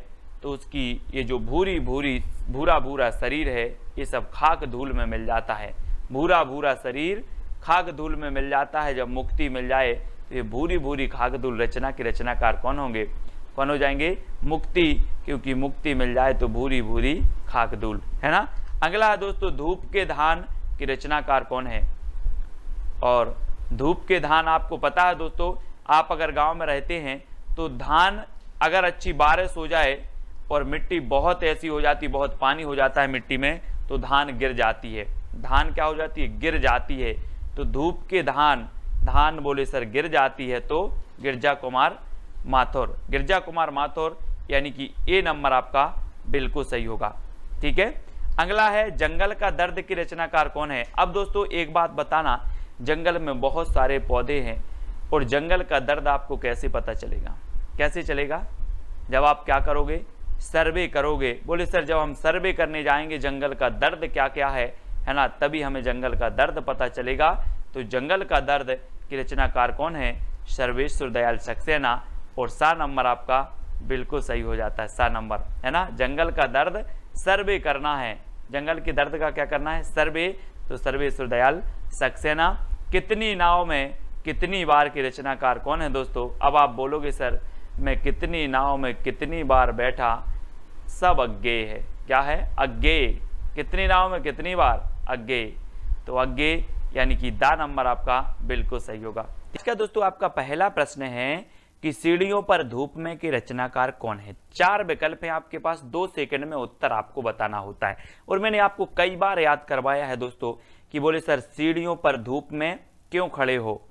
तो उसकी ये जो भूरी भूरी भूरा भूरा शरीर है ये सब खाक धूल में मिल जाता है। भूरा भूरा शरीर खाक धूल में मिल जाता है जब मुक्ति मिल जाए, तो ये भूरी भूरी खाक धूल रचना के रचनाकार कौन होंगे? कौन हो जाएंगे? मुक्ति, क्योंकि मुक्ति मिल जाए तो भूरी भूरी खाक धूल, है ना। अगला है दोस्तों धूप के धान की रचनाकार कौन है? और धूप के धान आपको पता है दोस्तों, आप अगर गांव में रहते हैं तो धान अगर अच्छी बारिश हो जाए और मिट्टी बहुत ऐसी हो जाती, बहुत पानी हो जाता है मिट्टी में, तो धान गिर जाती है। धान क्या हो जाती है? गिर जाती है। तो धूप के धान, धान बोले सर गिर जाती है, तो गिरजा कुमार माथुर, गिरजा कुमार माथुर यानी कि ए नंबर आपका बिल्कुल सही होगा। ठीक है, अगला है जंगल का दर्द की रचनाकार कौन है? अब दोस्तों एक बात बताना, जंगल में बहुत सारे पौधे हैं और जंगल का दर्द आपको कैसे पता चलेगा? कैसे चलेगा? जब आप क्या करोगे? सर्वे करोगे। बोले सर जब हम सर्वे करने जाएंगे जंगल का दर्द क्या क्या है ना, तभी हमें जंगल का दर्द पता चलेगा। तो जंगल का दर्द की रचनाकार कौन है? सर्वेश्वर दयाल सक्सेना, और सा नंबर आपका बिल्कुल सही हो जाता है, सा नंबर, है ना। जंगल का दर्द सर्वे करना है, जंगल के दर्द का क्या करना है? सर्वे, तो सर्वेश्वर दयाल सक्सेना। कितनी नाव में कितनी बार की रचनाकार कौन है? दोस्तों अब आप बोलोगे सर मैं कितनी नाव में कितनी बार बैठा, सब अज्ञेय है। क्या है? अज्ञेय। कितनी नाव में कितनी बार? अज्ञेय। तो अज्ञेय यानी कि दा नंबर आपका बिल्कुल सही होगा। इसका दोस्तों आपका पहला प्रश्न है कि सीढ़ियों पर धूप में के रचनाकार कौन है? 4 विकल्प हैं आपके पास, 2 सेकंड में उत्तर आपको बताना होता है। और मैंने आपको कई बार याद करवाया है दोस्तों कि बोले सर सीढ़ियों पर धूप में क्यों खड़े हो?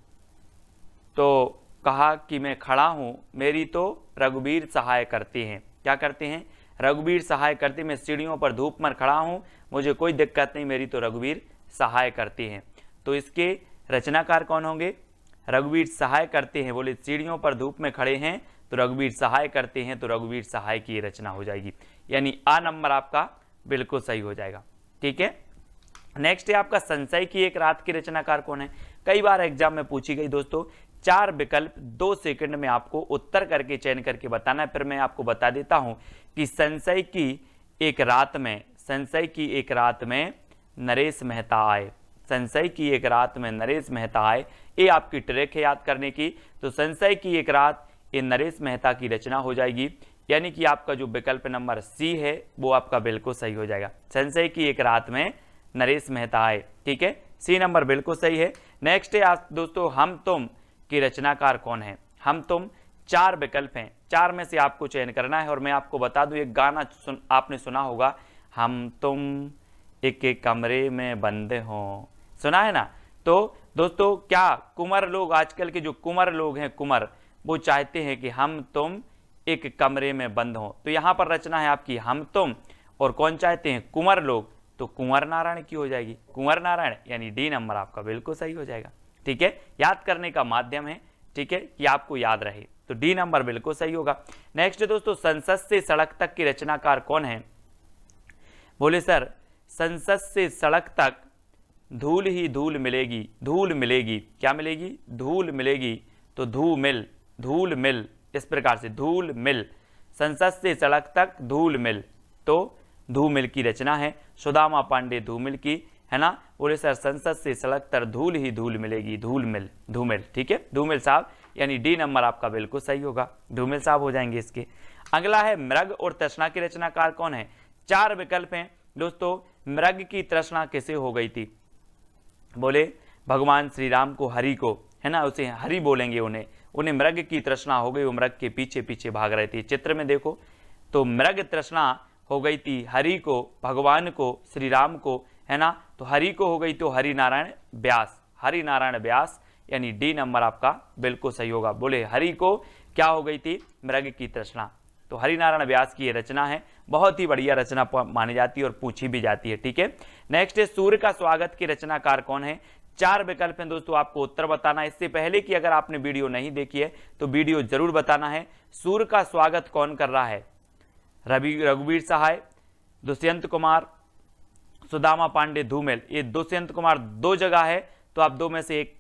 तो कहा कि मैं खड़ा हूं, मेरी तो रघुवीर सहाय करते हैं। क्या करते हैं? रघुवीर सहाय करते। मैं सीढ़ियों पर धूप में खड़ा हूं, मुझे कोई दिक्कत नहीं, मेरी तो रघुवीर सहाय करते हैं। तो इसके रचनाकार कौन होंगे? रघुवीर सहाय करते हैं। बोले सीढ़ियों पर धूप में खड़े हैं तो रघुवीर सहाय करते हैं, तो रघुवीर सहाय की रचना हो जाएगी, यानी आ नंबर आपका बिल्कुल सही हो जाएगा। ठीक है, नेक्स्ट है आपका संशय की एक रात की रचनाकार कौन है? कई बार एग्जाम में पूछी गई दोस्तों। 4 विकल्प 2 सेकंड में आपको उत्तर करके चयन करके बताना है। फिर मैं आपको बता देता हूं कि संशय की एक रात में, संशय की एक रात में नरेश मेहता आए, संशय की एक रात में नरेश मेहता आए, ये आपकी ट्रिक है याद करने की। तो संशय की एक रात ये नरेश मेहता की रचना हो जाएगी, यानी कि आपका जो विकल्प नंबर सी है वो आपका बिल्कुल सही हो जाएगा। संशय की एक रात में नरेश मेहता आए। ठीक है, सी नंबर बिल्कुल सही है। नेक्स्ट है दोस्तों हम तुम की रचनाकार कौन है। हम तुम 4 विकल्प हैं, 4 में से आपको चयन करना है। और मैं आपको बता दूं एक गाना आपने सुना होगा, हम तुम एक एक कमरे में बंद हो, सुना है ना। तो दोस्तों क्या कुंवर लोग, आजकल के जो कुंवर लोग हैं, कुंवर, वो चाहते हैं कि हम तुम एक कमरे में बंद हो। तो यहां पर रचना है आपकी हम तुम, और कौन चाहते हैं, कुंवर लोग, तो कुंवर नारायण की हो जाएगी, कुंवर नारायण, यानी डी नंबर आपका बिल्कुल सही हो जाएगा। ठीक है, याद करने का माध्यम है, ठीक है, कि आपको याद रहे, तो डी नंबर बिल्कुल सही होगा। नेक्स्ट दोस्तों संसद से सड़क तक की रचनाकार कौन है। बोले सर संसद से सड़क तक धूल ही धूल मिलेगी, धूल मिलेगी, क्या मिलेगी, धूल मिलेगी, तो धूमिल, धूल मिल, इस प्रकार से धूल मिल, संसद से सड़क तक धूल मिल, तो धूमिल की रचना है सुदामा पांडे धूमिल की, है ना। बोले सर संसद से सड़क तक धूल ही धूल मिलेगी, धूल मिल, धूमिल, ठीक है, धूमिल साहब, यानी डी नंबर आपका बिल्कुल सही होगा, धूमिल साहब हो जाएंगे इसके। अगला है मृग और तृष्णा की रचनाकार कौन है। 4 विकल्प हैं दोस्तों। मृग की तृष्णा कैसे हो गई थी, बोले भगवान श्री राम को, हरि को, है ना, उसे हरि बोलेंगे, उन्हें मृग की तृष्णा हो गई, वो मृग के पीछे पीछे भाग रहे थे। चित्र में देखो तो मृग तृष्णा हो गई थी हरि को, भगवान को, श्री राम को, है ना, तो हरि को हो गई तो हरि नारायण व्यास, हरि नारायण व्यास, यानी डी नंबर आपका बिल्कुल सही होगा। बोले हरि को क्या हो गई थी, मृग की तृष्णा, तो हरिनारायण व्यास की ये रचना है, बहुत ही बढ़िया रचना मानी जाती है और पूछी भी जाती है। ठीक है, नेक्स्ट है सूर्य का स्वागत की रचनाकार कौन है। 4 विकल्प हैं दोस्तों, आपको उत्तर बताना है। इससे पहले कि अगर आपने वीडियो नहीं देखी है तो वीडियो जरूर बताना है। सूर्य का स्वागत कौन कर रहा है, रघुवीर सहाय, दुष्यंत कुमार, सुदामा पांडे धूमिल। ये दुष्यंत कुमार 2 जगह है, तो आप 2 में से एक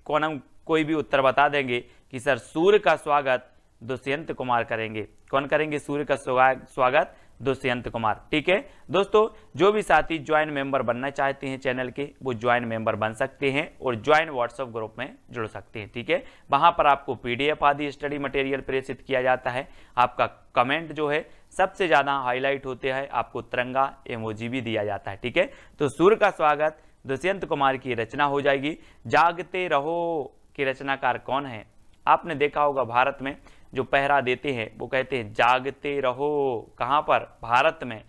कोई भी उत्तर बता देंगे कि सर सूर्य का स्वागत दुष्यंत कुमार करेंगे। कौन करेंगे सूर्य का स्वागत, दुष्यंत कुमार। ठीक है दोस्तों, जो भी साथी ज्वाइन मेंबर बनना चाहते हैं चैनल के, वो ज्वाइन मेंबर बन सकते हैं और ज्वाइन व्हाट्सएप ग्रुप में जुड़ सकते हैं। ठीक है, वहां पर आपको पीडीएफ आदि स्टडी मटेरियल प्रेषित किया जाता है। आपका कमेंट जो है सबसे ज्यादा हाईलाइट होते हैं, आपको तिरंगा इमोजी भी दिया जाता है। ठीक है, तो सूर्य का स्वागत दुष्यंत कुमार की रचना हो जाएगी। जागते रहो की रचनाकार कौन है। आपने देखा होगा भारत में जो पहरा देते हैं वो कहते हैं जागते रहो, कहां पर, भारत में,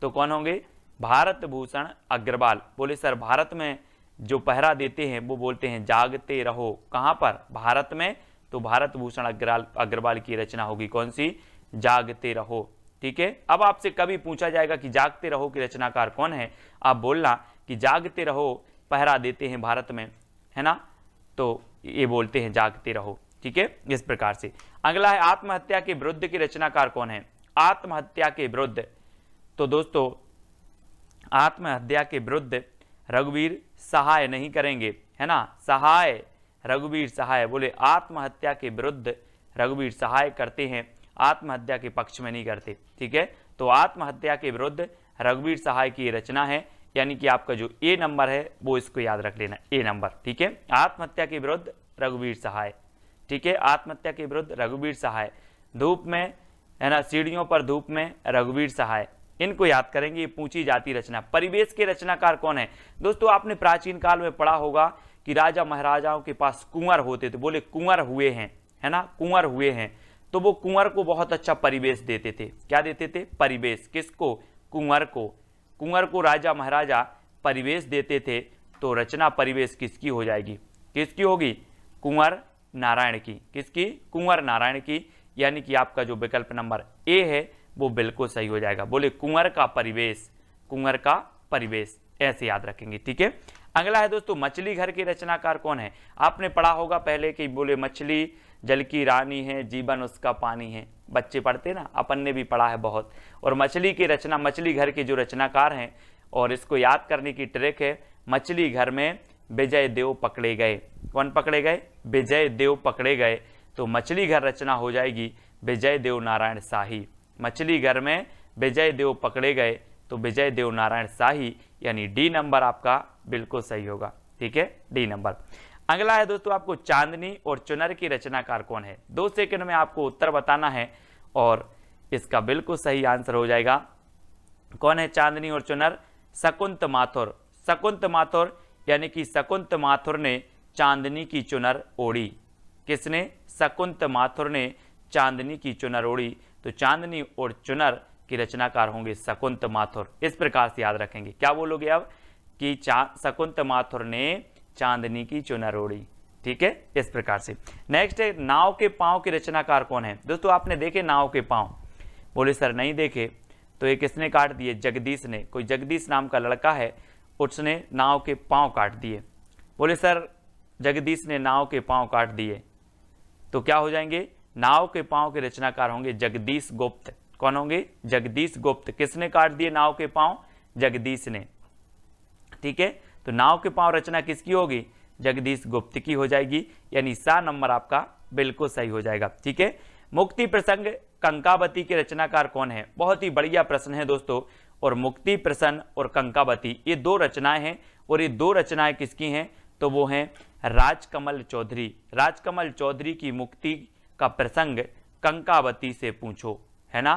तो कौन होंगे, भारत भूषण अग्रवाल। बोले सर भारत में जो पहरा देते हैं वो बोलते हैं जागते रहो, कहां पर, भारत में, तो भारत भूषण अग्रवाल की रचना होगी कौन सी, जागते रहो। ठीक है, अब आपसे कभी पूछा जाएगा कि जागते रहो की रचनाकार कौन है, आप बोलना कि जागते रहो पहरा देते हैं भारत में, है ना, तो ये बोलते हैं जागते रहो। ठीक है, इस प्रकार से। अगला है आत्महत्या के विरुद्ध की रचनाकार कौन है। आत्महत्या के विरुद्ध, तो दोस्तों आत्महत्या के विरुद्ध रघुवीर सहाय नहीं करेंगे, है ना, सहाय, रघुवीर सहाय। बोले आत्महत्या के विरुद्ध रघुवीर सहाय करते हैं, आत्महत्या के पक्ष में नहीं करते। ठीक है, तो आत्महत्या के विरुद्ध रघुवीर सहाय की रचना है, यानी कि आपका जो ए नंबर है वो इसको याद रख लेना, ए नंबर। ठीक है, आत्महत्या के विरुद्ध रघुवीर सहाय। ठीक है, आत्महत्या के विरुद्ध रघुवीर सहाय, धूप में, है ना, सीढ़ियों पर धूप में रघुवीर सहाय, इनको याद करेंगे, ये पूछी जाती रचना। परिवेश के रचनाकार कौन है। दोस्तों आपने प्राचीन काल में पढ़ा होगा कि राजा महाराजाओं के पास कुंवर होते थे, बोले कुंवर हुए हैं, है ना, कुंवर हुए हैं, तो वो कुंवर को बहुत अच्छा परिवेश देते थे। क्या देते थे, परिवेश, किसको, कुंवर को, कुंवर को राजा महाराजा परिवेश देते थे। तो रचना परिवेश किसकी हो जाएगी, किसकी होगी, कुंवर नारायण की, किसकी, कुंवर नारायण की, यानी कि आपका जो विकल्प नंबर ए है वो बिल्कुल सही हो जाएगा। बोले कुंवर का परिवेश, कुंवर का परिवेश, ऐसे याद रखेंगे। ठीक है, अगला है दोस्तों मछली घर के रचनाकार कौन है। आपने पढ़ा होगा पहले कि बोले मछली जल की रानी है, जीवन उसका पानी है, बच्चे पढ़ते ना, अपन ने भी पढ़ा है बहुत। और मछली की रचना, मछली घर के जो रचनाकार हैं, और इसको याद करने की ट्रिक है, मछली घर में विजय देव पकड़े गए। कौन पकड़े गए, विजय देव पकड़े गए, तो मछली घर रचना हो जाएगी विजय देव नारायण शाही। मछली घर में विजय देव पकड़े गए, तो विजय देव नारायण शाही, यानी डी नंबर आपका बिल्कुल सही होगा। ठीक है, डी नंबर। अगला है दोस्तों आपको चांदनी और चुनर की रचनाकार कौन है। 2 सेकंड में आपको उत्तर बताना है और इसका बिल्कुल सही आंसर हो जाएगा। कौन है चांदनी और चुनर, शकुंत माथुर। शकुंत माथुर यानी कि शकुंत माथुर ने चांदनी की चुनर ओढ़ी। किसने? शकुंत माथुर ने चांदनी की चुनर ओढ़ी। तो चांदनी और चुनर की रचनाकार होंगे शकुंत माथुर। इस प्रकार से याद रखेंगे। क्या बोलोगे अब कि शकुंत माथुर ने चांदनी की चुनर ओढ़ी। ठीक है, इस प्रकार से। नेक्स्ट है नाव के पांव की रचनाकार कौन है? दोस्तों आपने देखे नाव के पांव? बोले सर नहीं देखे। तो ये किसने काट दिए? जगदीश ने। कोई जगदीश नाम का लड़का है, उसने नाव के पांव काट दिए। बोले सर जगदीश ने नाव के पांव काट दिए, तो क्या हो जाएंगे? नाव के पांव के रचनाकार होंगे जगदीश गुप्त। कौन होंगे? जगदीश गुप्त। किसने काट दिए नाव के पांव? जगदीश ने। ठीक है, तो नाव के पांव रचना किसकी होगी? जगदीश गुप्त की हो जाएगी, यानी सा नंबर आपका बिल्कुल सही हो जाएगा। ठीक है, मुक्ति प्रसंग कंकावती के रचनाकार कौन है? बहुत ही बढ़िया प्रश्न है दोस्तों। और मुक्ति प्रसन्न और कंकावती ये दो रचनाएं हैं, और ये दो रचनाएं किसकी हैं? तो वो हैं राजकमल चौधरी। राजकमल चौधरी की मुक्ति का प्रसंग कंकावती से पूछो, है ना।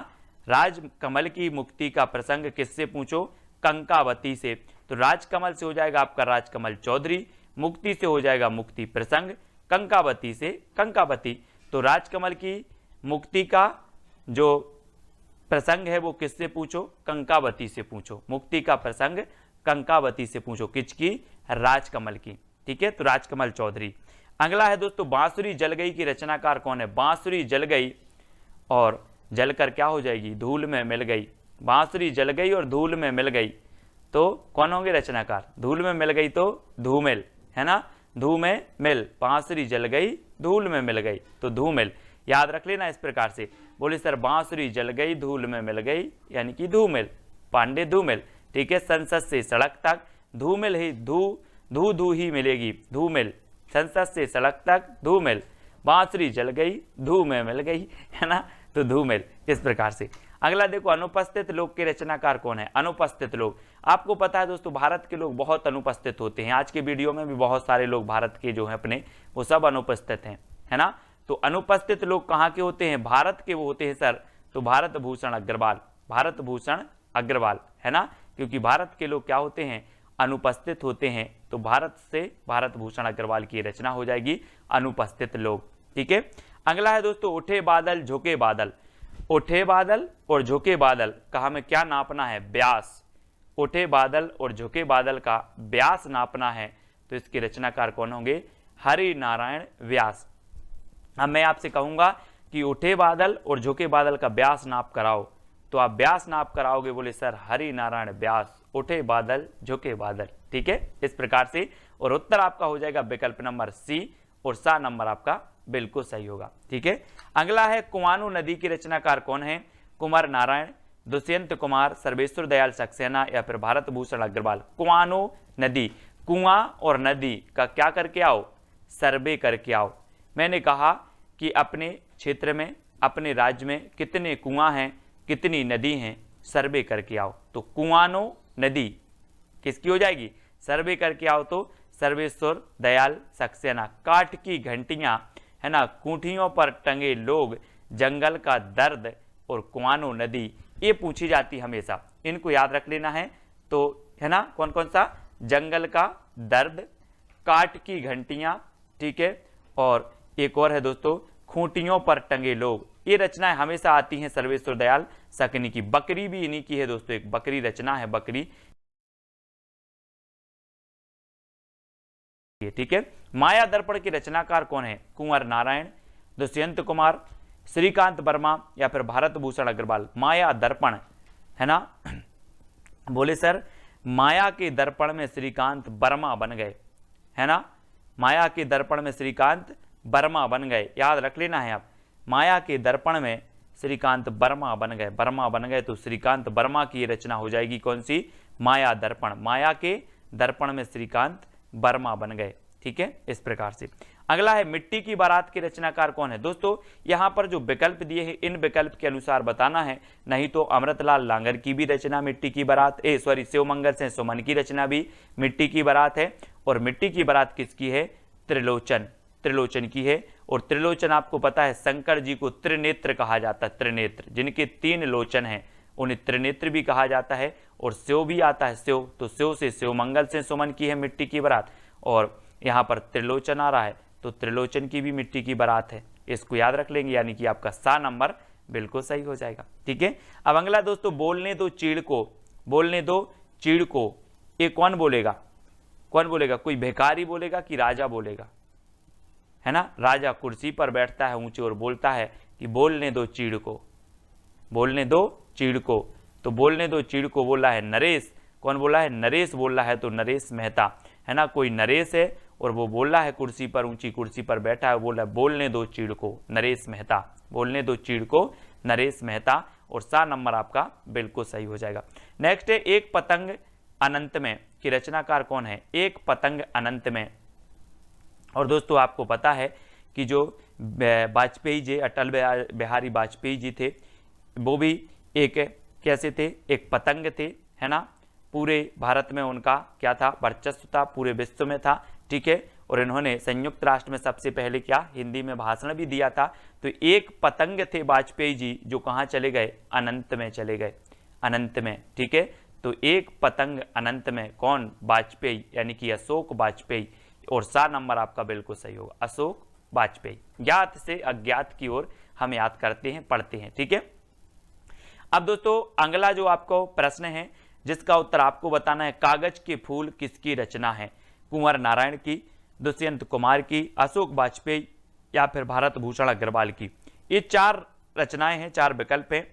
राजकमल की मुक्ति का प्रसंग किससे पूछो? कंकावती से। तो राजकमल से हो जाएगा आपका राजकमल चौधरी, मुक्ति से हो जाएगा मुक्ति प्रसंग, कंकावती से कंकावती। तो राजकमल की मुक्ति का जो प्रसंग है वो किससे पूछो? कंकावती से पूछो। मुक्ति का प्रसंग कंकावती से पूछो। किसकी? राजकमल की। ठीक है, तो राजकमल चौधरी। अगला है दोस्तों बांसुरी जल गई की रचनाकार कौन है? बांसुरी जल गई और जलकर क्या हो जाएगी? धूल में मिल गई। बांसुरी जल गई और धूल में मिल गई, तो कौन होंगे रचनाकार? धूल में मिल गई तो धूमिल, है ना। धूमें मिल, बांसुरी जल गई धूल में मिल गई, तो धूमिल। याद रख लेना इस प्रकार से। बोले सर बांसुरी जल गई धूल में मिल गई, यानी कि धूमिल, पांडे धूमिल। ठीक है, संसद से सड़क तक धूमिल ही धू ही मिलेगी, धूमिल। संसद से सड़क तक धूमिल, बांसुरी जल गई धू में मिल गई, है ना, तो धूमिल। इस प्रकार से। अगला देखो अनुपस्थित लोग के रचनाकार कौन है? अनुपस्थित लोग। आपको पता है दोस्तों भारत के लोग बहुत अनुपस्थित होते हैं। आज के वीडियो में भी बहुत सारे लोग भारत के जो है अपने वो सब अनुपस्थित हैं, है ना। तो अनुपस्थित लोग कहाँ के होते हैं? भारत के वो होते हैं सर। तो भारत भूषण अग्रवाल, भारत भूषण अग्रवाल, है ना। क्योंकि भारत के लोग क्या होते हैं? अनुपस्थित होते हैं। तो भारत से भारत भूषण अग्रवाल की रचना हो जाएगी अनुपस्थित लोग। ठीक है, अगला है दोस्तों उठे बादल झुके बादल। उठे बादल और झुके बादल का हमें क्या नापना है? व्यास। उठे बादल और झुके बादल का व्यास नापना है, तो इसके रचनाकार कौन होंगे? हरि नारायण व्यास। अब मैं आपसे कहूंगा कि उठे बादल और झुके बादल का व्यास नाप कराओ, तो आप व्यास नाप कराओगे। बोले सर हरि नारायण व्यास, उठे बादल झुके बादल। ठीक है, इस प्रकार से। और उत्तर आपका हो जाएगा विकल्प नंबर सी, और सा नंबर आपका बिल्कुल सही होगा। ठीक है, अगला है कुआनो नदी की रचनाकार कौन है? कुंवर नारायण, दुष्यंत कुमार, सर्वेश्वर दयाल सक्सेना या फिर भारत भूषण अग्रवाल। कुआनो नदी, कुआं और नदी का क्या करके आओ? सर्वे करके आओ। मैंने कहा कि अपने क्षेत्र में, अपने राज्य में कितने कुआं हैं, कितनी नदी हैं, सर्वे करके आओ। तो कुआनो नदी किसकी हो जाएगी? सर्वे करके आओ। तो सर्वेश्वर दयाल सक्सेना। काठ की घंटियां, है ना, कूठियों पर टंगे लोग, जंगल का दर्द और कुआनो नदी, ये पूछी जाती हमेशा। इनको याद रख लेना है। तो है ना, कौन कौन सा? जंगल का दर्द, काठ की घंटियां, ठीक है, और एक और है दोस्तों खूंटियों पर टंगे लोग। ये रचनाएं हमेशा आती हैं सर्वेश्वर दयाल सक्सेना की। बकरी भी इन्हीं की है दोस्तों, एक बकरी रचना है, बकरी। ठीक है, माया दर्पण के रचनाकार कौन है? कुंवर नारायण, दुष्यंत कुमार, श्रीकांत वर्मा या फिर भारत भूषण अग्रवाल। माया दर्पण, है ना। बोले सर माया के दर्पण में श्रीकांत वर्मा बन गए, है ना। माया के दर्पण में श्रीकांत वर्मा बन गए, याद रख लेना है आप। माया के दर्पण में श्रीकांत वर्मा बन गए, वर्मा बन गए, तो श्रीकांत वर्मा की रचना हो जाएगी कौन सी? माया दर्पण। माया के दर्पण में श्रीकांत वर्मा बन गए। ठीक है, इस प्रकार से। अगला है मिट्टी की बारात के रचनाकार कौन है? दोस्तों यहां पर जो विकल्प दिए हैं इन विकल्प के अनुसार बताना है, नहीं तो अमृतलाल लांगर की भी रचना मिट्टी की बारात, शिवमंगल से सुमन की रचना भी मिट्टी की बारात है। और मिट्टी की बारात किसकी है? त्रिलोचन, त्रिलोचन की है। और त्रिलोचन आपको पता है शंकर जी को त्रिनेत्र कहा जाता है, त्रिनेत्र, जिनके 3 लोचन हैं उन्हें त्रिनेत्र भी कहा जाता है। और स्यो भी आता है, स्यो, तो स्यो से शिव मंगल से सुमन की है मिट्टी की बारात। और यहाँ पर त्रिलोचन आ रहा है तो त्रिलोचन की भी मिट्टी की बारात है। इसको याद रख लेंगे, यानी कि आपका सा नंबर बिल्कुल सही हो जाएगा। ठीक है, अब अगला दोस्तों, बोलने दो चीड़ को, बोलने दो चीड़ को, ये कौन बोलेगा, कौन बोलेगा, कोई भिखारी बोलेगा कि राजा बोलेगा, है ना। राजा कुर्सी पर बैठता है ऊंचे और बोलता है कि बोलने दो चीड़ को, बोलने दो चीड़ को, तो बोलने दो चीड़ को बोला है नरेश। कौन बोला है, नरेश बोल रहा है, तो नरेश मेहता, है ना, कोई नरेश है और वो बोल रहा है कुर्सी पर, ऊंची कुर्सी पर बैठा है, बोला बोलने दो चीड़ को, नरेश मेहता, बोलने दो चीड़ को, नरेश मेहता, और सा नंबर आपका बिल्कुल सही हो जाएगा। नेक्स्ट है एक पतंग अनंत में की रचनाकार कौन है, एक पतंग अनंत में। और दोस्तों आपको पता है कि जो वाजपेयी जी, अटल बिहारी वाजपेयी जी थे, वो भी एक कैसे थे, एक पतंग थे, है ना। पूरे भारत में उनका क्या था, वर्चस्व था, पूरे विश्व में था। ठीक है, और इन्होंने संयुक्त राष्ट्र में सबसे पहले क्या, हिंदी में भाषण भी दिया था। तो एक पतंग थे वाजपेयी जी, जो कहाँ चले गए, अनंत में चले गए, अनंत में। ठीक है, तो एक पतंग अनंत में, कौन, वाजपेयी, यानी कि अशोक वाजपेयी, और सा नंबर आपका बिल्कुल सही होगा, अशोक वाजपेयी। ज्ञात से अज्ञात की ओर हम याद करते हैं, पढ़ते हैं। ठीक है, अब दोस्तों अगला जो आपको प्रश्न है जिसका उत्तर आपको बताना है, कागज के फूल किसकी रचना है, कुंवर नारायण की, दुष्यंत कुमार की, अशोक वाजपेयी, या फिर भारत भूषण अग्रवाल की। ये 4 रचनाएं हैं, 4 विकल्प हैं,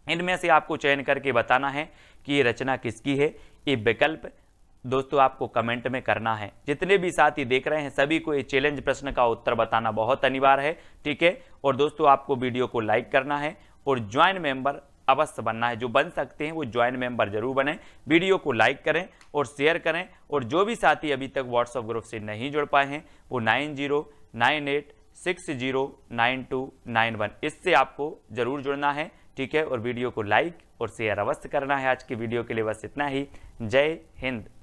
इनमें से आपको चयन करके बताना है कि ये रचना किसकी है। ये विकल्प दोस्तों आपको कमेंट में करना है। जितने भी साथी देख रहे हैं सभी को ये चैलेंज प्रश्न का उत्तर बताना बहुत अनिवार्य है। ठीक है, और दोस्तों आपको वीडियो को लाइक करना है और ज्वाइन मेंबर अवश्य बनना है। जो बन सकते हैं वो ज्वाइन मेंबर जरूर बने, वीडियो को लाइक करें और शेयर करें। और जो भी साथी अभी तक व्हाट्सएप ग्रुप से नहीं जुड़ पाए हैं वो 9098609291 इससे आपको जरूर जुड़ना है। ठीक है, और वीडियो को लाइक और शेयर अवश्य करना है। आज की वीडियो के लिए बस इतना ही। जय हिंद।